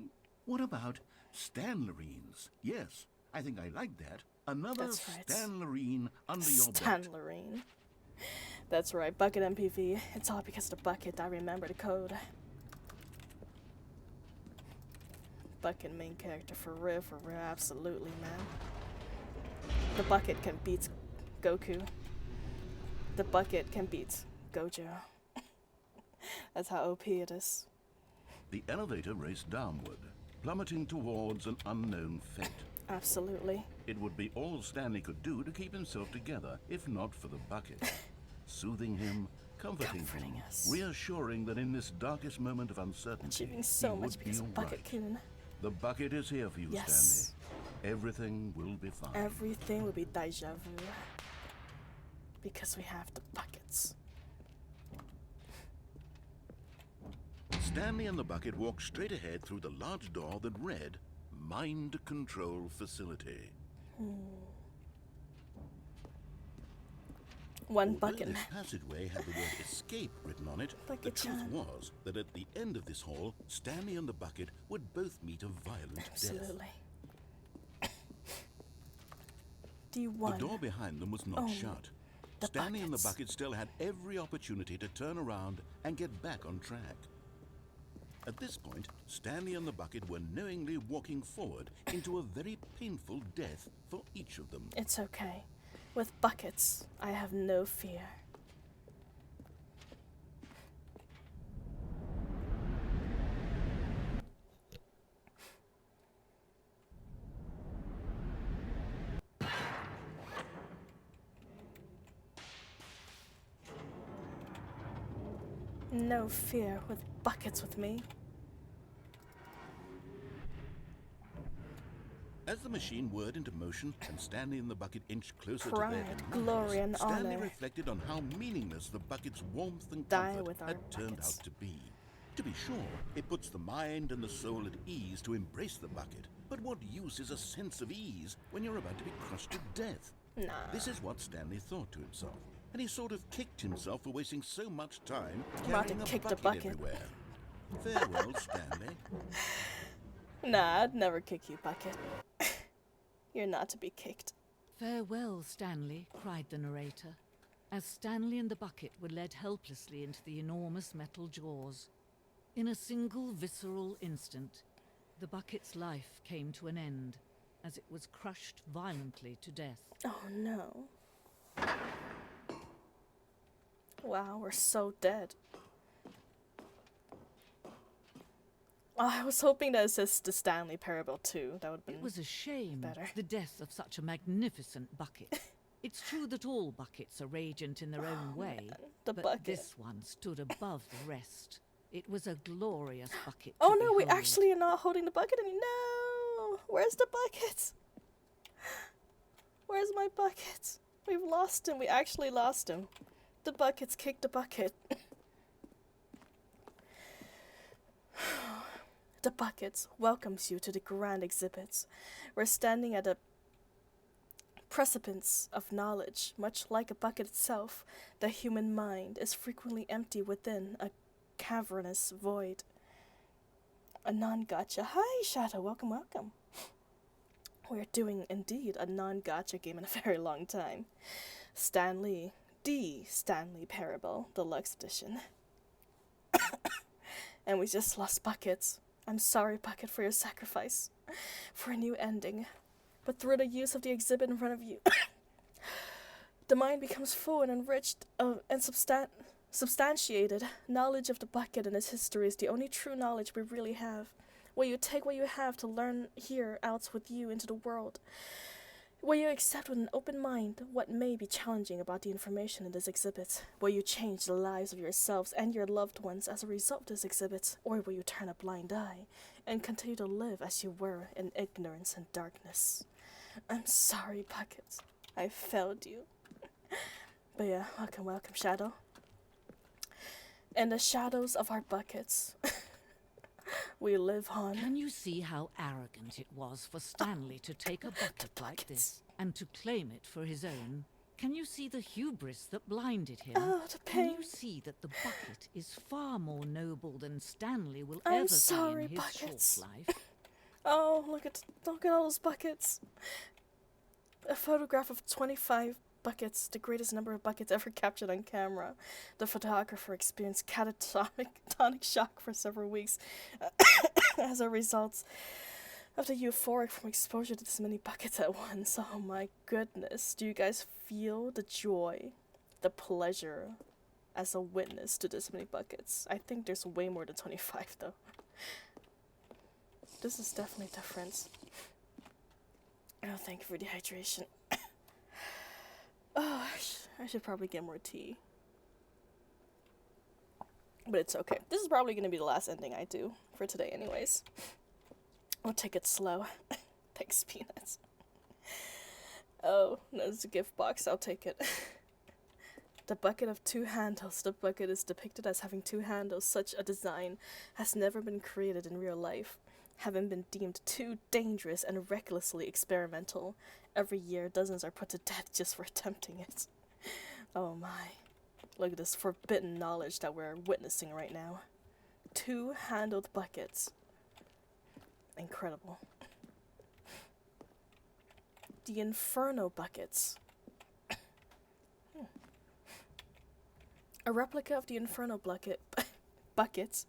what about Stanlerines? Yes, I think I like that. Another That's right. Stanlerine under your belt. Stanlerine. That's right, Bucket MPV. It's all because of the bucket. I remember the code. Bucket main character for real, absolutely, man. The bucket can beat Goku. The bucket can beat Gojo. That's how OP it is. The elevator raced downward, plummeting towards an unknown fate. Absolutely. It would be all Stanley could do to keep himself together, if not for the bucket. Soothing him, comforting him, us. reassuring that in this darkest moment of uncertainty, Achieving so he much would because be of Bucket alright. Coon. The bucket is here for you, Yes. Stanley. Everything will be fine. Everything will be deja vu. Because we have the buckets. Stanley and the bucket walked straight ahead through the large door that read, Mind Control Facility. One Although bucket. this passageway had the word escape written on it, the Bucket truth Chan. was that at the end of this hall, Stanley and the bucket would both meet a violent death. Absolutely. The D1. door behind them was not Oh, shut. the Stanley and the buckets. bucket still had every opportunity to turn around and get back on track. At this point, Stanley and the bucket were knowingly walking forward into a very painful death for each of them. It's okay. With buckets, I have no fear. No fear with buckets with me. As the machine whirred into motion and Stanley and the bucket inched closer to their Pride, demise, glory, and Stanley honor. reflected on how meaningless the bucket's warmth and Die comfort with our had turned buckets. out to be. To be sure, it puts the mind and the soul at ease to embrace the bucket. But what use is a sense of ease when you're about to be crushed to death? Nah. This is what Stanley thought to himself, and he sort of kicked himself for wasting so much time About to carrying kick a the bucket bucket. everywhere. Farewell, Stanley. Nah, I'd never kick you, Bucket. You're not to be kicked. Farewell, Stanley, cried the narrator, as Stanley and the bucket were led helplessly into the enormous metal jaws. In a single visceral instant, the bucket's life came to an end, as it was crushed violently to death. Oh no. Wow, we're so dead. Oh, I was hoping that it says the Stanley Parable too. That would have been. It was a shame, better. the death of such a magnificent bucket. It's true that all buckets are radiant in their own way, the but bucket. this one stood above the rest. It was a glorious bucket. Oh to no, we behold. actually are not holding the bucket anymore. No! Where's the bucket? Where's my bucket? We've lost him. We actually lost him. The buckets kicked the bucket. The buckets welcomes you to the grand exhibits. We're standing at a precipice of knowledge. Much like a bucket itself, the human mind is frequently empty within a cavernous void. A non-gacha. Hi, Shadow. Welcome, welcome. We're doing indeed a non-gacha game in a very long time. Stanley, the Stanley Parable, Deluxe Edition. And we just lost buckets. I'm sorry, Bucket, for your sacrifice, for a new ending. But through the use of the exhibit in front of you, the mind becomes full and enriched and substantiated. Knowledge of the bucket and its history is the only true knowledge we really have. Will you take what you have to learn here out with you into the world? Will you accept with an open mind what may be challenging about the information in this exhibit? Will you change the lives of yourselves and your loved ones as a result of this exhibit? Or will you turn a blind eye and continue to live as you were in ignorance and darkness? I'm sorry, Bucket. I failed you. But yeah, welcome, welcome, Shadow. In the shadows of our buckets, we live on. Can you see how arrogant it was for Stanley to take a bucket like buckets. this? and to claim it for his own. Can you see the hubris that blinded him? Oh, the Can pain. you see that the bucket is far more noble than Stanley will I'm ever sorry, be in his buckets. short life? Oh, look at all those buckets. A photograph of 25 buckets, the greatest number of buckets ever captured on camera. The photographer experienced catatonic shock for several weeks as a result of the euphoric from exposure to this many buckets at once. Oh my goodness. Do you guys feel the joy, the pleasure as a witness to this many buckets? I think there's way more than 25 though. This is definitely different. Oh, thank you for the hydration. Oh, I should probably get more tea. But it's okay. This is probably going to be the last ending I do for today anyways. I'll take it slow. Thanks, Peanuts. Oh, there's a gift box. I'll take it. The bucket of two handles. The bucket is depicted as having two handles. Such a design has never been created in real life, having been deemed too dangerous and recklessly experimental. Every year, dozens are put to death just for attempting it. Oh my. Look at this forbidden knowledge that we're witnessing right now. Two-handled buckets. Incredible. The Inferno buckets. A replica of the Inferno buckets,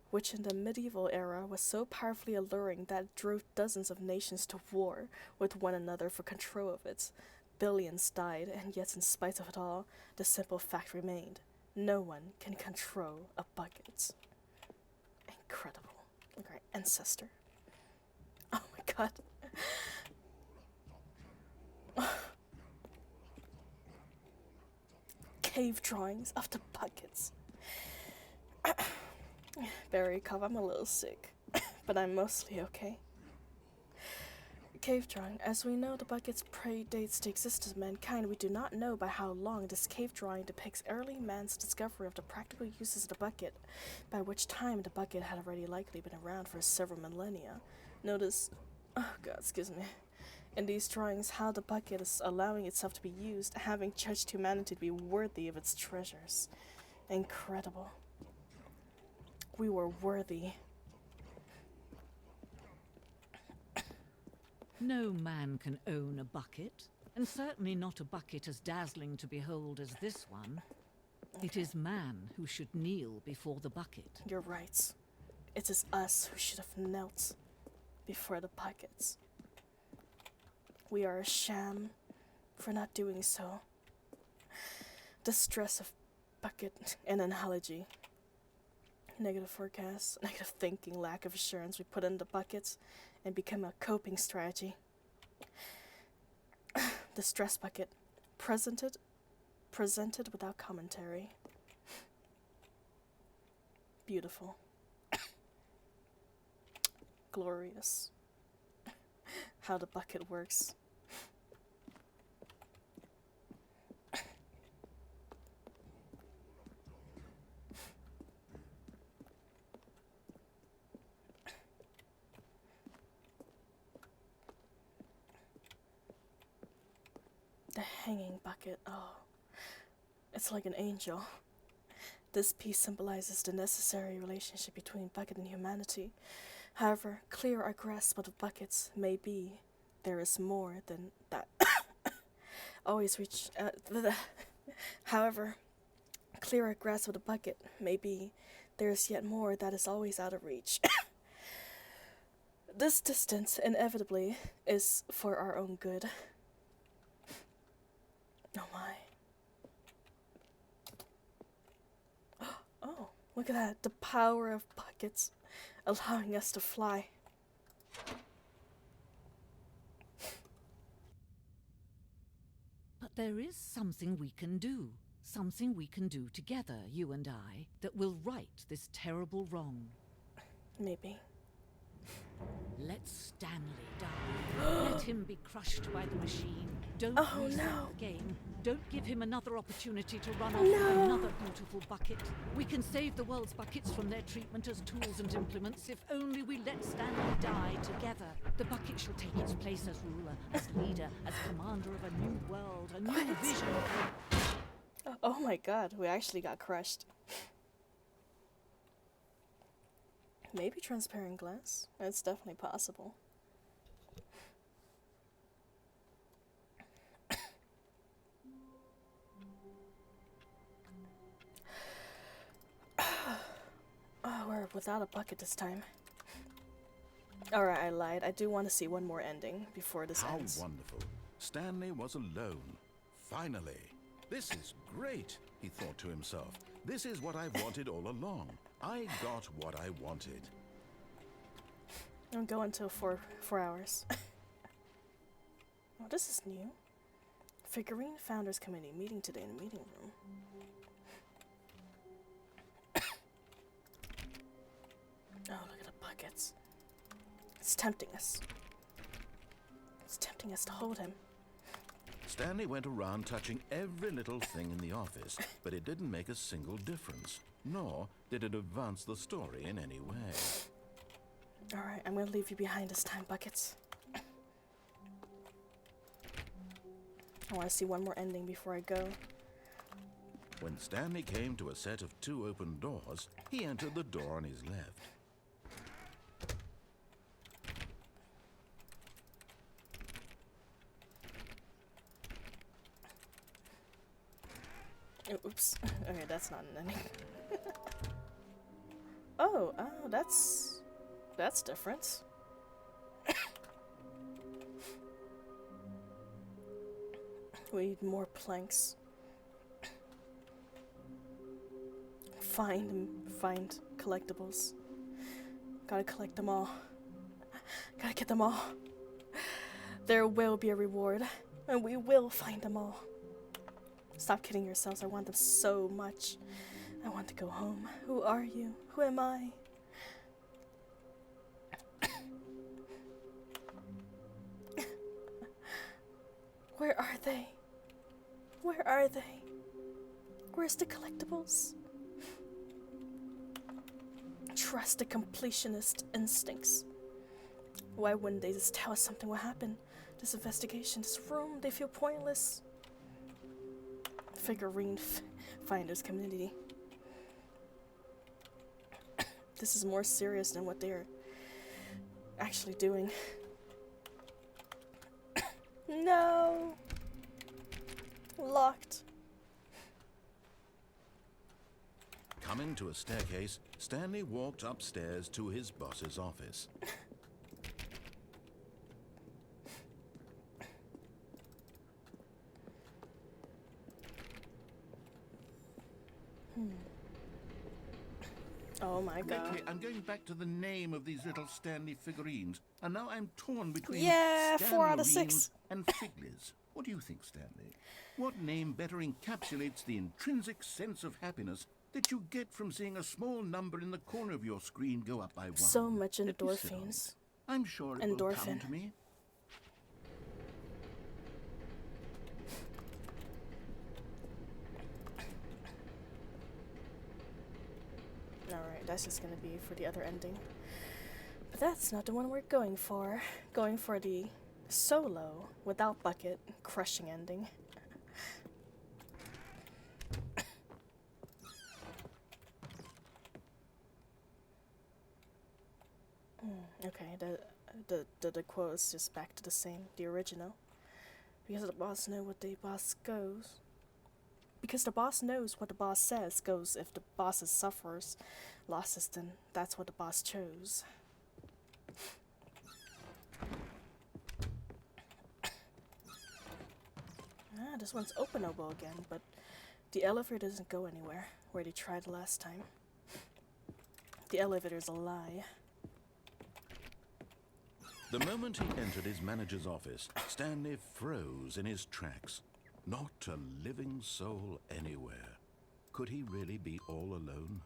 which in the medieval era was so powerfully alluring that it drove dozens of nations to war with one another for control of it. Billions died, and yet in spite of it all, the simple fact remained. No one can control a bucket. Incredible. Look at our ancestor. Oh my god. Cave drawings of the buckets. Barry cough, I'm a little sick, but I'm mostly okay. Cave drawing. As we know, the buckets predates the existence of mankind. We do not know by how long. This cave drawing depicts early man's discovery of the practical uses of the bucket, by which time the bucket had already likely been around for several millennia. Notice, oh god, excuse me, in these drawings how the bucket is allowing itself to be used, having judged humanity to be worthy of its treasures. Incredible. We were worthy. No man can own a bucket, and certainly not a bucket as dazzling to behold as this one. It is man who should kneel before the bucket. You're right. It is us who should have knelt before the buckets. We are a sham for not doing so. The stress of bucket, an analogy. Negative forecasts, negative thinking, lack of assurance we put in the buckets and become a coping strategy. The stress bucket, presented without commentary. Beautiful. Glorious. How the bucket works. The hanging bucket, oh, it's like an angel. This piece symbolizes the necessary relationship between bucket and humanity. However clear our grasp of the buckets may be, there is more than that. Always reach. However clear our grasp of the bucket may be, there is yet more that is always out of reach. This distance inevitably is for our own good. Oh my. Oh, look at that. The power of buckets allowing us to fly. But there is something we can do. Something we can do together, you and I, that will right this terrible wrong. Maybe. Let Stanley die. Let him be crushed by the machine. Don't Oh, reset no. the game. Don't give him another opportunity to run off with another beautiful bucket. We can save the world's buckets from their treatment as tools and implements if only we let Stanley die together. The bucket shall take its place as ruler, as leader, as commander of a new world, a new vision. Oh my god, we actually got crushed. Maybe transparent glass? It's definitely possible. Oh, we're without a bucket this time. Alright, I lied. I do want to see one more ending before this How ends. wonderful. Stanley was alone. Finally. This is great, he thought to himself. This is what I've wanted all along. I got what I wanted. I'm going until 4 hours. Oh, this is new. Figurine Founders Committee meeting today in the meeting room. Oh, look at the buckets. It's tempting us. It's tempting us to hold him. Stanley went around touching every little thing in the office, but it didn't make a single difference, nor did it advance the story in any way. Alright, I'm gonna leave you behind this time, buckets. I want to see one more ending before I go. When Stanley came to a set of 2 open doors, he entered the door on his left. Oh, oops. Okay, that's not an ending. Oh, that's different. We need more planks. Find collectibles. Gotta collect them all. Gotta get them all. There will be a reward, and we will find them all. Stop kidding yourselves. I want them so much. I want to go home. Who are you? Who am I? Where are they? Where are they? Where's the collectibles? Trust the completionist instincts. Why wouldn't they just tell us something will happen? This investigation, this room, they feel pointless. Figurine Finders Community. This is more serious than what they're actually doing. No! Locked. Coming to a staircase, Stanley walked upstairs to his boss's office. Oh my god. Lately, I'm going back to the name of these little Stanley figurines, and now I'm torn between Yeah, 4 out of 6. and Figlers. What do you think, Stanley? What name better encapsulates the intrinsic sense of happiness that you get from seeing a small number in the corner of your screen go up by 1? So much Let me sit on endorphins. it. I'm sure it will Endorphin. come to me. Alright, that's just gonna be for the other ending. But that's not the one we're going for. Going for the solo, without bucket, crushing ending. Okay, the quote is just back to the same, the original. Because the boss knows what the boss goes. Because the boss knows what the boss says goes. If the boss suffers losses, then that's what the boss chose. This one's openable again, but the elevator doesn't go anywhere, where they tried last time. The elevator's a lie. The moment he entered his manager's office, Stanley froze in his tracks. Not a living soul anywhere. Could he really be all alone?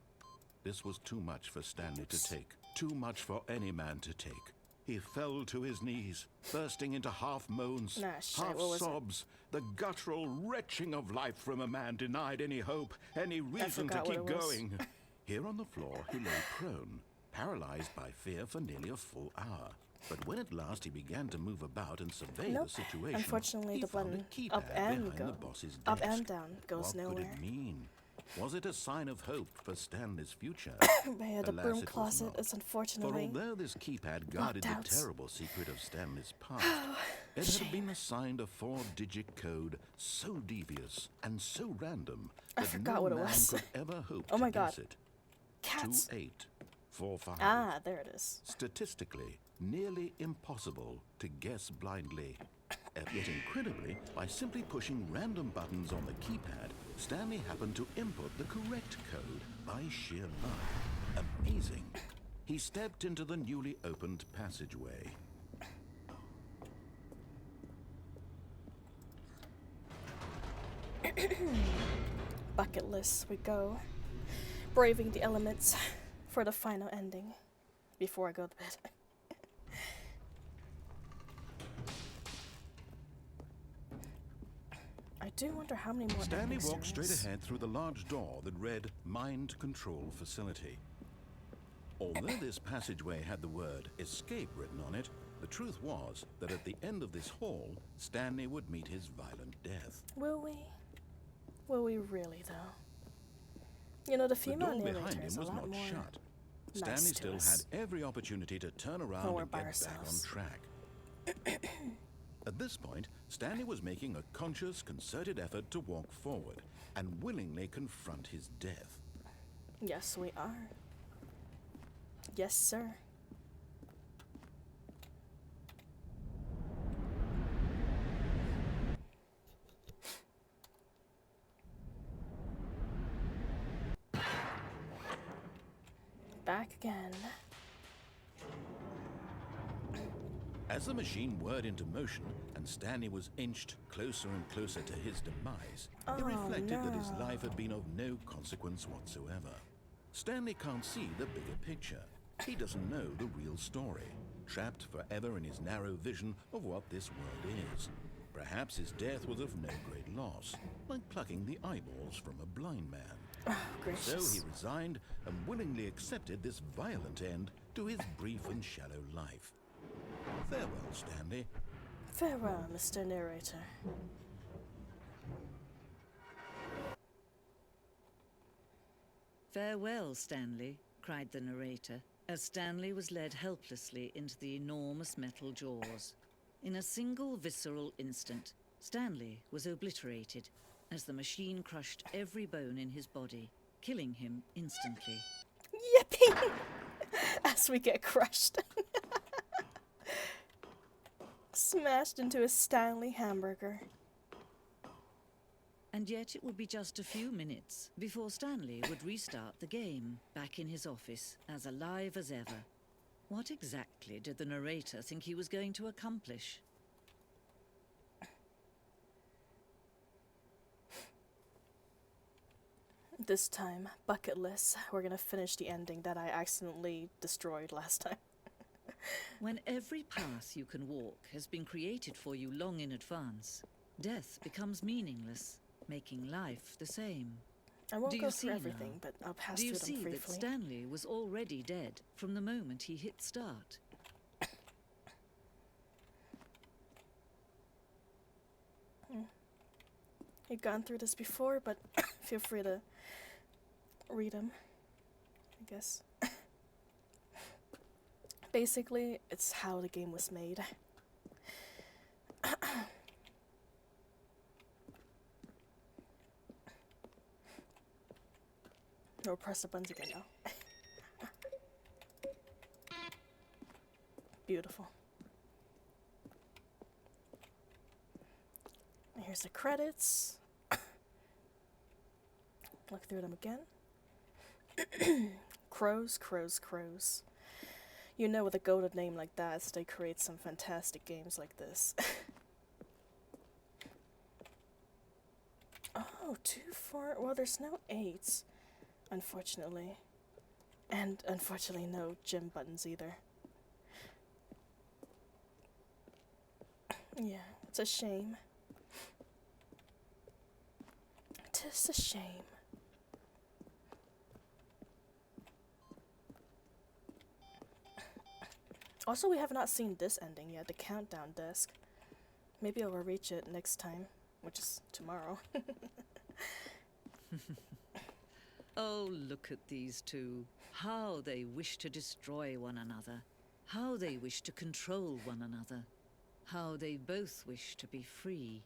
This was too much for Stanley to take. Too much for any man to take. He fell to his knees, bursting into half moans, Nah, shit, half what was it? sobs, the guttural retching of life from a man denied any hope, any reason to forgot what keep it was. going. Here on the floor, he lay prone, paralyzed by fear for nearly a full hour. But when at last he began to move about and survey Nope. the situation, Unfortunately, he the found button a keypad up and behind go, the boss's up desk. and down goes What nowhere. could it mean? Was it a sign of hope for Stanley's future? But yeah, the Alas, broom it was closet not. is For unfortunately although this keypad guarded the out. terrible secret of Stanley's past, it had been assigned a 4-digit code so devious and so random I that forgot no what it man was. could ever hope Oh to my guess God. it. cats. 2845. Ah, there it is. Statistically, nearly impossible to guess blindly. Yet incredibly, by simply pushing random buttons on the keypad, Stanley happened to input the correct code by sheer luck. Amazing. He stepped into the newly opened passageway. Bucket list we go. Braving the elements for the final ending before I go to bed. I do wonder how many more Stanley endings walked there straight is. ahead through the large door that read Mind Control Facility. Although this passageway had the word escape written on it, the truth was that at the end of this hall, Stanley would meet his violent death. Will we? Will we really, though? You know, the The female door narrator behind is him a was lot not more shut. nice Stanley to still us. had every opportunity to turn around When we're and by get back on ourselves. track. At this point, Stanley was making a conscious, concerted effort to walk forward and willingly confront his death. Yes, we are. Yes, sir. Back again. As the machine whirred into motion and Stanley was inched closer and closer to his demise, he Oh, reflected that his no. life had been of no consequence whatsoever. Stanley can't see the bigger picture. He doesn't know the real story, trapped forever in his narrow vision of what this world is. Perhaps his death was of no great loss, like plucking the eyeballs from a blind man. Oh, So gracious. he resigned and willingly accepted this violent end to his brief and shallow life. Farewell, Stanley. Farewell, Mr. Narrator. Farewell, Stanley, cried the narrator, as Stanley was led helplessly into the enormous metal jaws. In a single visceral instant, Stanley was obliterated as the machine crushed every bone in his body, killing him instantly. Yippee! As we get crushed. Smashed into a Stanley hamburger. And yet it would be just a few minutes before Stanley would restart the game, back in his office, as alive as ever. What exactly did the narrator think he was going to accomplish? This time, bucket list, we're gonna finish the ending that I accidentally destroyed last time. When every path you can walk has been created for you long in advance, death becomes meaningless, making life the same. I won't Do go you through see everything, now? but I'll pass Do you through them see that briefly. Stanley was already dead from the moment he hit start? You've gone through this before, but feel free to read them, I guess. Basically, it's how the game was made. No, press the buttons again now. Beautiful. And here's the credits. Look through them again. Crows, crows, crows. You know, with a goated name like that, they create some fantastic games like this. Oh, 2, 4. Well, there's no 8s, unfortunately. And unfortunately, no gym buttons either. Yeah, it's a shame. Tis a shame. Also, we have not seen this ending yet, the countdown desk. Maybe I will reach it next time, which is tomorrow. Oh, look at these two. How they wish to destroy one another. How they wish to control one another. How they both wish to be free.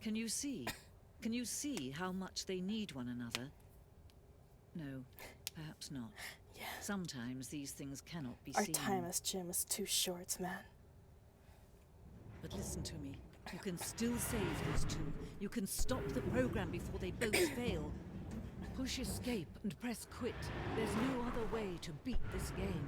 Can you see? Can you see how much they need one another? No, perhaps not. Yeah. Sometimes these things cannot be Our seen. time as Jim is too short, man. But listen to me. You can still save these two. You can stop the program before they both fail. Push escape and press quit. There's no other way to beat this game.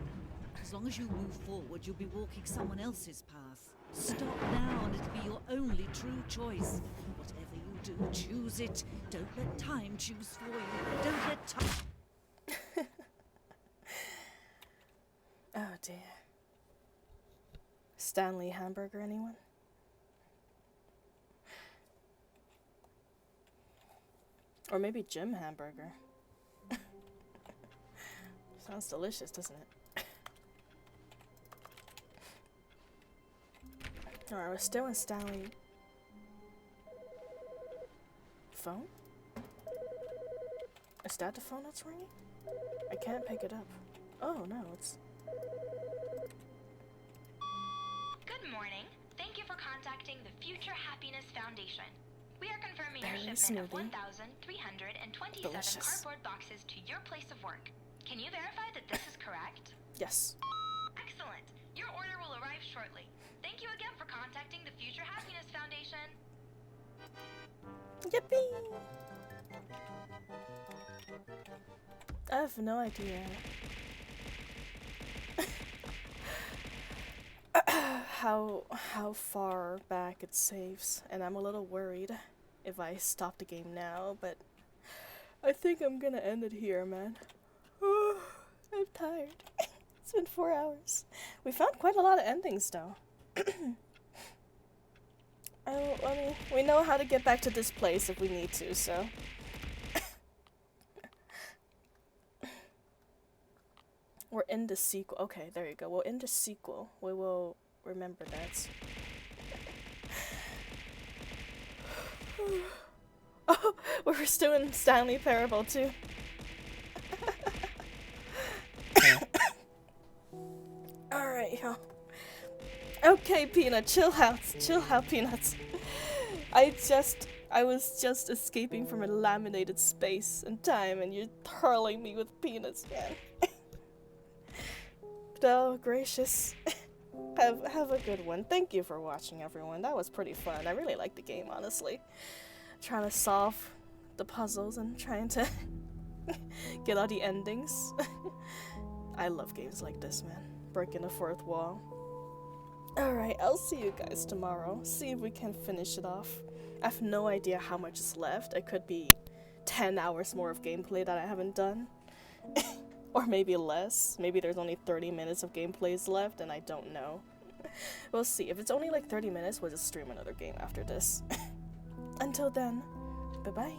As long as you move forward, you'll be walking someone else's path. Stop now and it'll be your only true choice. Whatever you do, choose it. Don't let time choose for you. Don't let time... Oh dear. Stanley hamburger, anyone? Or maybe Jim hamburger. Sounds delicious, doesn't it? Alright, we're still in Stanley. Phone? Is that the phone that's ringing? I can't pick it up. Oh no, it's... Good morning. Thank you for contacting the Future Happiness Foundation. We are confirming your Berry shipment of smoothie. 1,327 Delicious. cardboard boxes to your place of work. Can you verify that this is correct? Yes. Excellent. Your order will arrive shortly. Thank you again for contacting the Future Happiness Foundation. Yippee! I have no idea how far back it saves, and I'm a little worried if I stop the game now, but I think I'm gonna end it here, man. I'm tired. It's been 4 hours. We found quite a lot of endings, though. I mean, we know how to get back to this place if we need to, so... We're in the sequel. Okay, there you go. We're in the sequel. We will remember that. Oh, we're still in Stanley Parable too. Alright, y'all. Okay, Peanut, chill out. Chill out, Peanuts. I was just escaping from a laminated space and time, and you're hurling me with peanuts, man. Oh, gracious. Have a good one. Thank you for watching, everyone. That was pretty fun. I really liked the game, honestly. Trying to solve the puzzles and trying to get all the endings. I love games like this, man. Breaking the fourth wall. Alright, I'll see you guys tomorrow. See if we can finish it off. I have no idea how much is left. It could be 10 hours more of gameplay that I haven't done. Or maybe less. Maybe there's only 30 minutes of gameplays left and I don't know. We'll see. If it's only like 30 minutes, we'll just stream another game after this. Until then, bye-bye.